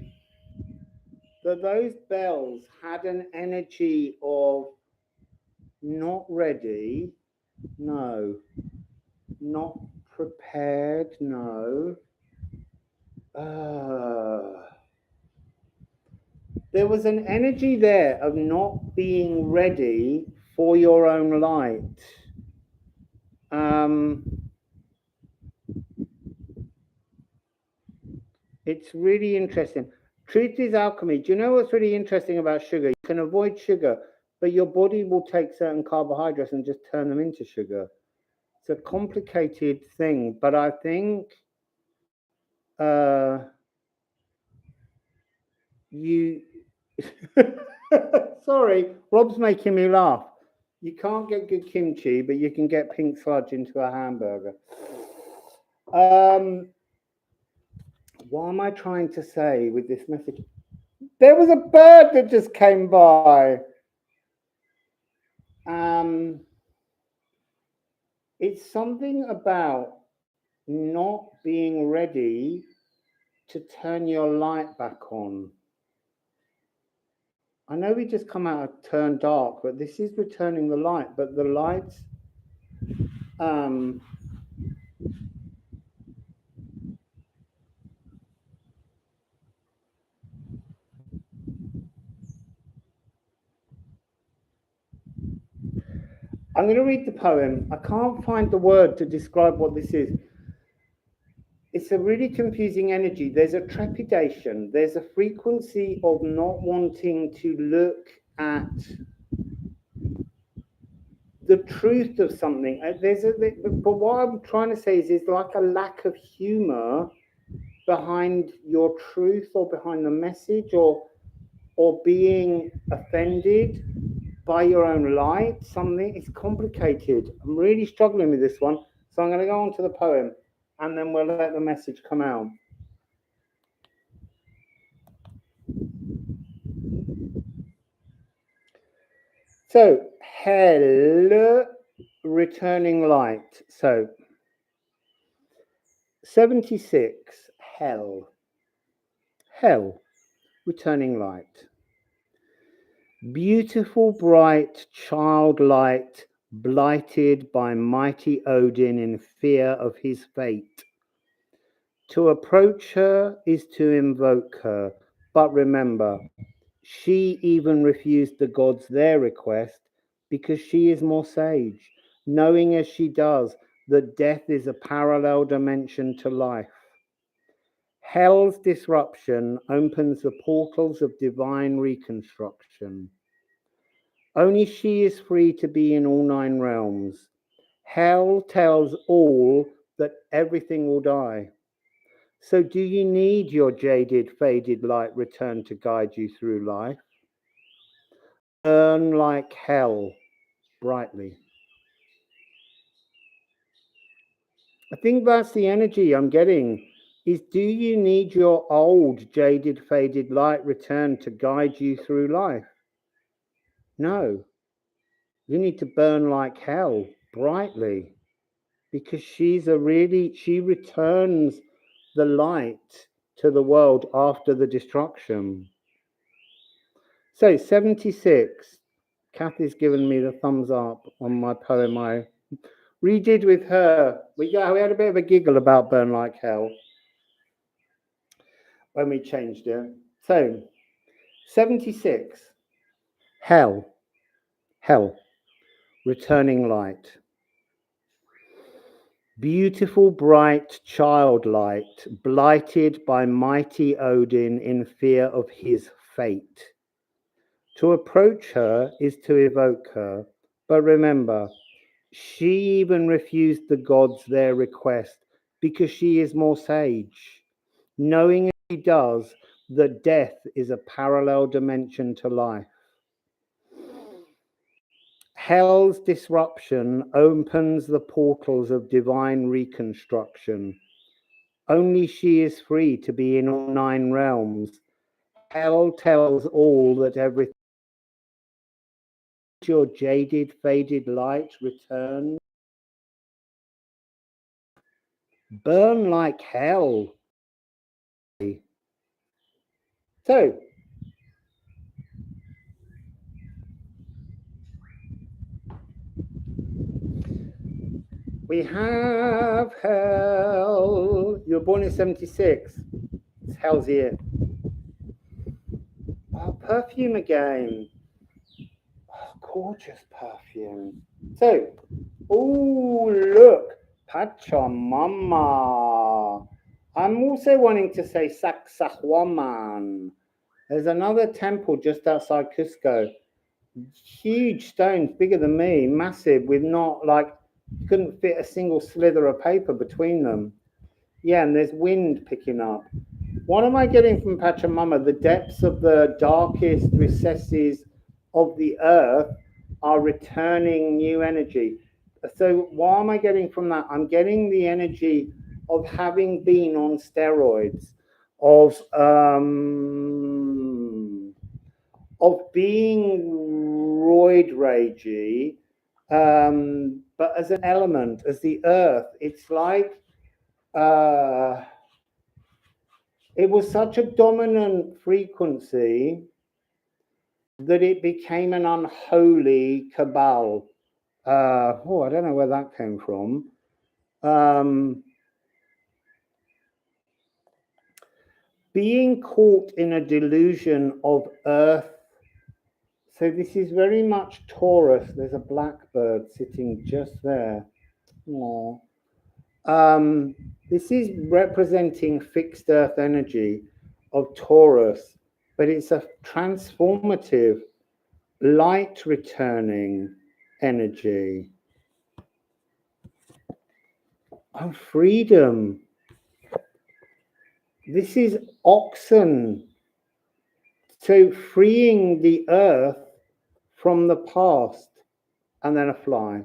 that those bells had an energy of not ready, no, not prepared, no. There was an energy there of not being ready for your own light. It's really interesting. Truth is alchemy. Do you know what's really interesting about sugar? You can avoid sugar, but your body will take certain carbohydrates and just turn them into sugar. It's a complicated thing, but I think you Sorry, Rob's making me laugh. You can't get good kimchi, but you can get pink sludge into a hamburger. What am I trying to say with this message? There was a bird that just came by. It's something about not being ready to turn your light back on. I know we just come out of turn dark, but this is returning the light. But the lights, I'm going to read the poem. I can't find the word to describe what this is. It's a really confusing energy. There's a trepidation. There's a frequency of not wanting to look at the truth of something. But what I'm trying to say is there's like a lack of humor behind your truth or behind the message or being offended by your own light. Something, it's complicated. I'm really struggling with this one. So I'm going to go on to the poem and then we'll let the message come out. So, hell, returning light. So, 76, hell. Hell, returning light. Beautiful, bright, childlight, blighted by mighty Odin in fear of his fate. To approach her is to invoke her, but remember, she even refused the gods their request because she is more sage, knowing as she does that death is a parallel dimension to life. Hell's disruption opens the portals of divine reconstruction. Only she is free to be in all 9 realms. Hell tells all that everything will die. So do you need your jaded, faded light returned to guide you through life? Burn like hell, brightly. I think that's the energy I'm getting, is do you need your old, jaded, faded light returned to guide you through life? No. You need to burn like hell, brightly, because she returns the light to the world after the destruction. So 76, Kathy's given me the thumbs up on my poem I redid with her. We had a bit of a giggle about Burn Like Hell when we changed it. So 76, hell, returning light. Beautiful, bright childlight, blighted by mighty Odin in fear of his fate. To approach her is to evoke her, but remember, she even refused the gods their request because she is more sage, knowing as she does that death is a parallel dimension to life. Hell's disruption opens the portals of divine reconstruction. Only she is free to be in all 9 realms. Hell tells all that everything. Your jaded, faded light return. Burn like hell. So, we have hell. You were born in 76. It's hell's year. Oh, perfume again. Oh, gorgeous perfume. So, oh, look. Pachamama. I'm also wanting to say Sacsayhuaman. There's another temple just outside Cusco. Huge stones, bigger than me, massive, with not like, couldn't fit a single slither of paper between them. Yeah, and there's wind picking up. What am I getting from Pachamama? The depths of the darkest recesses of the earth are returning new energy. So what am I getting from that? I'm getting the energy of having been on steroids, of being roid ragey, but as an element, as the earth. It's like it was such a dominant frequency that it became an unholy cabal. I don't know where that came from. Being caught in a delusion of earth. So this is very much Taurus. There's a blackbird sitting just there. Aww. This is representing fixed earth energy of Taurus, but it's a transformative, light returning energy. Oh, freedom. This is oxen. So freeing the earth from the past, and then a fly.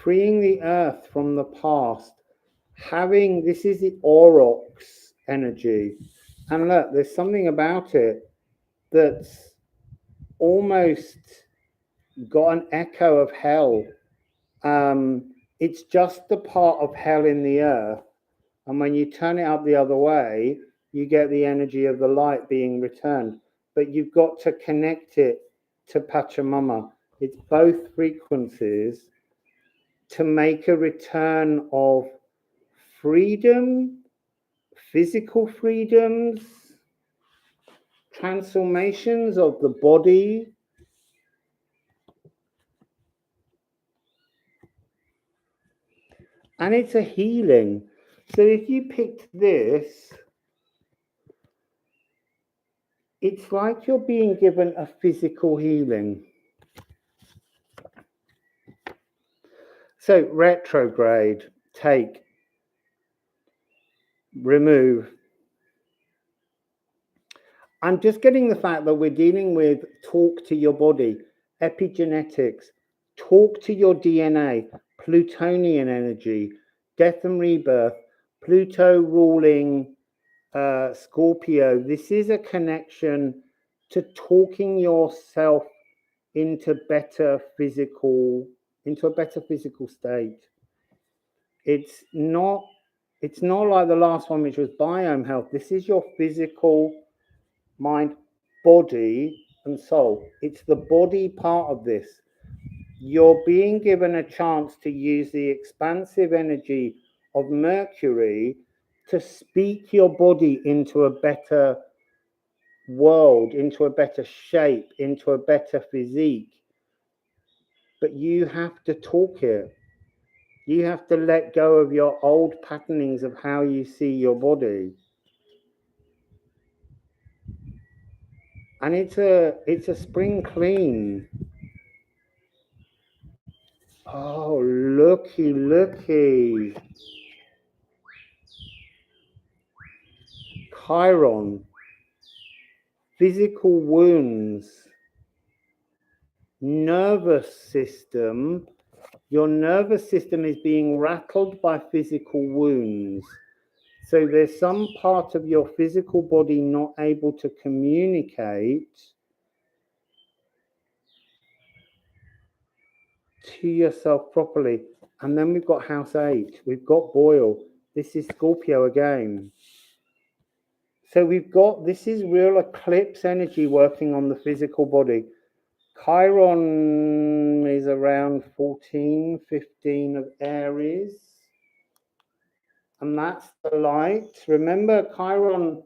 Freeing the earth from the past. This is the aurochs energy. And look, there's something about it that's almost got an echo of hell. It's just the part of hell in the earth. And when you turn it up the other way, you get the energy of the light being returned. But you've got to connect it to Pachamama. It's both frequencies to make a return of freedom, physical freedoms, transformations of the body. And it's a healing. So if you picked this, it's like you're being given a physical healing. So retrograde, take, remove. I'm just getting the fact that we're dealing with talk to your body, epigenetics, talk to your DNA, Plutonian energy, death and rebirth, Pluto ruling Scorpio. This is a connection to talking yourself into a better physical state. It's not like the last one, which was biome health. This is your physical mind, body, and soul. It's the body part of this. You're being given a chance to use the expansive energy of Mercury to speak your body into a better world, into a better shape, into a better physique. But you have to talk it. You have to let go of your old patternings of how you see your body. And it's a spring clean. Oh, looky. Chiron. Physical wounds. Nervous system. Your nervous system is being rattled by physical wounds. So there's some part of your physical body not able to communicate to yourself properly. And then we've got house 8. We've got Boyle. This is Scorpio again. So this is real eclipse energy working on the physical body. Chiron is around 14, 15 of Aries. And that's the light. Remember, Chiron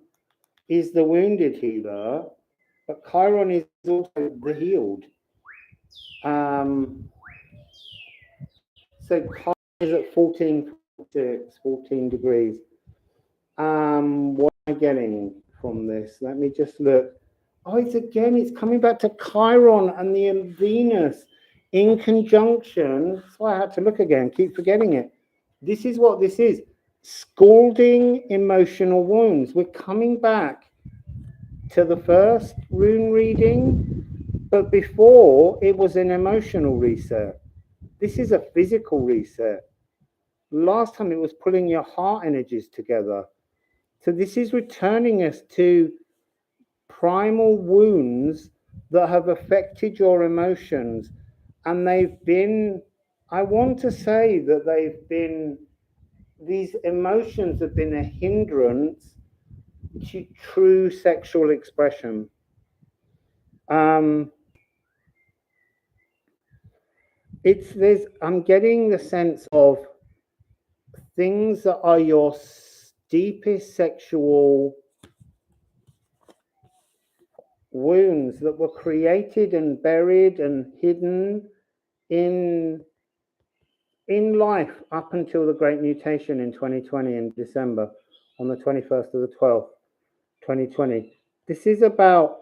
is the wounded healer, but Chiron is also the healed. So Chiron is at 14 degrees. What am I getting from this? Let me just look. Oh, it's coming back to Chiron and the Venus in conjunction. That's why I had to look again, keep forgetting it. This is what this is. scalding emotional wounds. We're coming back to the first rune reading, but before it was an emotional reset. This is a physical reset. Last time it was pulling your heart energies together. So this is returning us to primal wounds that have affected your emotions. And they've been, I want to say that they've been, these emotions have been a hindrance to true sexual expression. I'm getting the sense of things that are your deepest sexual wounds that were created and buried and hidden in life up until the Great Mutation in 2020 in December, on the 21st of the 12th, 2020. This is about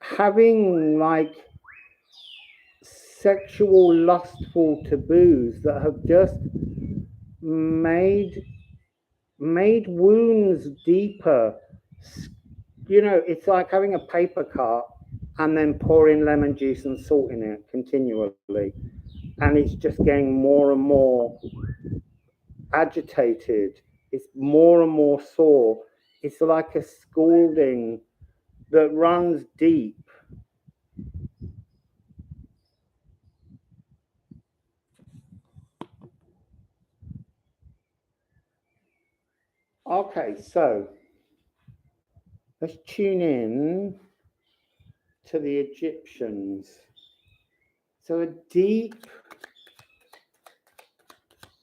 having like sexual lustful taboos that have just made wounds deeper. You know, it's like having a paper cut and then pouring lemon juice and salt in it continually, and it's just getting more and more agitated. It's more and more sore. It's like a scalding that runs deep. Okay, so let's tune in to the Egyptians. So it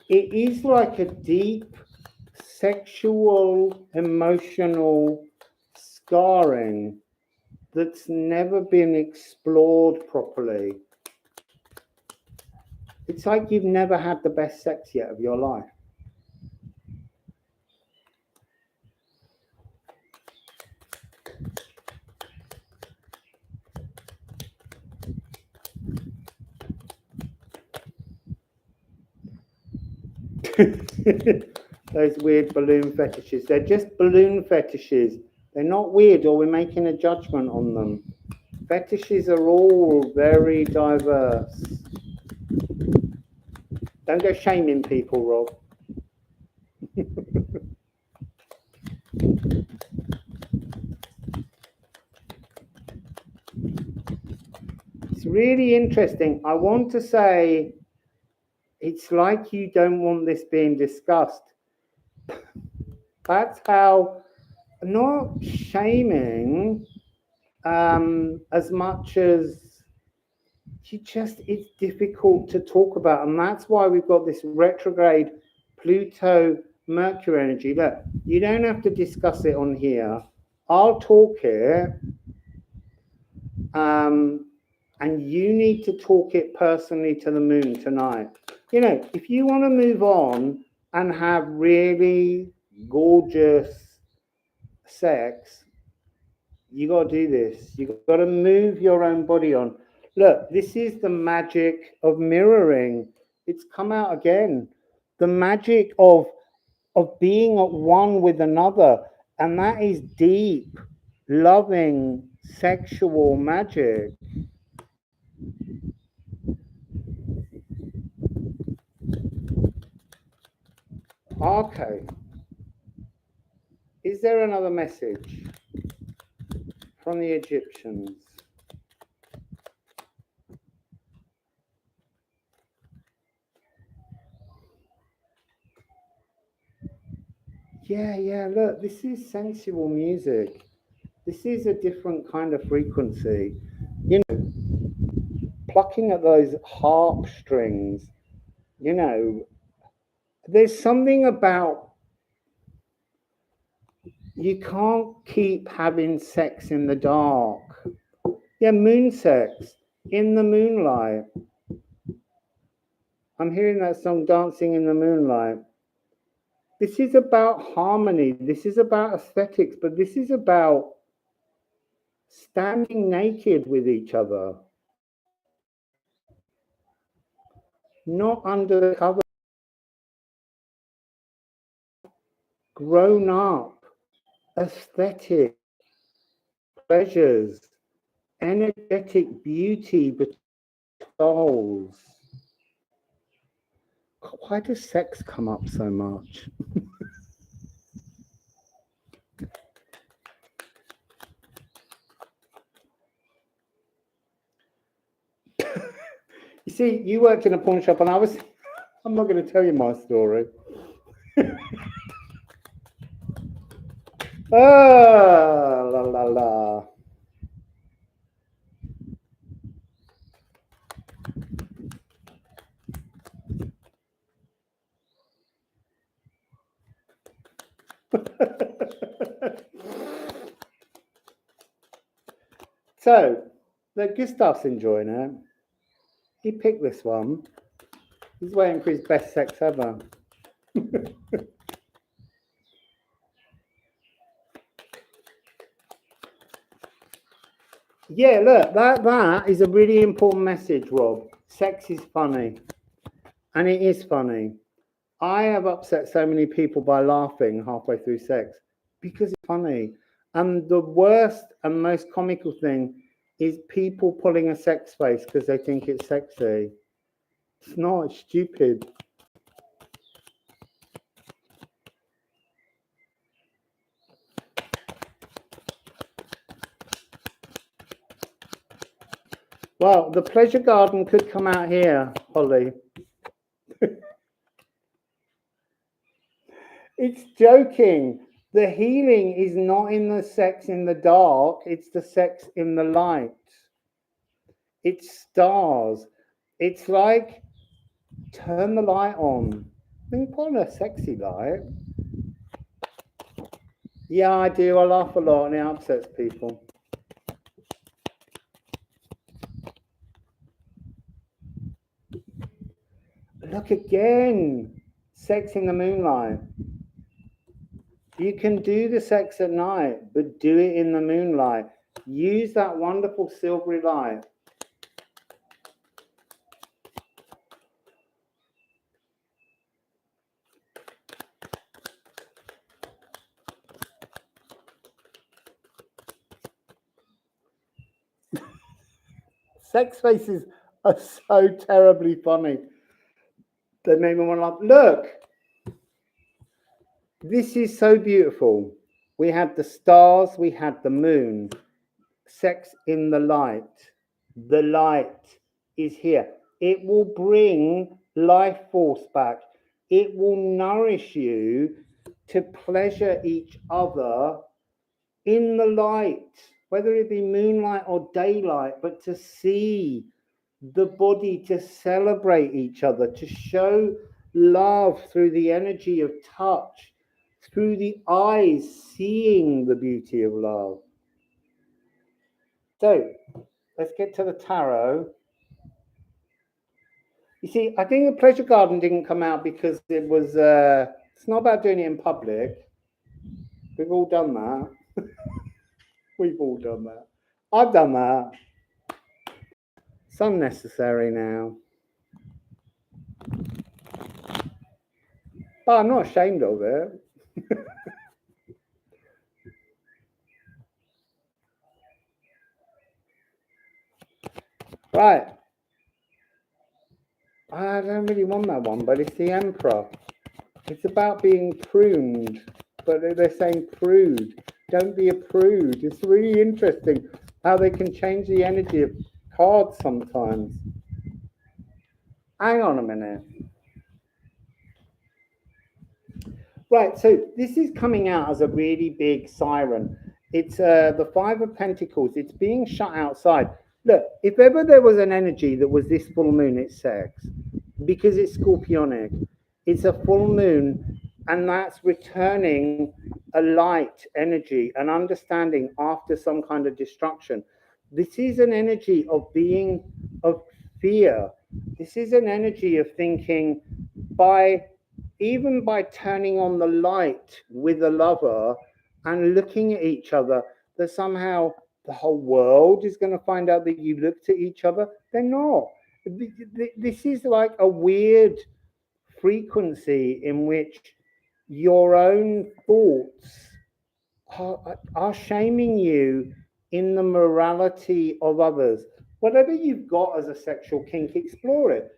is like a deep sexual, emotional scarring that's never been explored properly. It's like you've never had the best sex yet of your life. Those weird balloon fetishes. They're just balloon fetishes. They're not weird, or we're making a judgment on them. Fetishes are all very diverse. Don't go shaming people, Rob. It's really interesting. I want to say it's like you don't want this being discussed. That's how, not shaming as much as it's difficult to talk about. And that's why we've got this retrograde Pluto Mercury energy. Look, you don't have to discuss it on here. I'll talk it. And you need to talk it personally to the moon tonight. You know, if you want to move on and have really gorgeous sex, you got to do this. You got to move your own body on. Look, this is the magic of mirroring. It's come out again. The magic of being at one with another. And that is deep, loving, sexual magic. Okay. Is there another message from the Egyptians? Yeah, look, this is sensual music. This is a different kind of frequency. You know, plucking at those harp strings, you know, there's something about you can't keep having sex in the dark. Yeah, moon sex, in the moonlight. I'm hearing that song, Dancing in the Moonlight. This is about harmony. This is about aesthetics, but this is about standing naked with each other, not under the cover. grown up, aesthetic, pleasures, energetic beauty between souls. Why does sex come up so much? You see, you worked in a pawn shop and I'm not going to tell you my story. La la la. So, the Gustav's enjoying it. He picked this one. He's waiting for his best sex ever. Yeah, look, that is a really important message, Rob. Sex is funny. And it is funny. I have upset so many people by laughing halfway through sex because it's funny. And the worst and most comical thing is people pulling a sex face because they think it's sexy. It's not, it's stupid. Well, the pleasure garden could come out here, Holly. It's joking. The healing is not in the sex in the dark, it's the sex in the light. It's stars. It's like, turn the light on. Then put on a sexy light. Yeah, I do. I laugh a lot and it upsets people. Look again. Sex in the moonlight. You can do the sex at night, but do it in the moonlight. Use that wonderful silvery light. Sex faces are so terribly funny. They make me want to laugh. Look, this is so beautiful. We had the stars, we had the moon. Sex in the light. The light is here. It will bring life force back. It will nourish you to pleasure each other in the light, whether it be moonlight or daylight, but to see the body, to celebrate each other, to show love through the energy of touch, through the eyes seeing the beauty of love. So let's get to the tarot. You see, I think the pleasure garden didn't come out because it was, it's not about doing it in public. We've all done that. We've all done that. I've done that. It's unnecessary now. But I'm not ashamed of it. Right. I don't really want that one, but it's the Emperor. It's about being pruned, but they're saying prude. Don't be a prude. It's really interesting how they can change the energy of cards sometimes. Hang on a minute. Right, so this is coming out as a really big siren. It's the Five of Pentacles. It's being shut outside. Look, if ever there was an energy that was this full moon, it's sex. Because it's scorpionic. It's a full moon, and that's returning a light energy, an understanding after some kind of destruction. This is an energy of being, of fear. This is an energy of thinking even by turning on the light with a lover and looking at each other, that somehow the whole world is going to find out that you looked at each other. They're not. This is like a weird frequency in which your own thoughts are shaming you in the morality of others. Whatever you've got as a sexual kink, explore it.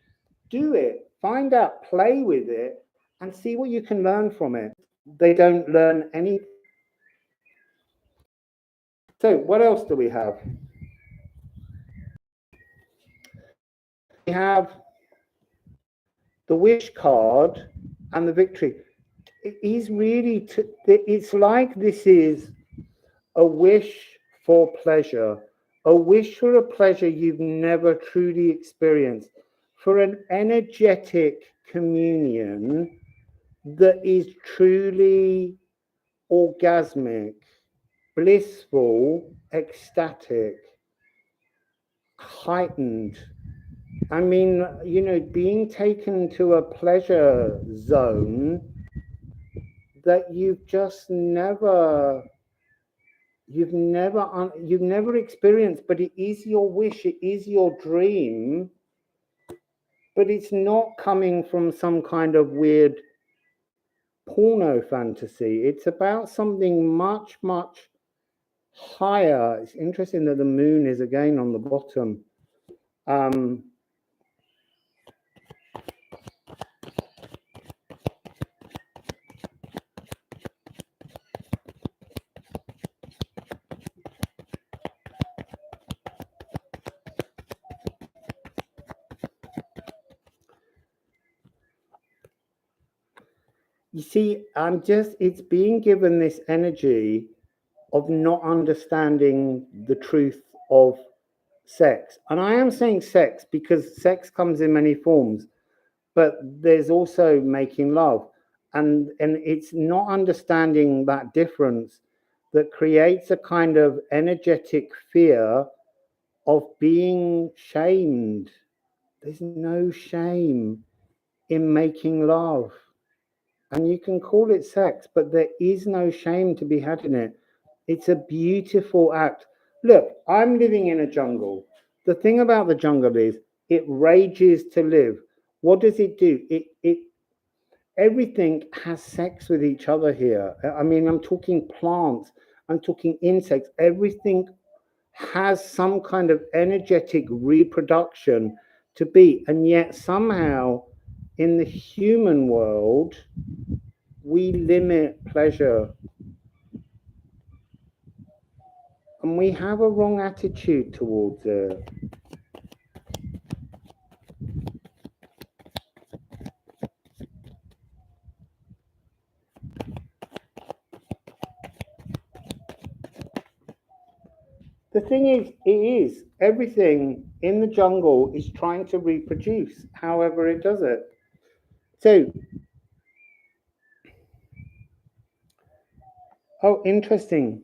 Do it. Find out, play with it, and see what you can learn from it. They don't learn anything. So what else do we have? We have the wish card and the victory. It is really, it's like this is a wish for pleasure, a wish for a pleasure you've never truly experienced, for an energetic communion that is truly orgasmic, blissful, ecstatic, heightened. I mean, you know, being taken to a pleasure zone that you've just never experienced, but it is your wish, it is your dream, but it's not coming from some kind of weird porno fantasy. It's about something much, much higher. It's interesting that the moon is again on the bottom. You see, it's being given this energy of not understanding the truth of sex. And I am saying sex because sex comes in many forms, but there's also making love. And it's not understanding that difference that creates a kind of energetic fear of being shamed. There's no shame in making love. And you can call it sex, but there is no shame to be had in it. It's a beautiful act. Look, I'm living in a jungle. The thing about the jungle is it rages to live. What does it do? Everything has sex with each other here. I mean, I'm talking plants, I'm talking insects. Everything has some kind of energetic reproduction to be. And yet somehow in the human world, we limit pleasure. And we have a wrong attitude towards it. The thing is, everything in the jungle is trying to reproduce, however it does it. So, oh, interesting.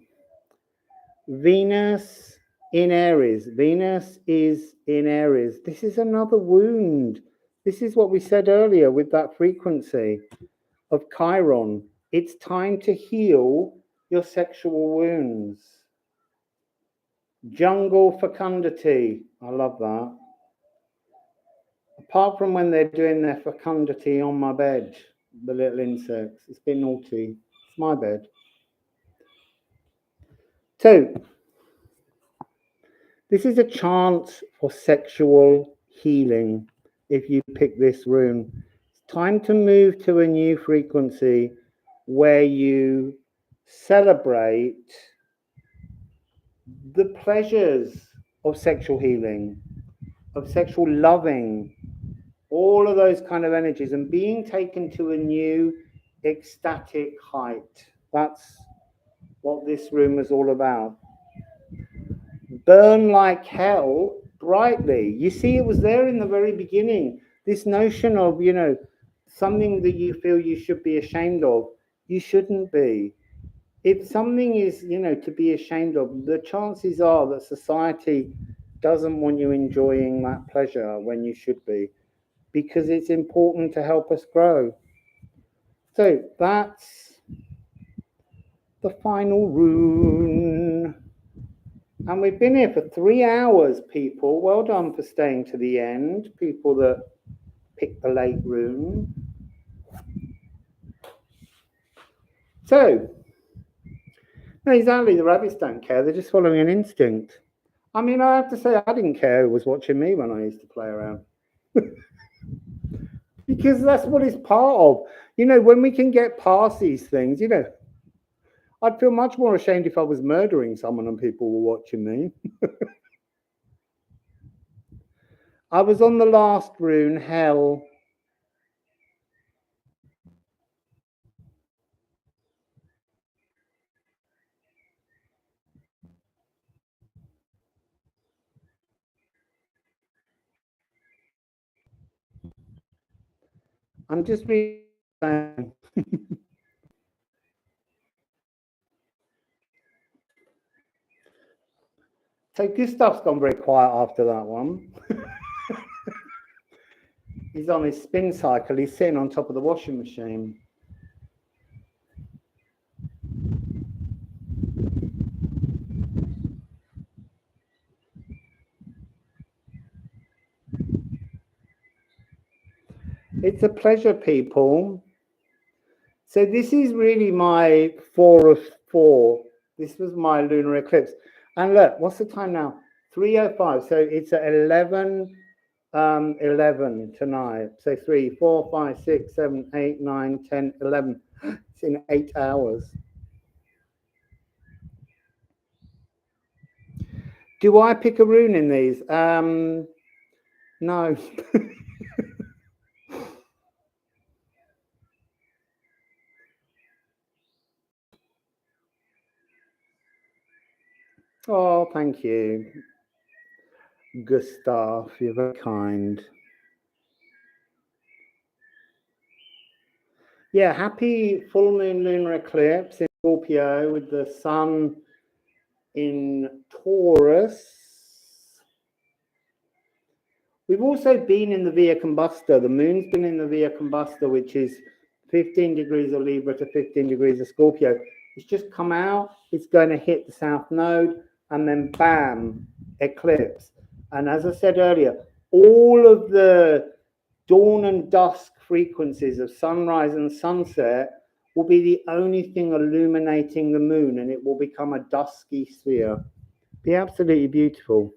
Venus in Aries. Venus is in Aries. This is another wound. This is what we said earlier with that frequency of Chiron. It's time to heal your sexual wounds. Jungle fecundity. I love that. Apart from when they're doing their fecundity on my bed, the little insects. It's been naughty. It's my bed. So, this is a chance for sexual healing if you pick this rune. It's time to move to a new frequency where you celebrate the pleasures of sexual healing, of sexual loving, all of those kind of energies, and being taken to a new ecstatic height. That's what this room is all about. Burn like hell brightly. You see, it was there in the very beginning. This notion of, you know, something that you feel you should be ashamed of, you shouldn't be. If something is, you know, to be ashamed of, the chances are that society doesn't want you enjoying that pleasure when you should be, because it's important to help us grow. So that's the final rune. And we've been here for 3 hours, people. Well done for staying to the end, people that picked the late rune. So, no, exactly, the rabbits don't care. They're just following an instinct. I mean, I have to say, I didn't care who was watching me when I used to play around. Because that's what it's part of. You know, when we can get past these things, you know, I'd feel much more ashamed if I was murdering someone and people were watching me. I was on the last rune, Hell. I'm just reading. So Gustav's gone very quiet after that one. He's on his spin cycle. He's sitting on top of the washing machine. It's a pleasure, people. So this is really my 4 of 4. This was my lunar eclipse. And look, what's the time now? 3:05. So it's at 11 tonight. So 3, 4, 5, 6, 7, 8, 9, 10, 11. It's in 8 hours. Do I pick a rune in these? No. Oh, thank you, Gustav. You're very kind. Yeah, happy full moon lunar eclipse in Scorpio with the sun in Taurus. We've also been in the Via Combusta. The moon's been in the Via Combusta, which is 15 degrees of Libra to 15 degrees of Scorpio. It's just come out. It's going to hit the south node and then bam, eclipse. And as I said earlier, all of the dawn and dusk frequencies of sunrise and sunset will be the only thing illuminating the moon, and it will become a dusky sphere. Be absolutely beautiful.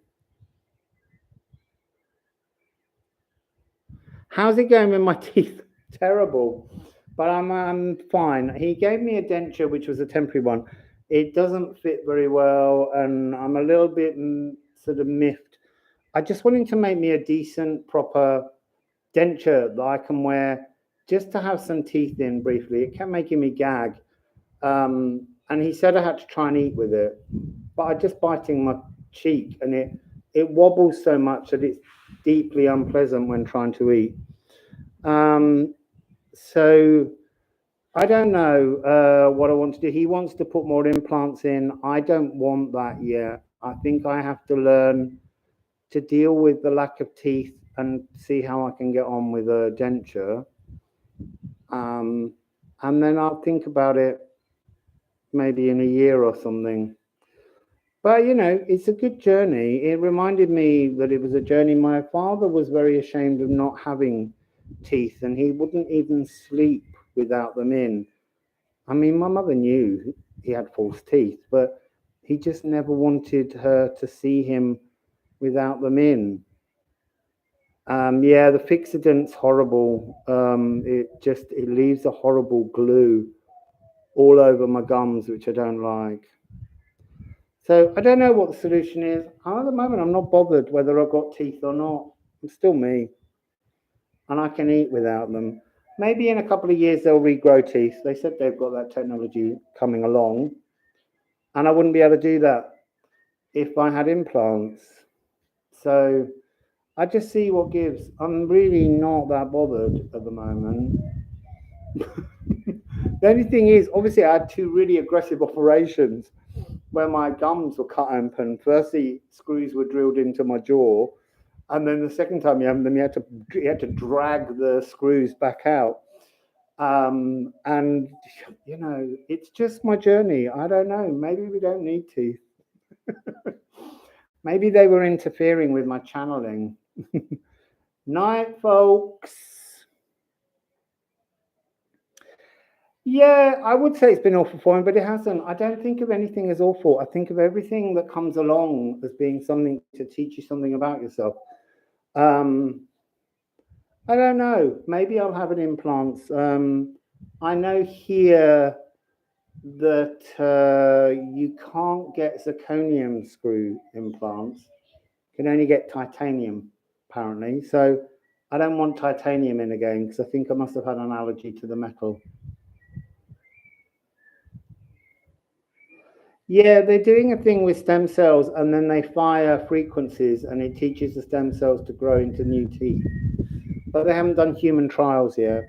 How's it going with my teeth? Terrible, but I'm fine. He gave me a denture, which was a temporary one. It doesn't fit very well, and I'm a little bit sort of miffed. I just want him to make me a decent, proper denture that I can wear just to have some teeth in briefly. It kept making me gag. And he said I had to try and eat with it, but I'm just biting my cheek, and it wobbles so much that it's deeply unpleasant when trying to eat. So I don't know what I want to do. He wants to put more implants in. I don't want that yet. I think I have to learn to deal with the lack of teeth and see how I can get on with a denture. And then I'll think about it maybe in a year or something. But, you know, it's a good journey. It reminded me that it was a journey. My father was very ashamed of not having teeth, and he wouldn't even sleep without them in. I mean, my mother knew he had false teeth, but he just never wanted her to see him without them in. Yeah, the Fixodent's horrible. It leaves a horrible glue all over my gums, which I don't like. So I don't know what the solution is. At the moment, I'm not bothered whether I've got teeth or not. I'm still me, and I can eat without them. Maybe in a couple of years they'll regrow teeth. They said they've got that technology coming along, and I wouldn't be able to do that if I had implants. So I just see what gives. I'm really not that bothered at the moment. The only thing is, obviously, I had 2 really aggressive operations where my gums were cut open. Firstly, screws were drilled into my jaw, and then the second time you have them, you had to drag the screws back out. And you know, it's just my journey. I don't know. Maybe we don't need teeth. Maybe they were interfering with my channeling. Night, folks. Yeah, I would say it's been awful for him, but it hasn't. I don't think of anything as awful. I think of everything that comes along as being something to teach you something about yourself. I don't know. Maybe I'll have an implant. I know here that you can't get zirconium screw implants. You can only get titanium, apparently. So I don't want titanium in again because I think I must have had an allergy to the metal. Yeah, they're doing a thing with stem cells and then they fire frequencies and it teaches the stem cells to grow into new teeth. But they haven't done human trials yet.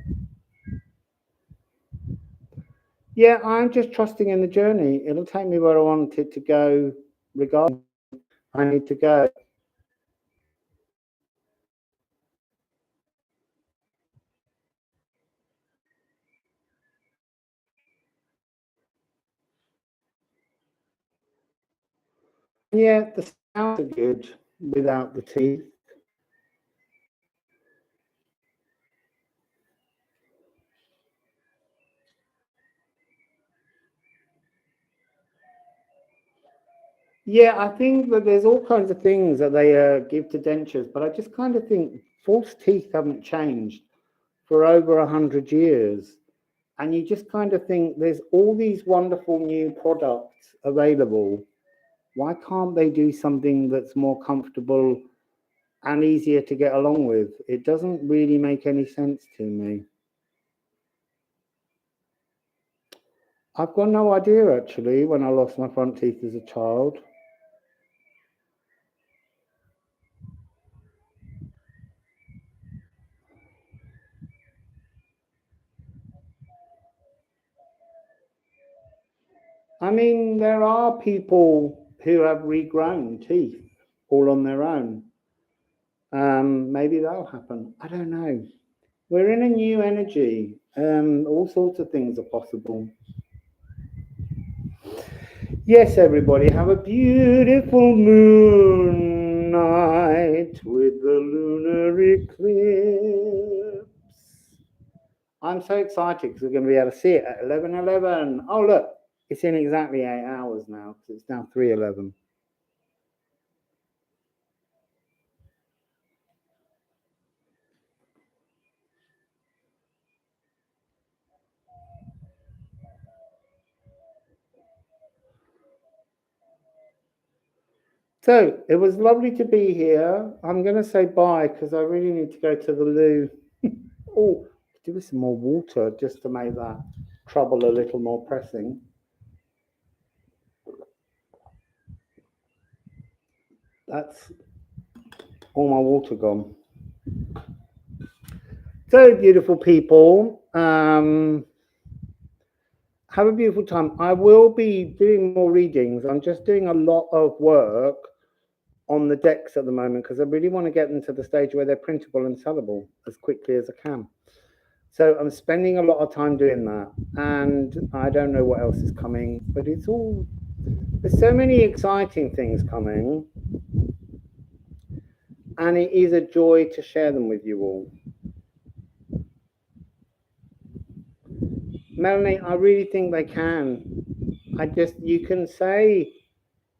Yeah, I'm just trusting in the journey. It'll take me where I want it to go, regardless. I need to go. Yeah, the sounds are good without the teeth. Yeah, I think that there's all kinds of things that they give to dentures, but I just kind of think false teeth haven't changed for over 100 years. And you just kind of think there's all these wonderful new products available. Why can't they do something that's more comfortable and easier to get along with? It doesn't really make any sense to me. I've got no idea actually when I lost my front teeth as a child. I mean, there are people who have regrown teeth all on their own. Maybe that'll happen. I don't know. We're in a new energy. All sorts of things are possible. Yes, everybody, have a beautiful moon night with the lunar eclipse. I'm so excited because we're going to be able to see it at 11:11. Oh, look, it's in exactly 8 hours now because it's now 3:11. So it was lovely to be here. I'm going to say bye because I really need to go to the loo. Oh, do with some more water just to make that trouble a little more pressing. That's all my water gone. So beautiful people. Have a beautiful time. I will be doing more readings. I'm just doing a lot of work on the decks at the moment because I really want to get them to the stage where they're printable and sellable as quickly as I can. So I'm spending a lot of time doing that, and I don't know what else is coming, but it's all, there's so many exciting things coming, and it is a joy to share them with you all. Melanie, I really think they can.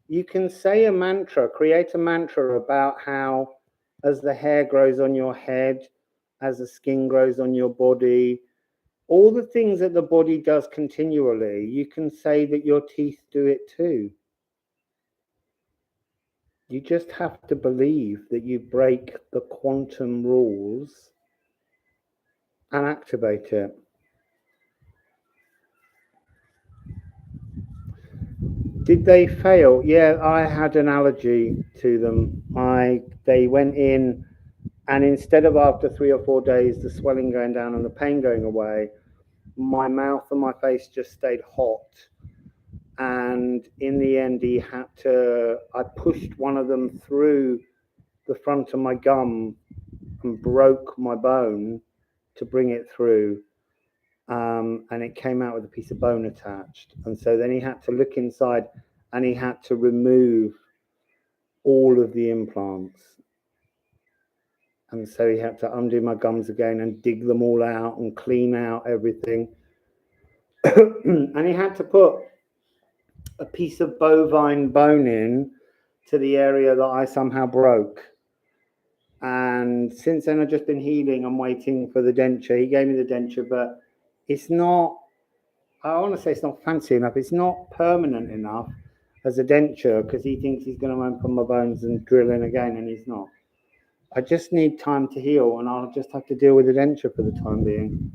You can say a mantra, create a mantra about how as the hair grows on your head, as the skin grows on your body, all the things that the body does continually, you can say that your teeth do it too. You just have to believe that you break the quantum rules and activate it. Did they fail? Yeah, I had an allergy to them. They went in, and instead of after 3 or 4 days, the swelling going down and the pain going away, my mouth and my face just stayed hot. And in the end, I pushed one of them through the front of my gum and broke my bone to bring it through. And it came out with a piece of bone attached. And so then he had to look inside and he had to remove all of the implants. And so he had to undo my gums again and dig them all out and clean out everything. And he had to put a piece of bovine bone in to the area that I somehow broke. And since then, I've just been healing. I'm waiting for the denture. He gave me the denture, but it's not, I want to say it's not fancy enough. It's not permanent enough as a denture because he thinks he's going to open my bones and drill in again, and he's not. I just need time to heal, and I'll just have to deal with the denture for the time being.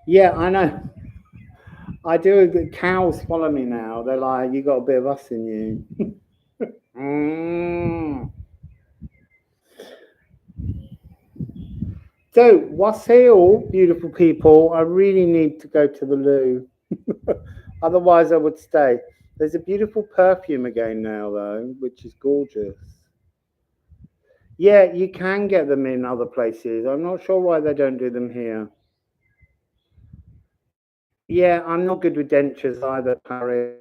Yeah, I know. I do. The cows follow me now. They're like, you got a bit of us in you. So, Wassail, beautiful people, I really need to go to the loo. Otherwise, I would stay. There's a beautiful perfume again now, though, which is gorgeous. Yeah, you can get them in other places. I'm not sure why they don't do them here. Yeah, I'm not good with dentures either, Paris.